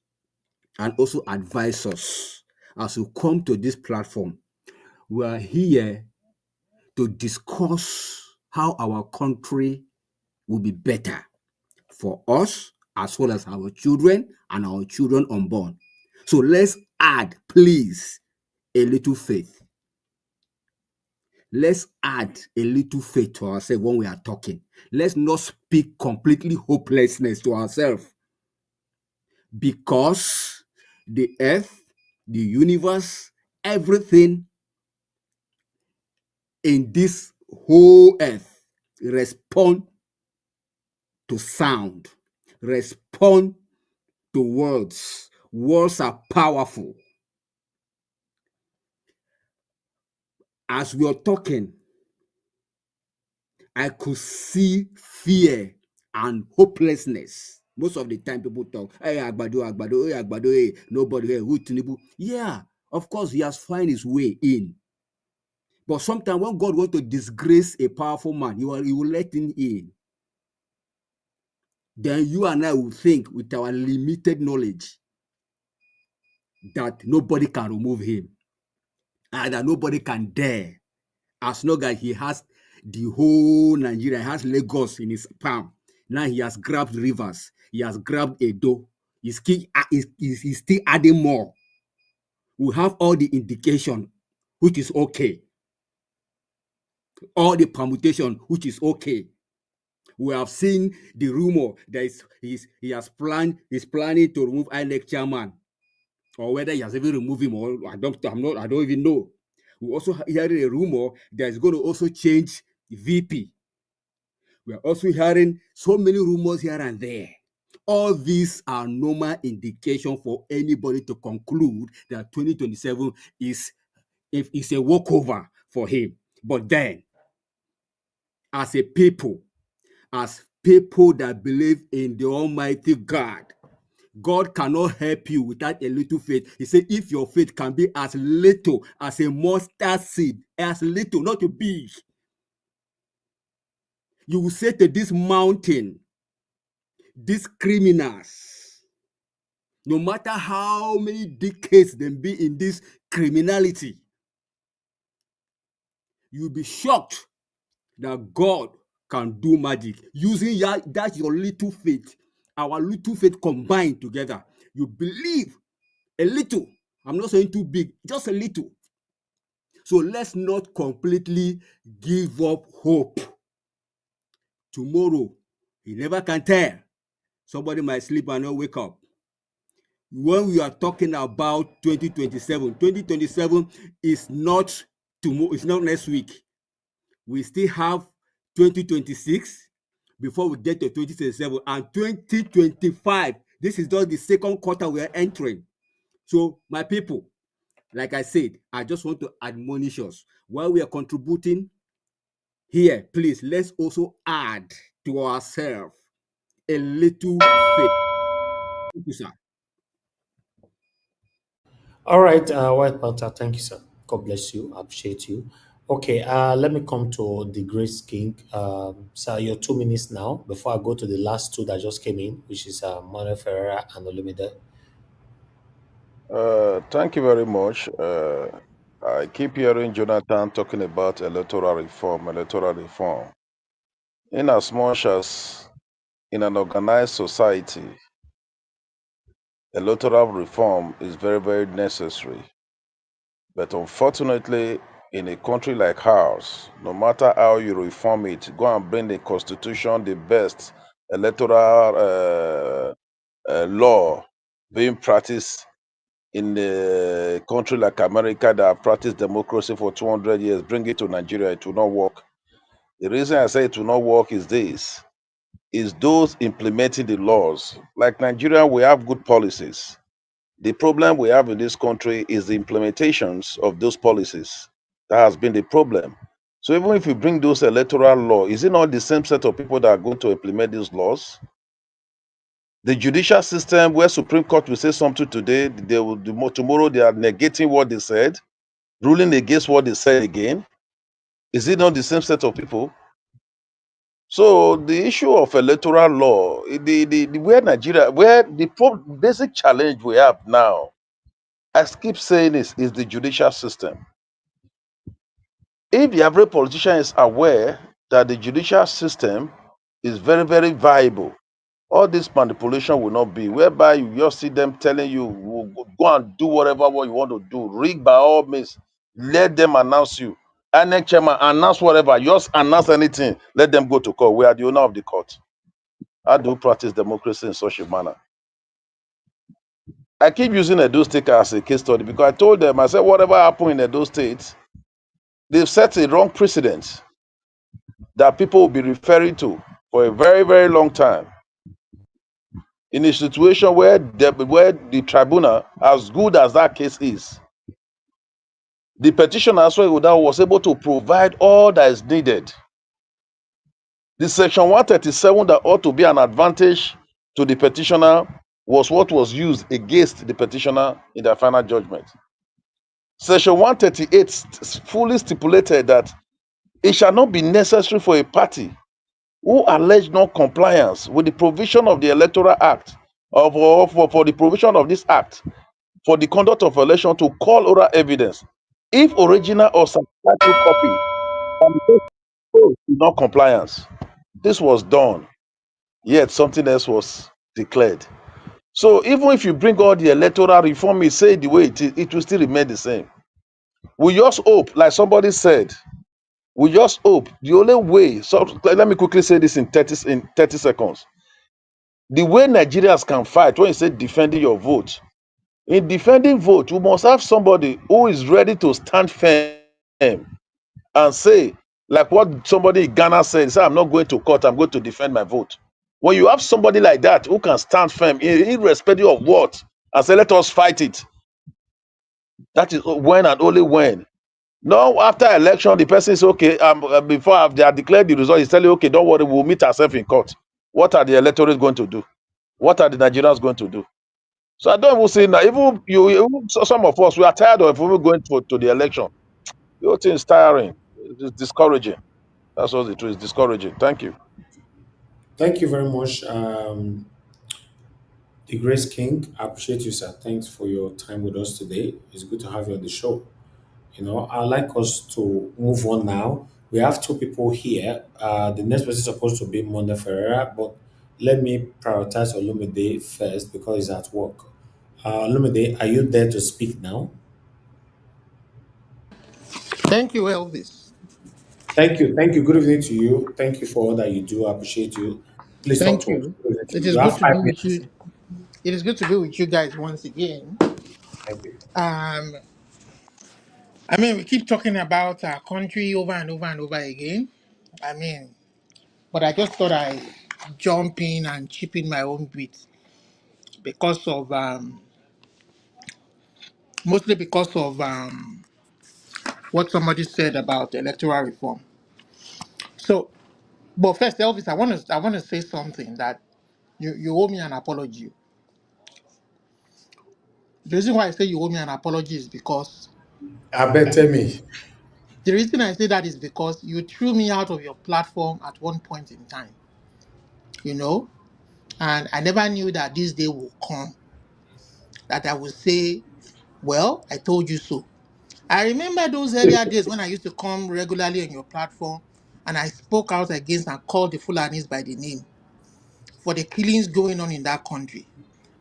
and also advise us as we come to this platform. We are here to discuss how our country will be better for us as well as our children and our children unborn. So let's add, please, a little faith. Let's add a little faith to ourselves when we are talking. Let's not speak completely hopelessness to ourselves, because the earth, the universe, everything in this whole earth respond to sound, respond to words. Words are powerful. As we are talking, I could see fear and hopelessness. Most of the time people talk, hey, Agbado, Agbado, hey, Agbado, hey, nobody, hey, who Tinubu? Yeah, of course, he has found his way in. But sometimes when God wants to disgrace a powerful man, he will let him in. Then you and I will think with our limited knowledge that nobody can remove him and that nobody can dare, as long as he has the whole Nigeria, he has Lagos in his palm. Now he has grabbed rivers, he has grabbed Edo, he's still adding more. We have all the indication, which is okay. All the permutation, which is okay. We have seen the rumor that he's planning to remove INEC chairman, or whether he has even removed him, or I don't even know. We also hearing a rumor that is going to also change VP. We are also hearing so many rumors here and there. All these are normal indication for anybody to conclude that 2027 is a walkover for him. But then, as people that believe in the Almighty God, God cannot help you without a little faith. He said, if your faith can be as little as a mustard seed, as little, not too big, you will say to this mountain, these criminals, no matter how many decades they be in this criminality, you'll be shocked that God can do magic using that your little faith, our little faith combined together. You believe a little. I'm not saying too big, just a little. So let's not completely give up hope. Tomorrow, you never can tell. Somebody might sleep and not wake up. When we are talking about 2027 is not tomorrow, it's not next week. We still have 2026 before we get to 2027, and 2025. This is just the second quarter we are entering. So, my people, like I said, I just want to admonish us while we are contributing here. Please, let's also add to ourselves a little faith. Thank you, sir. All right, White Panther, thank you, sir. God bless you. I appreciate you. Okay, let me come to the Great King. Sir, your 2 minutes now before I go to the last two that just came in, which is Manuel Ferreira and Olumide. Thank you very much. I keep hearing Jonathan talking about electoral reform. In as much as in an organized society, electoral reform is very, very necessary. But unfortunately, in a country like ours, no matter how you reform it, go and bring the constitution, the best electoral law being practiced in a country like America that have practiced democracy for 200 years, bring it to Nigeria, it will not work. The reason I say it will not work is this. is those implementing the laws. Like Nigeria, we have good policies. The problem we have in this country is the implementations of those policies. That has been the problem. So even if you bring those electoral law, is it not the same set of people that are going to implement these laws? The judicial system, where Supreme Court will say something today, they will tomorrow they are negating what they said, ruling against what they said again. Is it not the same set of people? So the issue of electoral law, the where Nigeria, where the basic challenge we have now, I keep saying is the judicial system. If the average politician is aware that the judicial system is very, very viable, all this manipulation will not be, whereby you just see them telling you, go and do whatever what you want to do, rig by all means, let them announce you. And next chairman, announce whatever, just announce anything, let them go to court. We are the owner of the court. How do you practice democracy in such a manner? I keep using Edo State as a case study because I told them, I said, whatever happened in Edo State, they've set a wrong precedent that people will be referring to for a very, very long time. In a situation where the tribunal, as good as that case is, the petitioner as well was able to provide all that is needed. The section 137 that ought to be an advantage to the petitioner was what was used against the petitioner in the final judgment. Section 138 fully stipulated that it shall not be necessary for a party who allege non-compliance with the provision of the Electoral Act for the provision of this act for the conduct of election to call oral evidence if original or substantial copy is not compliance. This was done, yet something else was declared. So even if you bring all the electoral reform, you say the way it is, it will still remain the same. We just hope, like somebody said, we just hope the only way. So let me quickly say this in 30 seconds. The way Nigerians can fight when you say defending your vote, in defending vote, you must have somebody who is ready to stand firm and say, like what somebody in Ghana said, say, I'm not going to court, I'm going to defend my vote. When you have somebody like that who can stand firm, irrespective of what, and say, let us fight it, that is when and only when. Now, after election, the person is okay. Before they are declared the result, he's telling you, okay, don't worry, we'll meet ourselves in court. What are the electorate going to do? What are the Nigerians going to do? So I don't even see now. Some of us, we are tired of even going to the election. The whole thing is tiring. It's discouraging. That's what it is. Discouraging. Thank you. Thank you very much, the Grace King. I appreciate you, sir. Thanks for your time with us today. It's good to have you on the show. I'd like us to move on now. We have two people here. The next person is supposed to be Monde Ferreira, but let me prioritize Olumide first because he's at work. Olumide, are you there to speak now? Thank you, Elvis. Thank you. Thank you. Good evening to you. Thank you for all that you do. I appreciate you. Please talk Thank to us. you. Good evening to It you. is You good have to five be with minutes. you. It is good to be with you guys once again. Thank you. Um, I mean, we keep talking about our country over and over and over again. I mean, but I just thought I jump in and chip in my own bit because of mostly because of what somebody said about electoral reform. So, but first, Elvis, I want to say something that you owe me an apology. The reason why I say you owe me an apology is because I bet tell me. the reason I say that is because you threw me out of your platform at one point in time, you know, and I never knew that this day will come that I would say, well, I told you so. I remember those earlier days when I used to come regularly on your platform and I spoke out against and called the Fulanis by the name for the killings going on in that country.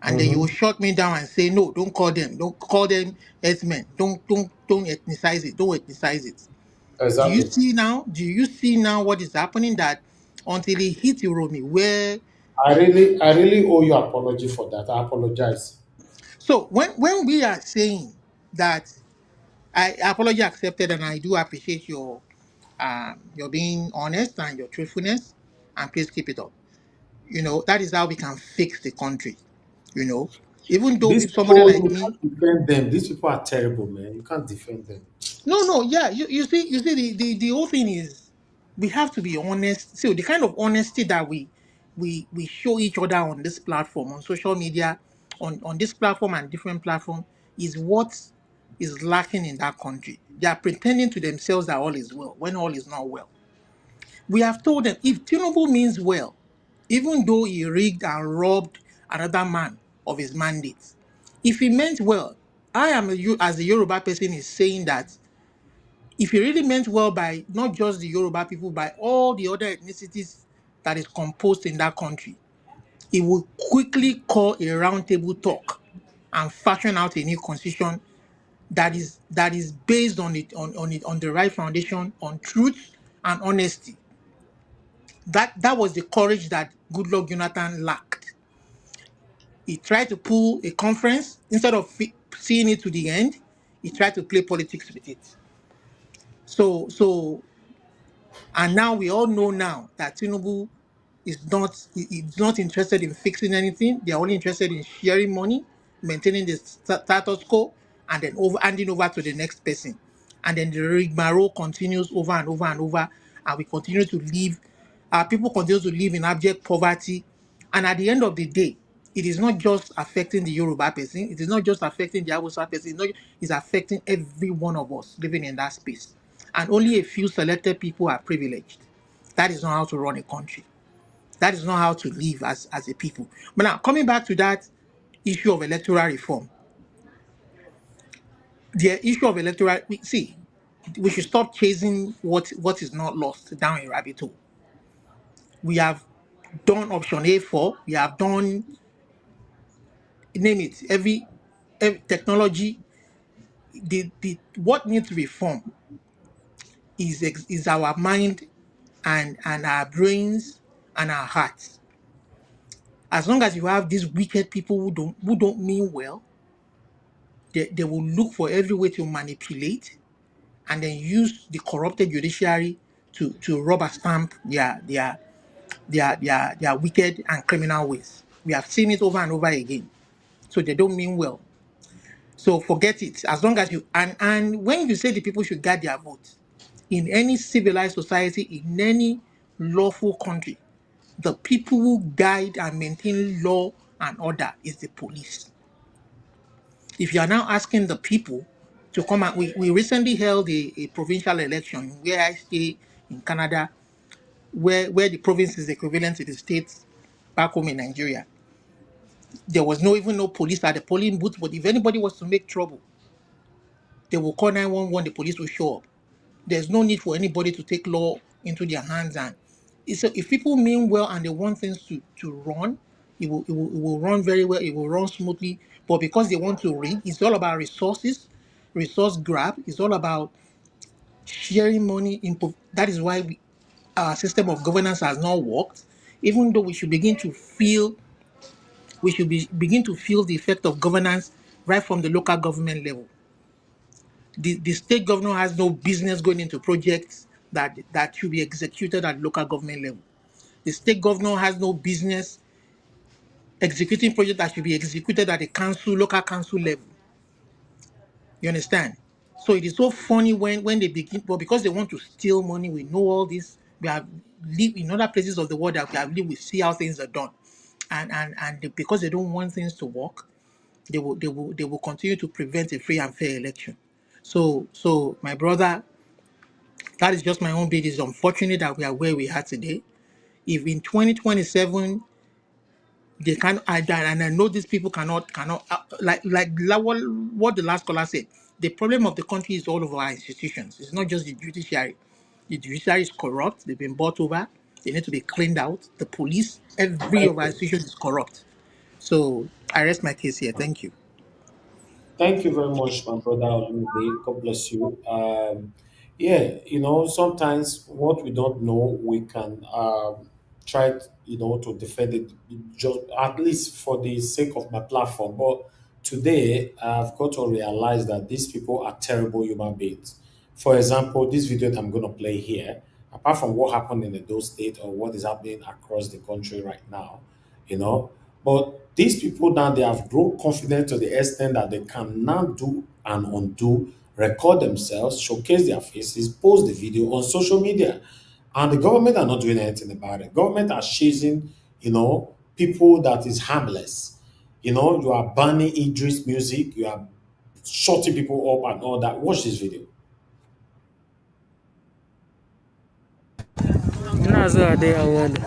And then you will Mm-hmm. shut me down and say, no, don't call them. Don't call them S-men. Don't ethnicize it. Don't ethnicize it. Do you Exactly. see now? Do you see now what is happening? That until it hit Uromi, where I really owe you apology for that. I apologize. so when we are saying that I apology accepted and I do appreciate your being honest and your truthfulness and please keep it up. You know, that is how we can fix the country. You know, even though These somebody people, like you me, can't defend them. These people are terrible, man. You can't defend them. no, yeah, you see, the whole thing is we have to be honest. So the kind of honesty that we show each other on this platform, on social media, on this platform and different platform, is what is lacking in that country. They are pretending to themselves that all is well when all is not well. We have told them if Tinubu means well, even though he rigged and robbed another man of his mandate, if he meant well, I am as a Yoruba person is saying that if he really meant well by not just the Yoruba people, by all the other ethnicities that is composed in that country, he will quickly call a roundtable talk and fashion out a new constitution that is based on on the right foundation, on truth and honesty. That was the courage that Goodluck Jonathan lacked. He tried to pull a conference instead of seeing it to the end. He tried to play politics with it. So and now we all know now that Tinubu is not interested in fixing anything. They are only interested in sharing money, maintaining the status quo, and then handing over to the next person. And then the rigmarole continues over and over and over, and we continue to live. People continue to live in abject poverty. And at the end of the day, it is not just affecting the Yoruba person. It is not just affecting the Hausa person. It's affecting every one of us living in that space. And only a few selected people are privileged. That is not how to run a country. That is not how to live as a people. But now, coming back to that issue of electoral reform, the issue of electoral, we should stop chasing what is not lost down a rabbit hole. We have done option A4, we have done, name it, every technology. The what needs reform is our mind and our brains and our hearts. As long as you have these wicked people who don't mean well, they will look for every way to manipulate and then use the corrupted judiciary to rubber stamp their wicked and criminal ways. We have seen it over and over again. So they don't mean well. So forget it. As long as you and when you say the people should guard their votes, in any civilized society, in any lawful country, the people who guide and maintain law and order is the police. If you are now asking the people to come out, we recently held a provincial election where I stay in Canada, where the province is equivalent to the states back home in Nigeria. There was even no police at the polling booth, but if anybody was to make trouble, they will call 911, the police will show up. There's no need for anybody to take law into their hands. And if people mean well and they want things to run, it will run very well, it will run smoothly. But because they want to rig, it's all about resources, resource grab, it's all about sharing money. That is why our system of governance has not worked, even though we should begin to feel begin to feel the effect of governance right from the local government level. The state governor has no business going into projects that should be executed at local government level. The state governor has no business executing projects that should be executed at the local council level. You understand? So it is so funny when they begin, but because they want to steal money, we know all this. We have lived in other places of the world that we have lived, we see how things are done. Because they don't want things to work, they will continue to prevent a free and fair election. So my brother, that is just my own bid. It's unfortunate that we are where we are today. If in 2027 they can, and I know these people cannot what the last caller said. The problem of the country is all of our institutions. It's not just the judiciary. The judiciary is corrupt. They've been bought over. They need to be cleaned out. The police, every Thank of our you. institutions is corrupt. So I rest my case here. Thank you. Thank you very much, my brother Olumide. God bless you. Yeah, sometimes what we don't know, we can try, to defend it, just at least for the sake of my platform. But today, I've got to realize that these people are terrible human beings. For example, this video that I'm going to play here, apart from what happened in the state or what is happening across the country right now, you know. But these people now, they have grown confident to the extent that they can now do and undo, record themselves, showcase their faces, post the video on social media. And the government are not doing anything about it. Government are chasing, people that is harmless. You are banning Idris music, you are shutting people up and all that. Watch this video. ina zuwa dai a wani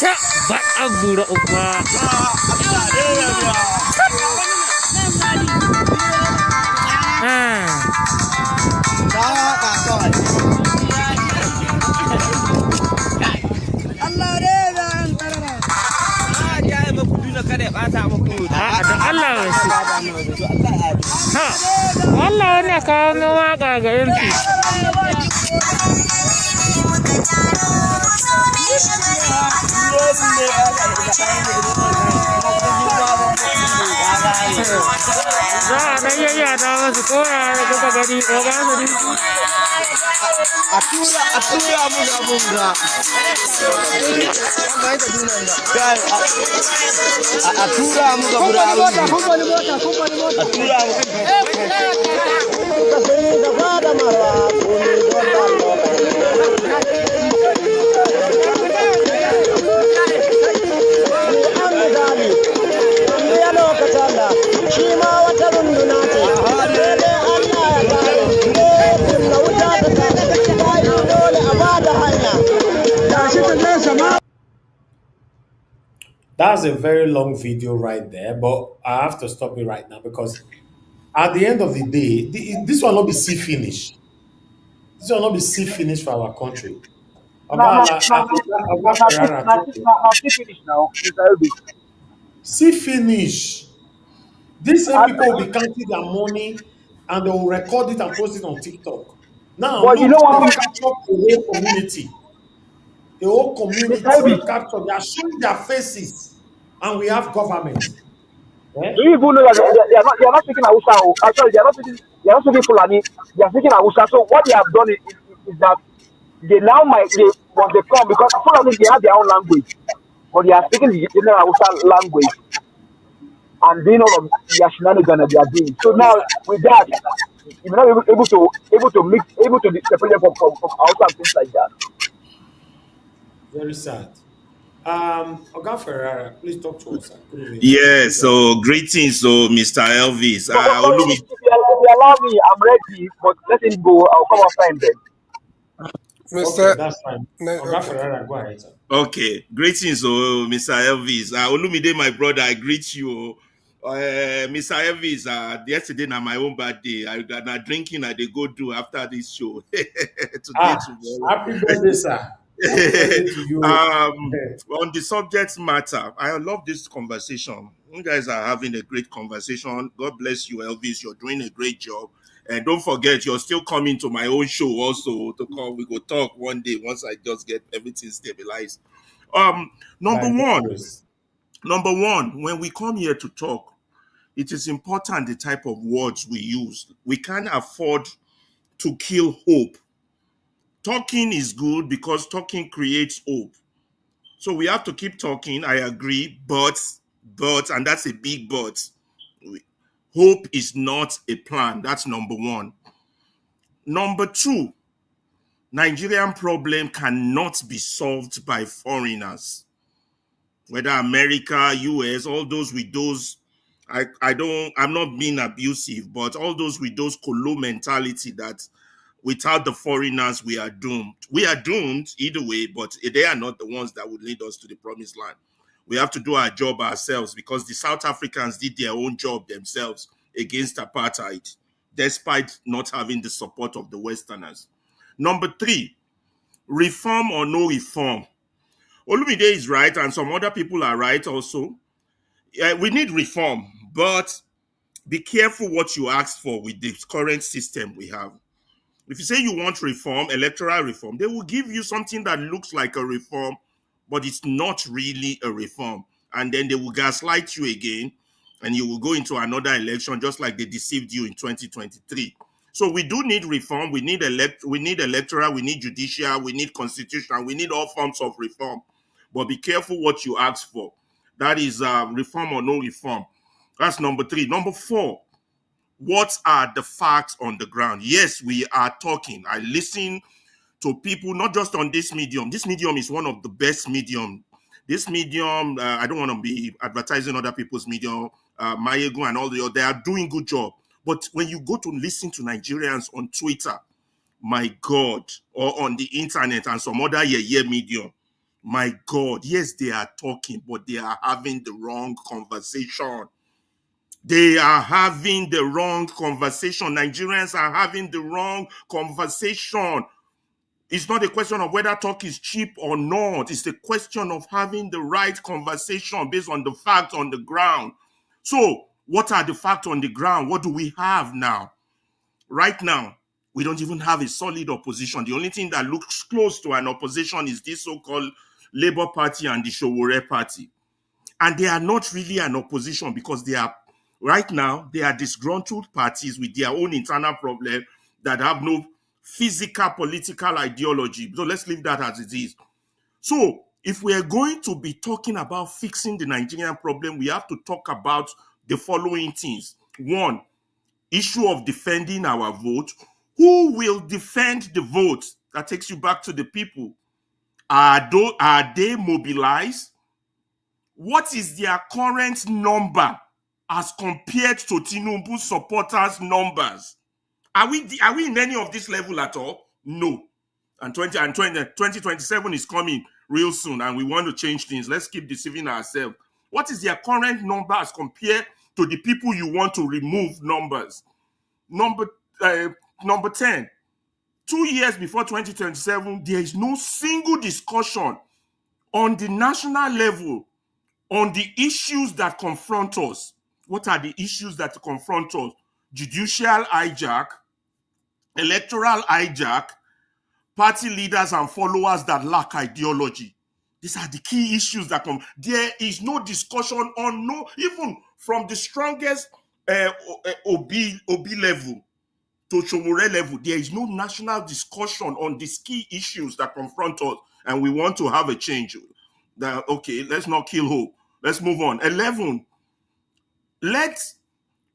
ta ba a gura uba da Allah wasu ha Allah wani kawo min waka ga yanki za a ɗan yayyata masu koya da kuka gani ogansu a tura mu da mun ga a tura mu ga bura a tura That's a very long video right there, but I have to stop it right now because at the end of the day, this will not be see finish. This will not be see finish for our country. Finish now, Mr. Elvis. See finish. These same people will be counting their money and they will record it and post it on TikTok. Now, But look, you know what? they've captured a whole community. A whole community captured. They are showing their faces, and we have government. Do you even know that they are not speaking Hausa? Sorry, they are not speaking Fulani. They are speaking Hausa. So what they have done is that they now when they come, because Fulani, they have their own language, but they are speaking the general Hausa language and doing all of their shenanigans that they are doing. So now with that, you're not able to separate them from Hausa and things like that. Very sad. Oga Ferrara, please talk to us. Yes, so greetings, so Mr. Elvis. If you allow me, I'm ready, but let him go. I'll come after him then. Okay, that's fine. Oga Ferrara, go ahead, sir. Okay, greetings, so Mr. Elvis. Olumide, my brother, I greet you. Mr. Elvis, yesterday na my own birthday. I got drinking I they go do after this show. Today, tomorrow. Happy birthday, sir. Happy birthday to you. On the subject matter, I love this conversation. You guys are having a great conversation. God bless you, Elvis. You're doing a great job. And don't forget, you're still coming to my own show also to come. We go talk one day once I just get everything stabilized. Number one, when we come here to talk, it is important the type of words we use. We can't afford to kill hope. Talking is good because talking creates hope. So we have to keep talking. I agree, but, and that's a big but. Hope is not a plan. That's number one. Number two, Nigerian problem cannot be solved by foreigners, whether America, US, all those with those. I'm not being abusive, but all those with those colo mentality that without the foreigners, we are doomed. We are doomed either way, but they are not the ones that would lead us to the promised land. We have to do our job ourselves because the South Africans did their own job themselves against apartheid, despite not having the support of the Westerners. Number three, reform or no reform. Olumide is right, and some other people are right also. We need reform, but be careful what you ask for with the current system we have. If you say you want reform, electoral reform, they will give you something that looks like a reform, but it's not really a reform. And then they will gaslight you again, and you will go into another election just like they deceived you in 2023. So we do need reform. We need electoral, we need judicial, we need constitutional, we need all forms of reform. But be careful what you ask for. That is reform or no reform. That's number 3. Number 4, what are the facts on the ground? Yes, we are talking. I listen to people, not just on this medium. This medium is one of the best medium. This medium, I don't want to be advertising other people's medium, Mayego and all the other, they are doing good job. But when you go to listen to Nigerians on Twitter, my God, or on the internet and some other medium, my God, yes, they are talking, but they are having the wrong conversation. They are having the wrong conversation. Nigerians are having the wrong conversation. It's not a question of whether talk is cheap or not. It's a question of having the right conversation based on the facts on the ground. So, what are the facts on the ground? What do we have now? Right now, we don't even have a solid opposition. The only thing that looks close to an opposition is this so-called Labour Party and the Showore Party. And they are not really an opposition because they are, right now, they are disgruntled parties with their own internal problem that have no physical political ideology. So let's leave that as it is. So if we are going to be talking about fixing the Nigerian problem, we have to talk about the following things. 1, issue of defending our vote. Who will defend the vote? That takes you back to the people. Are they mobilized? What is their current number as compared to Tinubu supporters' numbers? Are we in any of this level at all? No. And 2027 is coming real soon, and we want to change things. Let's keep deceiving ourselves. What is their current number as compared to the people you want to remove numbers? Number 10. 2 years before 2027, there is no single discussion on the national level on the issues that confront us. What are the issues that confront us? Judicial hijack, electoral hijack, party leaders and followers that lack ideology. These are the key issues that come. There is no discussion on even from the strongest OB level to Shomore level, there is no national discussion on these key issues that confront us, and we want to have a change. Okay, let's not kill hope. Let's move on. 11,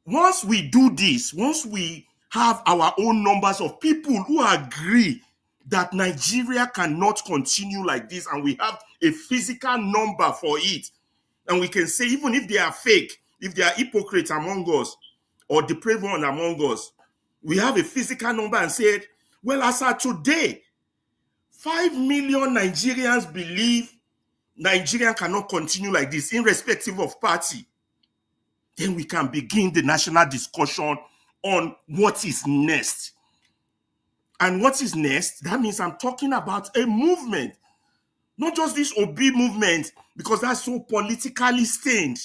once we do this, once we have our own numbers of people who agree that Nigeria cannot continue like this, and we have a physical number for it, and we can say, even if they are fake, if they are hypocrites among us, or depraved one among us, we have a physical number and said, well, as of today, 5 million Nigerians believe Nigeria cannot continue like this, irrespective of party. Then we can begin the national discussion on what is next. And what is next? That means I'm talking about a movement, not just this OB movement, because that's so politically stained.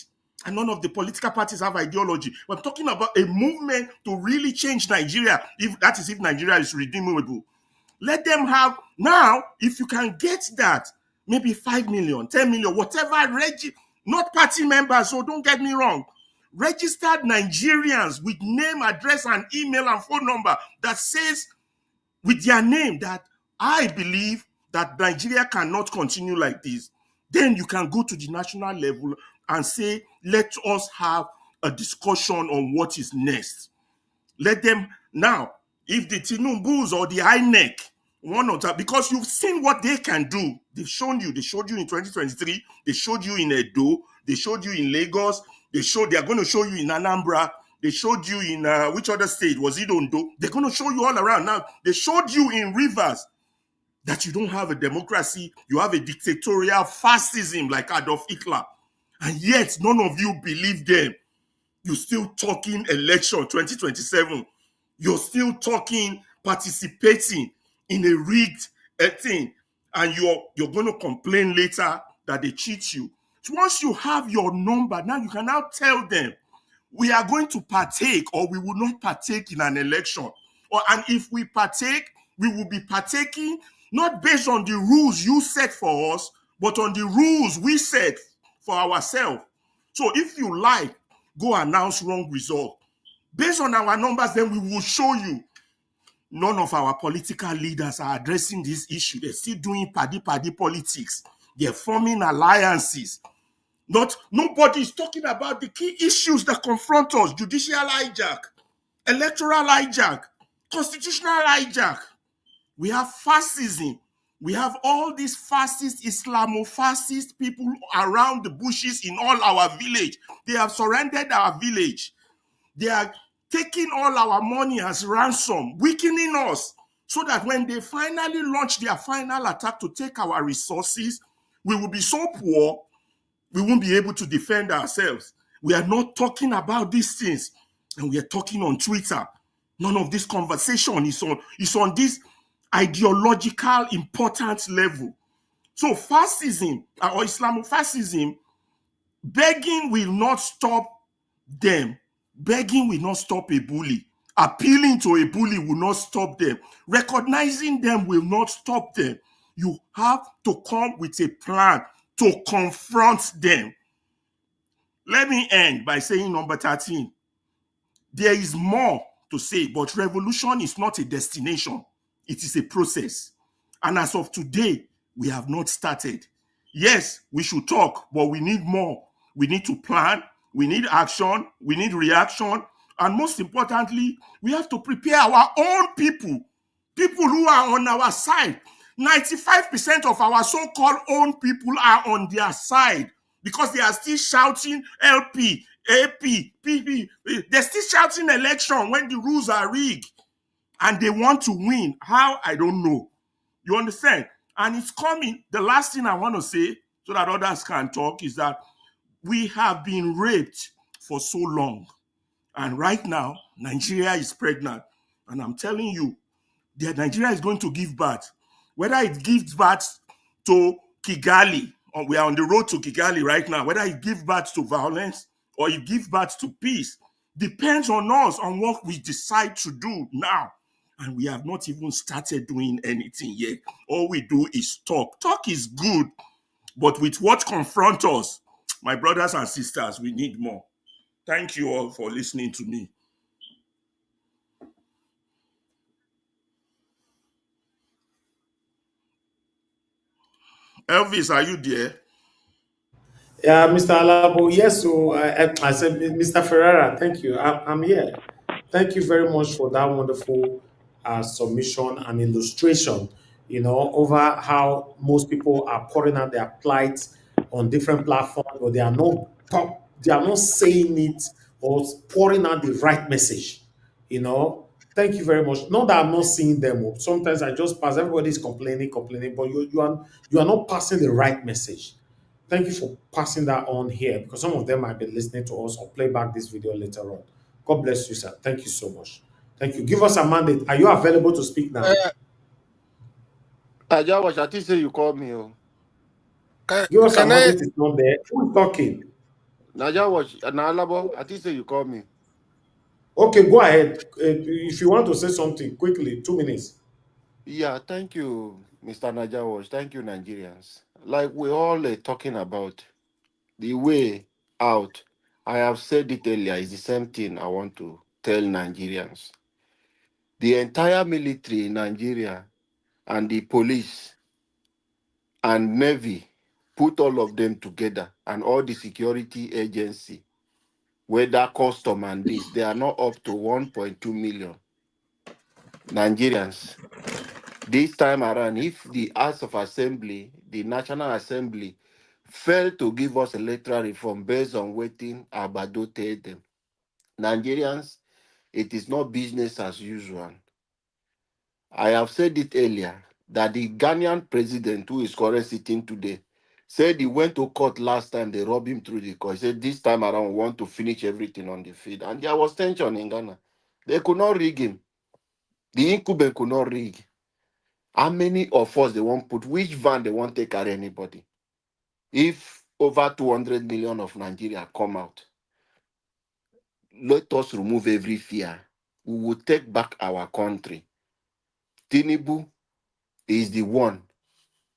And none of the political parties have ideology. We're talking about a movement to really change Nigeria, if Nigeria is redeemable. Let them have, now, if you can get that, maybe 5 million, 10 million, whatever, not party members, so don't get me wrong. Registered Nigerians with name, address, and email and phone number that says with their name that I believe that Nigeria cannot continue like this. Then you can go to the national level and say, let us have a discussion on what is next. Let them, now, if the Tinubus or the INEC, one or that, because you've seen what they can do. They showed you in 2023, they showed you in Edo, they showed you in Lagos, they are going to show you in Anambra, they showed you in, which other state? Was it Ondo? They're going to show you all around. Now, they showed you in Rivers that you don't have a democracy, you have a dictatorial fascism like Adolf Hitler. And yet, none of you believe them. You're still talking election 2027. You're still talking participating in a rigged thing. And you're going to complain later that they cheat you. So once you have your number, now you can now tell them, we are going to partake or we will not partake in an election. And if we partake, we will be partaking not based on the rules you set for us, but on the rules we set for ourselves. So if you like, go announce wrong result. Based on our numbers, then we will show you. None of our political leaders are addressing this issue. They're still doing paddy politics. They're forming alliances. Nobody is talking about the key issues that confront us: judicial hijack, electoral hijack, constitutional hijack. We have fascism. We have all these fascist, Islamofascist people around the bushes in all our village. They have surrendered our village. They are taking all our money as ransom, weakening us, so that when they finally launch their final attack to take our resources, we will be so poor, we won't be able to defend ourselves. We are not talking about these things, and we are talking on Twitter. None of this conversation is on this ideological important level. So fascism or Islamofascism, begging will not stop them. Begging will not stop a bully. Appealing to a bully will not stop them. Recognizing them will not stop them. You have to come with a plan to confront them. Let me end by saying number 13. There is more to say, but revolution is not a destination. It is a process. And as of today, we have not started. Yes, we should talk, but we need more. We need to plan. We need action. We need reaction. And most importantly, we have to prepare our own people who are on our side. 95% of our so-called own people are on their side because they are still shouting LP, AP, PP. They're still shouting election when the rules are rigged and they want to win. How? I don't know. You understand? And it's coming. The last thing I want to say so that others can talk is that we have been raped for so long. And right now, Nigeria is pregnant. And I'm telling you, Nigeria is going to give birth. Whether it gives birth to Kigali, or we are on the road to Kigali right now, whether it gives birth to violence or it gives birth to peace, depends on us, on what we decide to do now. And we have not even started doing anything yet. All we do is talk. Talk is good, but with what confronts us, my brothers and sisters, we need more. Thank you all for listening to me. Elvis, are you there? Yeah, Mr. Alabo, yes, so I said, Mr. Ferrara, thank you. I'm here. Thank you very much for that wonderful submission and illustration, over how most people are pouring out their plight on different platforms, but they are not saying it or pouring out the right message, Thank you very much. Not that I'm not seeing them. Sometimes I just pass, everybody's complaining, but you are not passing the right message. Thank you for passing that on here because some of them might be listening to us or play back this video later on. God bless you, sir. Thank you so much. Thank you. Give us a mandate. Are you available to speak now? I just watch. I think say you call me. Oh. Give us a Can I? mandate. It's not there. Who's talking? Naja watch. Nalabo. I think say you call me. Okay, go ahead. If you want to say something quickly, 2 minutes. Yeah, thank you, Mr. Naja watch. Thank you, Nigerians. Like we all talking about the way out. I have said it earlier. It's the same thing I want to tell Nigerians. The entire military in Nigeria and the police and navy, put all of them together, and all the security agency, whether custom and this, they are not up to 1.2 million Nigerians. This time around, if the House of Assembly, the National Assembly, fail to give us electoral reform based on waiting Abado tell them, Nigerians, it is not business as usual. I have said it earlier that the Ghanaian president, who is currently sitting today, said he went to court last time, they robbed him through the court. He said this time around, we want to finish everything on the field. And there was tension in Ghana. They could not rig him. The incumbent could not rig. How many of us they won't put, which van they won't take carry anybody? If over 200 million of Nigeria come out, let us remove every fear. We will take back our country. Tinubu is the one,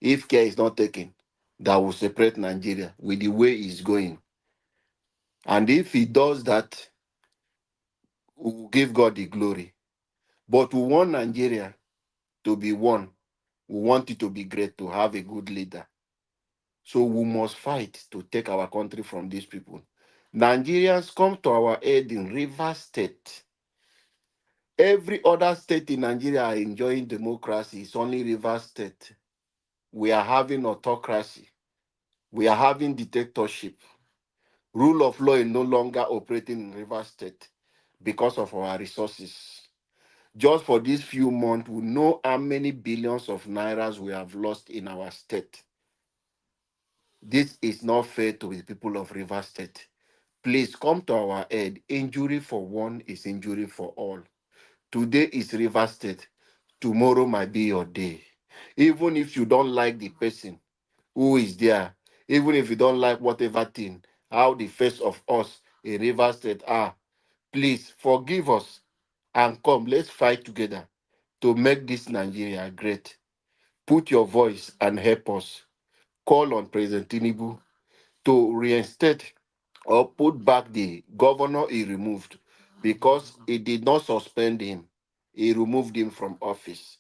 if care is not taken, that will separate Nigeria with the way it's going. And if he does that, we will give God the glory. But we want Nigeria to be one. We want it to be great, to have a good leader. So we must fight to take our country from these people. Nigerians, come to our aid in Rivers State. Every other state in Nigeria are enjoying democracy. It's only Rivers State. We are having autocracy. We are having dictatorship. Rule of law is no longer operating in Rivers State because of our resources. Just for these few months, we know how many billions of nairas we have lost in our state. This is not fair to the people of Rivers State. Please come to our aid. Injury for one is injury for all. Today is Rivers State. Tomorrow might be your day. Even if you don't like the person who is there, even if you don't like whatever thing, how the face of us in Rivers State are, please forgive us and come. Let's fight together to make this Nigeria great. Put your voice and help us. Call on President Tinubu to reinstate or put back the governor he removed, because he did not suspend him. He removed him from office.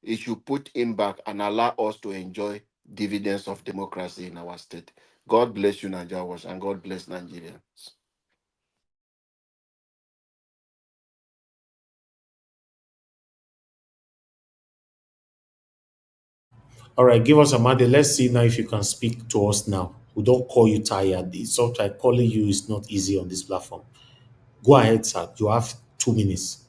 He should put him back and allow us to enjoy dividends of democracy in our state. God bless you, Nigerians, and God bless Nigerians. All right, give us a minute. Let's see now if you can speak to us now. We don't call you tired. It's sometimes calling you is not easy on this platform. Go ahead, sir. You have 2 minutes.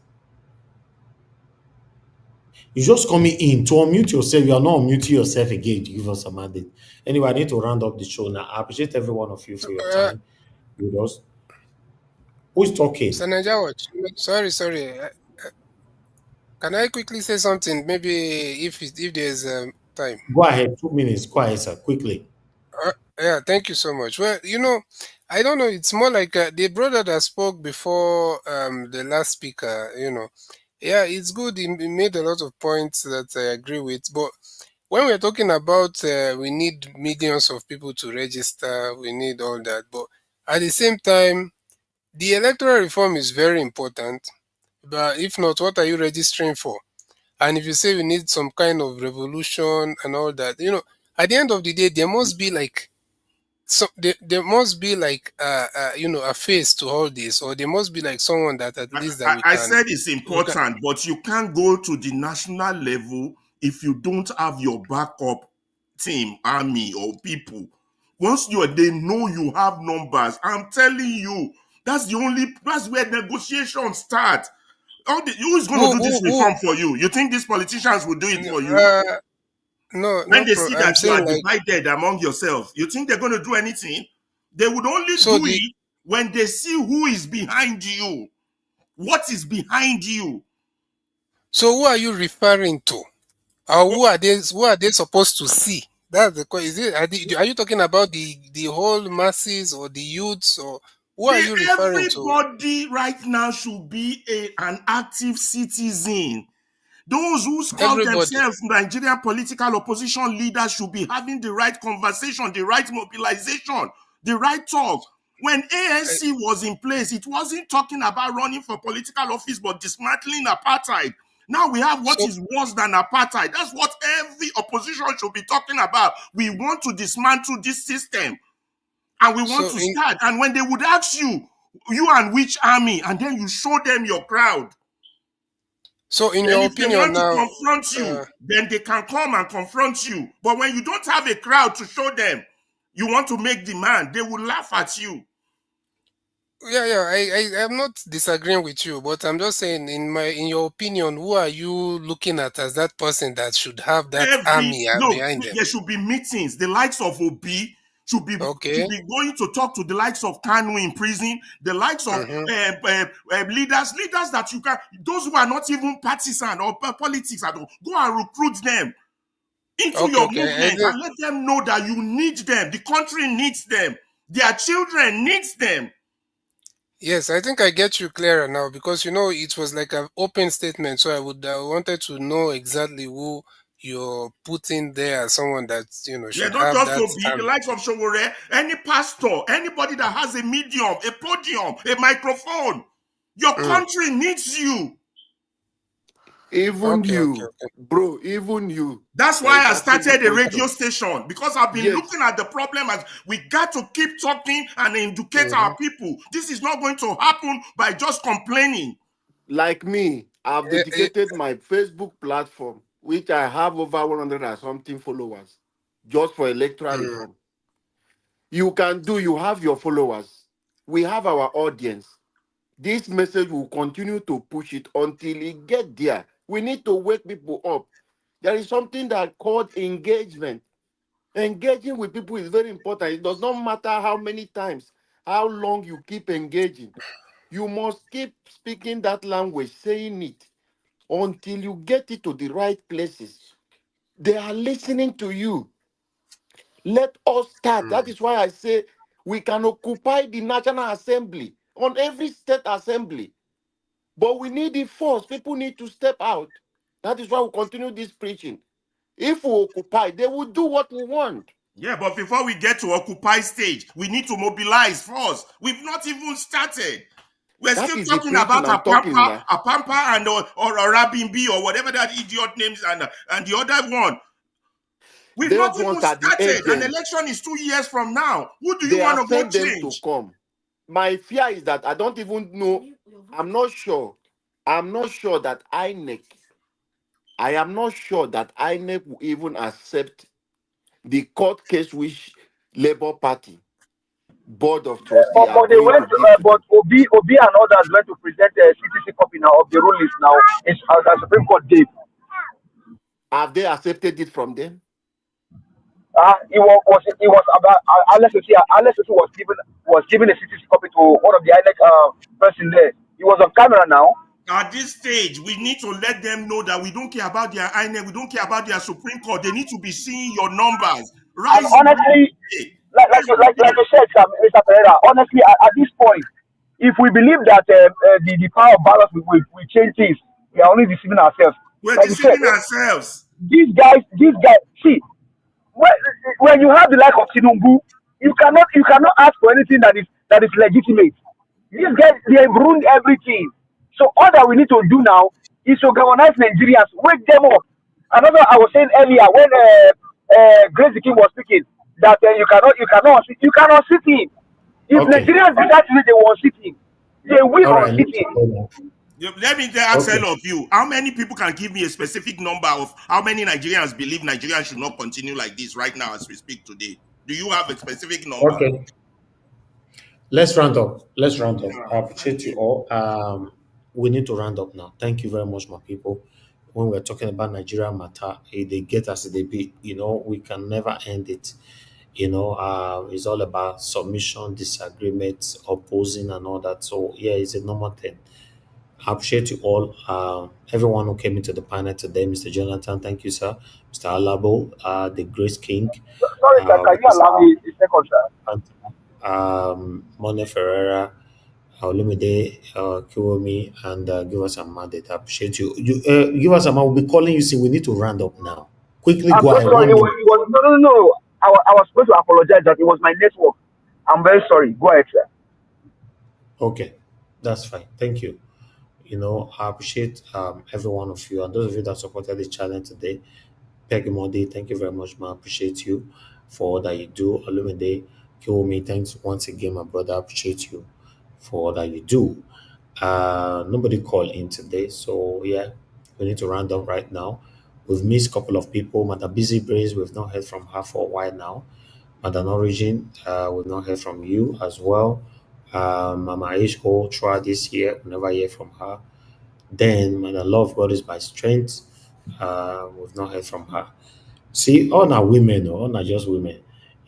You just coming in to unmute yourself. You are not unmuting yourself again to give us a mandate. Anyway, I need to round up the show now. I appreciate every one of you for your time with us. Who is talking? Senaja Watch. Sorry. Can I quickly say something? Maybe if there's time. Go ahead. 2 minutes. Go ahead, sir. Quickly. Yeah, thank you so much. Well, I don't know. It's more like the brother that spoke before the last speaker. Yeah, it's good. He made a lot of points that I agree with. But when we're talking about we need millions of people to register, we need all that. But at the same time, the electoral reform is very important. But if not, what are you registering for? And if you say we need some kind of revolution and all that, at the end of the day, there must be like there must be like a face to all this, or there must be like someone that at least that I said it's important, but you can't go to the national level if you don't have your backup team, army, or people. Once they know you have numbers, I'm telling you, that's where negotiations start. Who is going to do this reform for you? You think these politicians will do it for you? When they see I'm that you are saying like, divided among yourselves, you think they're going to do anything? They would only so do it when they see who is behind you. What is behind you? So who are you referring to? Or who are they supposed to see? That's the question. Are you talking about the whole masses or the youths, or who are you referring to? Everybody right now should be an active citizen. Those who call Everybody. themselves Nigerian political opposition leaders should be having the right conversation, the right mobilization, the right talk. When ANC was in place, it wasn't talking about running for political office, but dismantling apartheid. Now we have what is worse than apartheid. That's what every opposition should be talking about. We want to dismantle this system, and we want to start. And when they would ask you and which army, and then you show them your crowd. So in Then your if they opinion want to now, confront you, then they can come and confront you. But when you don't have a crowd to show them, you want to make demand, they will laugh at you. I'm not disagreeing with you, but I'm just saying, in your opinion, who are you looking at as that person that should have that army behind them? There should be meetings. The likes of Obi should be going to talk to the likes of Kanu in prison, the likes of leaders that you can, those who are not even partisan or politics at all, go and recruit them into your movement and let them know that you need them. The country needs them. Their children needs them. Yes, I think I get you clearer now, because it was like an open statement, so I wanted to know exactly who you're putting there as someone that Yeah, should not have just that to be the likes of Showore, any pastor, anybody that has a medium, a podium, a microphone. Your country needs you. Even you, bro, even you. That's There why is I actually started a radio question. station, because I've been looking Yes, at the problem as we got to keep talking and educate our Mhm. people. This is not going to happen by just complaining. like me, I've dedicated my Facebook platform, which I have over 100 and something followers, just for electoral reform. You can do, you have your followers. We have our audience. This message will continue to push it until it get there. We need to wake people up. There is something that called engagement. Engaging with people is very important. It does not matter how many times, how long you keep engaging. You must keep speaking that language, saying it until you get it to the right places. They are listening to you. Let us start. That is why I say we can occupy the National Assembly on every state assembly. But we need it first. People need to step out. That is why we continue this preaching. If we occupy, they will do what we want. Yeah, but before we get to occupy stage, we need to mobilize first. We've not even started. We're That still is the talking preaching about I'm talking Apapa, now. Apampa or Rabimbi or whatever that idiot names and the other one. We've not Those even ones are the started. An agents. election is 2 years from now. Who do you They want have to vote sent them to change? come. My fear is that I don't even know. I'm not sure. I'm not sure that INEC. I am not sure that INEC will even accept the court case which Labour Party Board of Trustee are But they going went, to give to but them. Obi and others went to present a CTC copy now of the rulings now. It's as the Supreme Court gave. Have they accepted it from them? It was about unless it was given a CTC copy to one of the INEC person there. He was on camera now. At this stage, we need to let them know that we don't care about their INEC, we don't care about their Supreme Court. They need to be seeing your numbers. And Rise. honestly, That's the thing. you said, Mr. Pereira, honestly, at this point, if we believe that the power of balance will change things, we are only deceiving ourselves. We're Like you said, deceiving ourselves. these guys, see, when, when you have the like of Tinubu, you cannot ask for anything that is legitimate. These guys, they have ruined everything. So all that we need to do now is to galvanize Nigerians, wake them up. And also, I was saying earlier when Grace the King was speaking that you cannot sit in. If Okay. Nigerians decide to they will sit in, they will All on right. sitting. Let me ask Okay. all of you. How many people can give me a specific number of how many Nigerians believe Nigeria should not continue like this right now as we speak today? Do you have a specific number? Okay. Let's round up. Let's round up. I appreciate you all. We need to round up now. Thank you very much, my people. When we're talking about Nigeria matter, they get us they be. We can never end it. It's all about submission, disagreement, opposing, and all that. So yeah, it's a normal thing. I appreciate you all. Everyone who came into the panel today, Mr. Jonathan, thank you, sir. Mr. Alabo, the Grace King, Sorry, can you allow me a second, sir? Mone Ferreira, Olumide, Kiwomi, and give us a mandate. I appreciate you. Give us a man. We'll be calling you. See, we need to round up now. Quickly I'm go so ahead. sorry. 1 minute. No. I was supposed to apologize that it was my network. I'm very sorry. Go ahead, sir. Okay, that's fine. Thank you. I appreciate every one of you and those of you that supported the challenge today. Peggy Modi, thank you very much, man. I appreciate you for all that you do. Olumide, Kiwomi, thanks once again, my brother. I appreciate you for all that you do. Nobody called in today, so yeah, we need to round up right now. We've missed a couple of people. Madam Busy Brace, we've not heard from her for a while now. Madam Origin, we've not heard from you as well. Mama Ishko, throughout this year, we never hear from her. Then, Madam Love God is by strength, we've not heard from her. See, all are women, all not just women.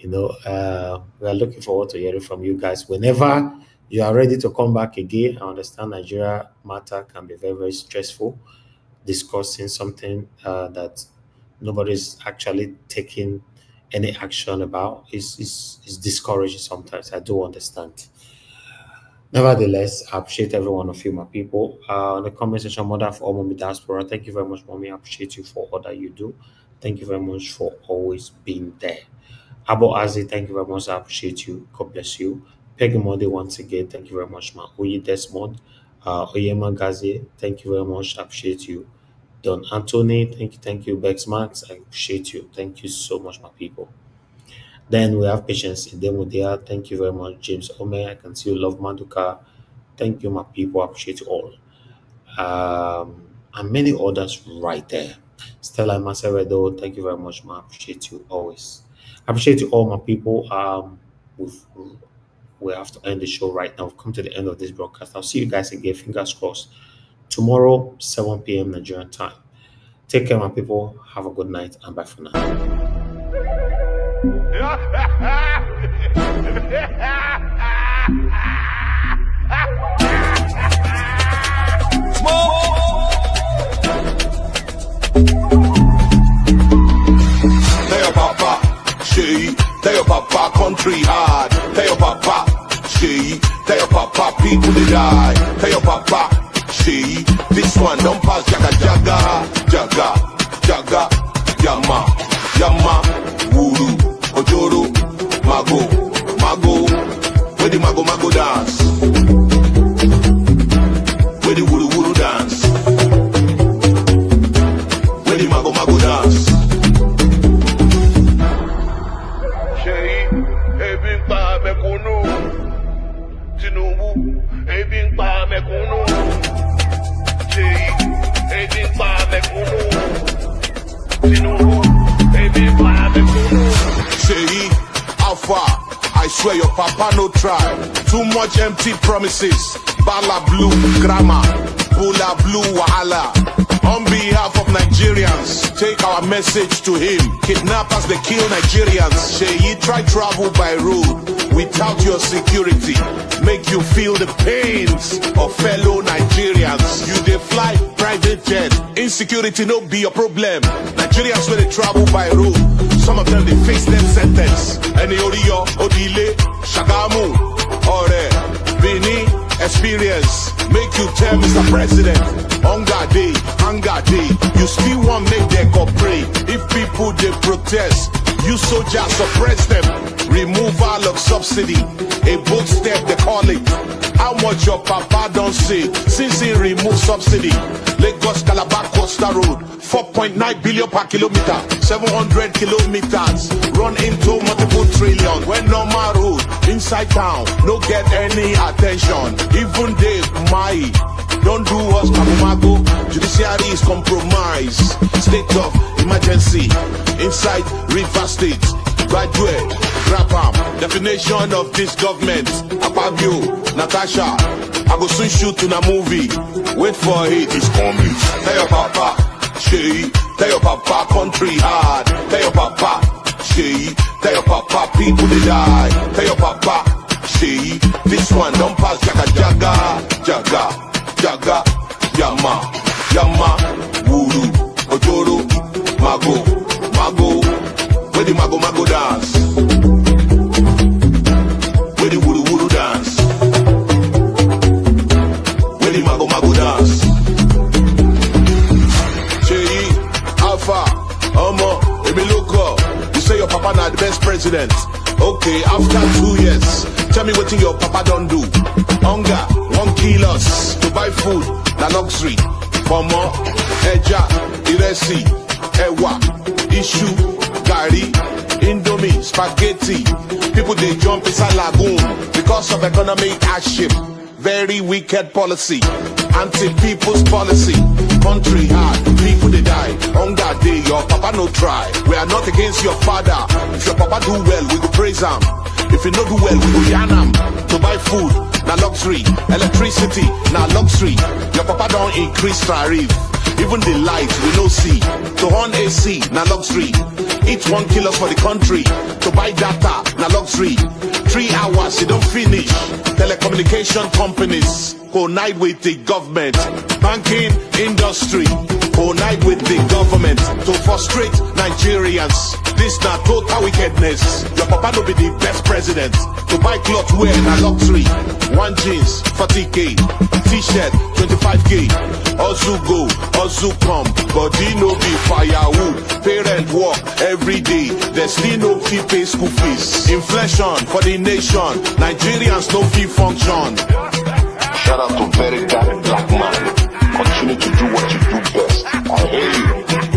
We are looking forward to hearing from you guys. Whenever you are ready to come back again, I understand Nigeria matter can be very, very stressful. Discussing something that nobody's actually taking any action about is discouraging sometimes. I do understand. Nevertheless, I appreciate every one of you, my people. The comment section, mother for all mommy diaspora. Thank you very much, mommy. I appreciate you for all that you do. Thank you very much for always being there. Abo Azi, thank you very much. I appreciate you. God bless you. Peggy Mode, once again, thank you very much, ma. Oye Desmond, Oyema Gazi, thank you very much. I appreciate you. Don Anthony, thank you. Bex Max, I appreciate you. Thank you so much, my people. Then we have Patience Idemudia, thank you very much. James Ome, I can see you. Love Maduka, thank you, my people. I appreciate you all. And many others right there. Stella Maseredo, thank you very much, ma. I appreciate you always. I appreciate you all, my people. We have to end the show right now. We've come to the end of this broadcast. I'll see you guys again, fingers crossed, tomorrow, 7 p.m. Nigerian time. Take care, my people. Have a good night, and bye for now. Tell your papa, she, tell your papa, country hard. Tell your papa, she, tell your papa, people they die. Tell your papa, she, this one don't pass jaga jaga, jaga, jaga, yama, yama, wuru, ojoro, mago, mago, where the mago dance, where the wuru dance, where the mago dance. Tinubu, ebi pa mekunu. Ebi pa mekunu. Tinubu, ebi pa mekunu. Say, Alpha, I swear your papa no try. Too much empty promises. Bala blue grammar, Bula blue wahala. On behalf of Nigerians, take our message to him. Kidnappers, they kill Nigerians. Sheyi try travel by road without your security. Make you feel the pains of fellow Nigerians. You they fly private jet. Insecurity no be your problem. Nigerians when they travel by road, some of them they face death sentence. Any Oriyo, Odile, Shagamu, Ore, Bini, experience. Make you tell Mr. President, hunger day, you still want make them cooperate. If people they protest, you soldiers suppress them. Removal of subsidy, a bold step they call it. How much your papa don't say since he removed subsidy? Lagos Calabar Coastal Road, 4.9 billion per kilometer, 700 kilometers, run into multiple trillion. When normal road inside town, no get any attention. Even they my don't do us mago. Judiciary is compromised. State of emergency inside River State. Graduate, grab am. Definition of this government. Apapa, Natasha. I go soon shoot in a movie. Wait for it, it's coming. Tell your papa, she. Tell your papa, country hard. Tell your papa, she. Tell your papa, people they die. Tell your papa, she. This one don't pass jaga jaga, jaga. Jaga, yama, yama, wuru, ojoro, mago, mago, where the mago dance, where the wuru dance, where the mago dance. Cheyi, Alpha, Omo, Emi Loco, you say your papa not the best president. Okay, after 2 years, tell me what your papa don't do. Hunger won't kill us. To buy food, na luxury. Pomo, Eja, Iresi, Ewa, Ishu, Gari, Indomie, Spaghetti. People they jump inside lagoon because of economic hardship. Very wicked policy, anti-people's policy. Country hard, people they die. Hunger day, your papa no try. We are not against your father. If your papa do well, we go praise him. If you no do well, we go yarn him. To buy food, na luxury. Electricity, na luxury. Your papa don't increase tariff. Even the light we no see. To on AC, na luxury. Each 1 kilo for the country. To buy data, na luxury. 3 hours, you don't finish. Telecommunication companies coordinate with the government. Banking industry coordinate with the government. To frustrate Nigerians. This not total wickedness. Your papa no be the best president. To buy clothes wear na luxury. One jeans, 40k. T-shirt, 25k. Also go, also come. Body no be firewood. Parent work every day. They still no fee pay school fees. Inflation for the nation. Nigerians no fee function. Shout out to very dark black man. Continue to do what you do best. I hear you.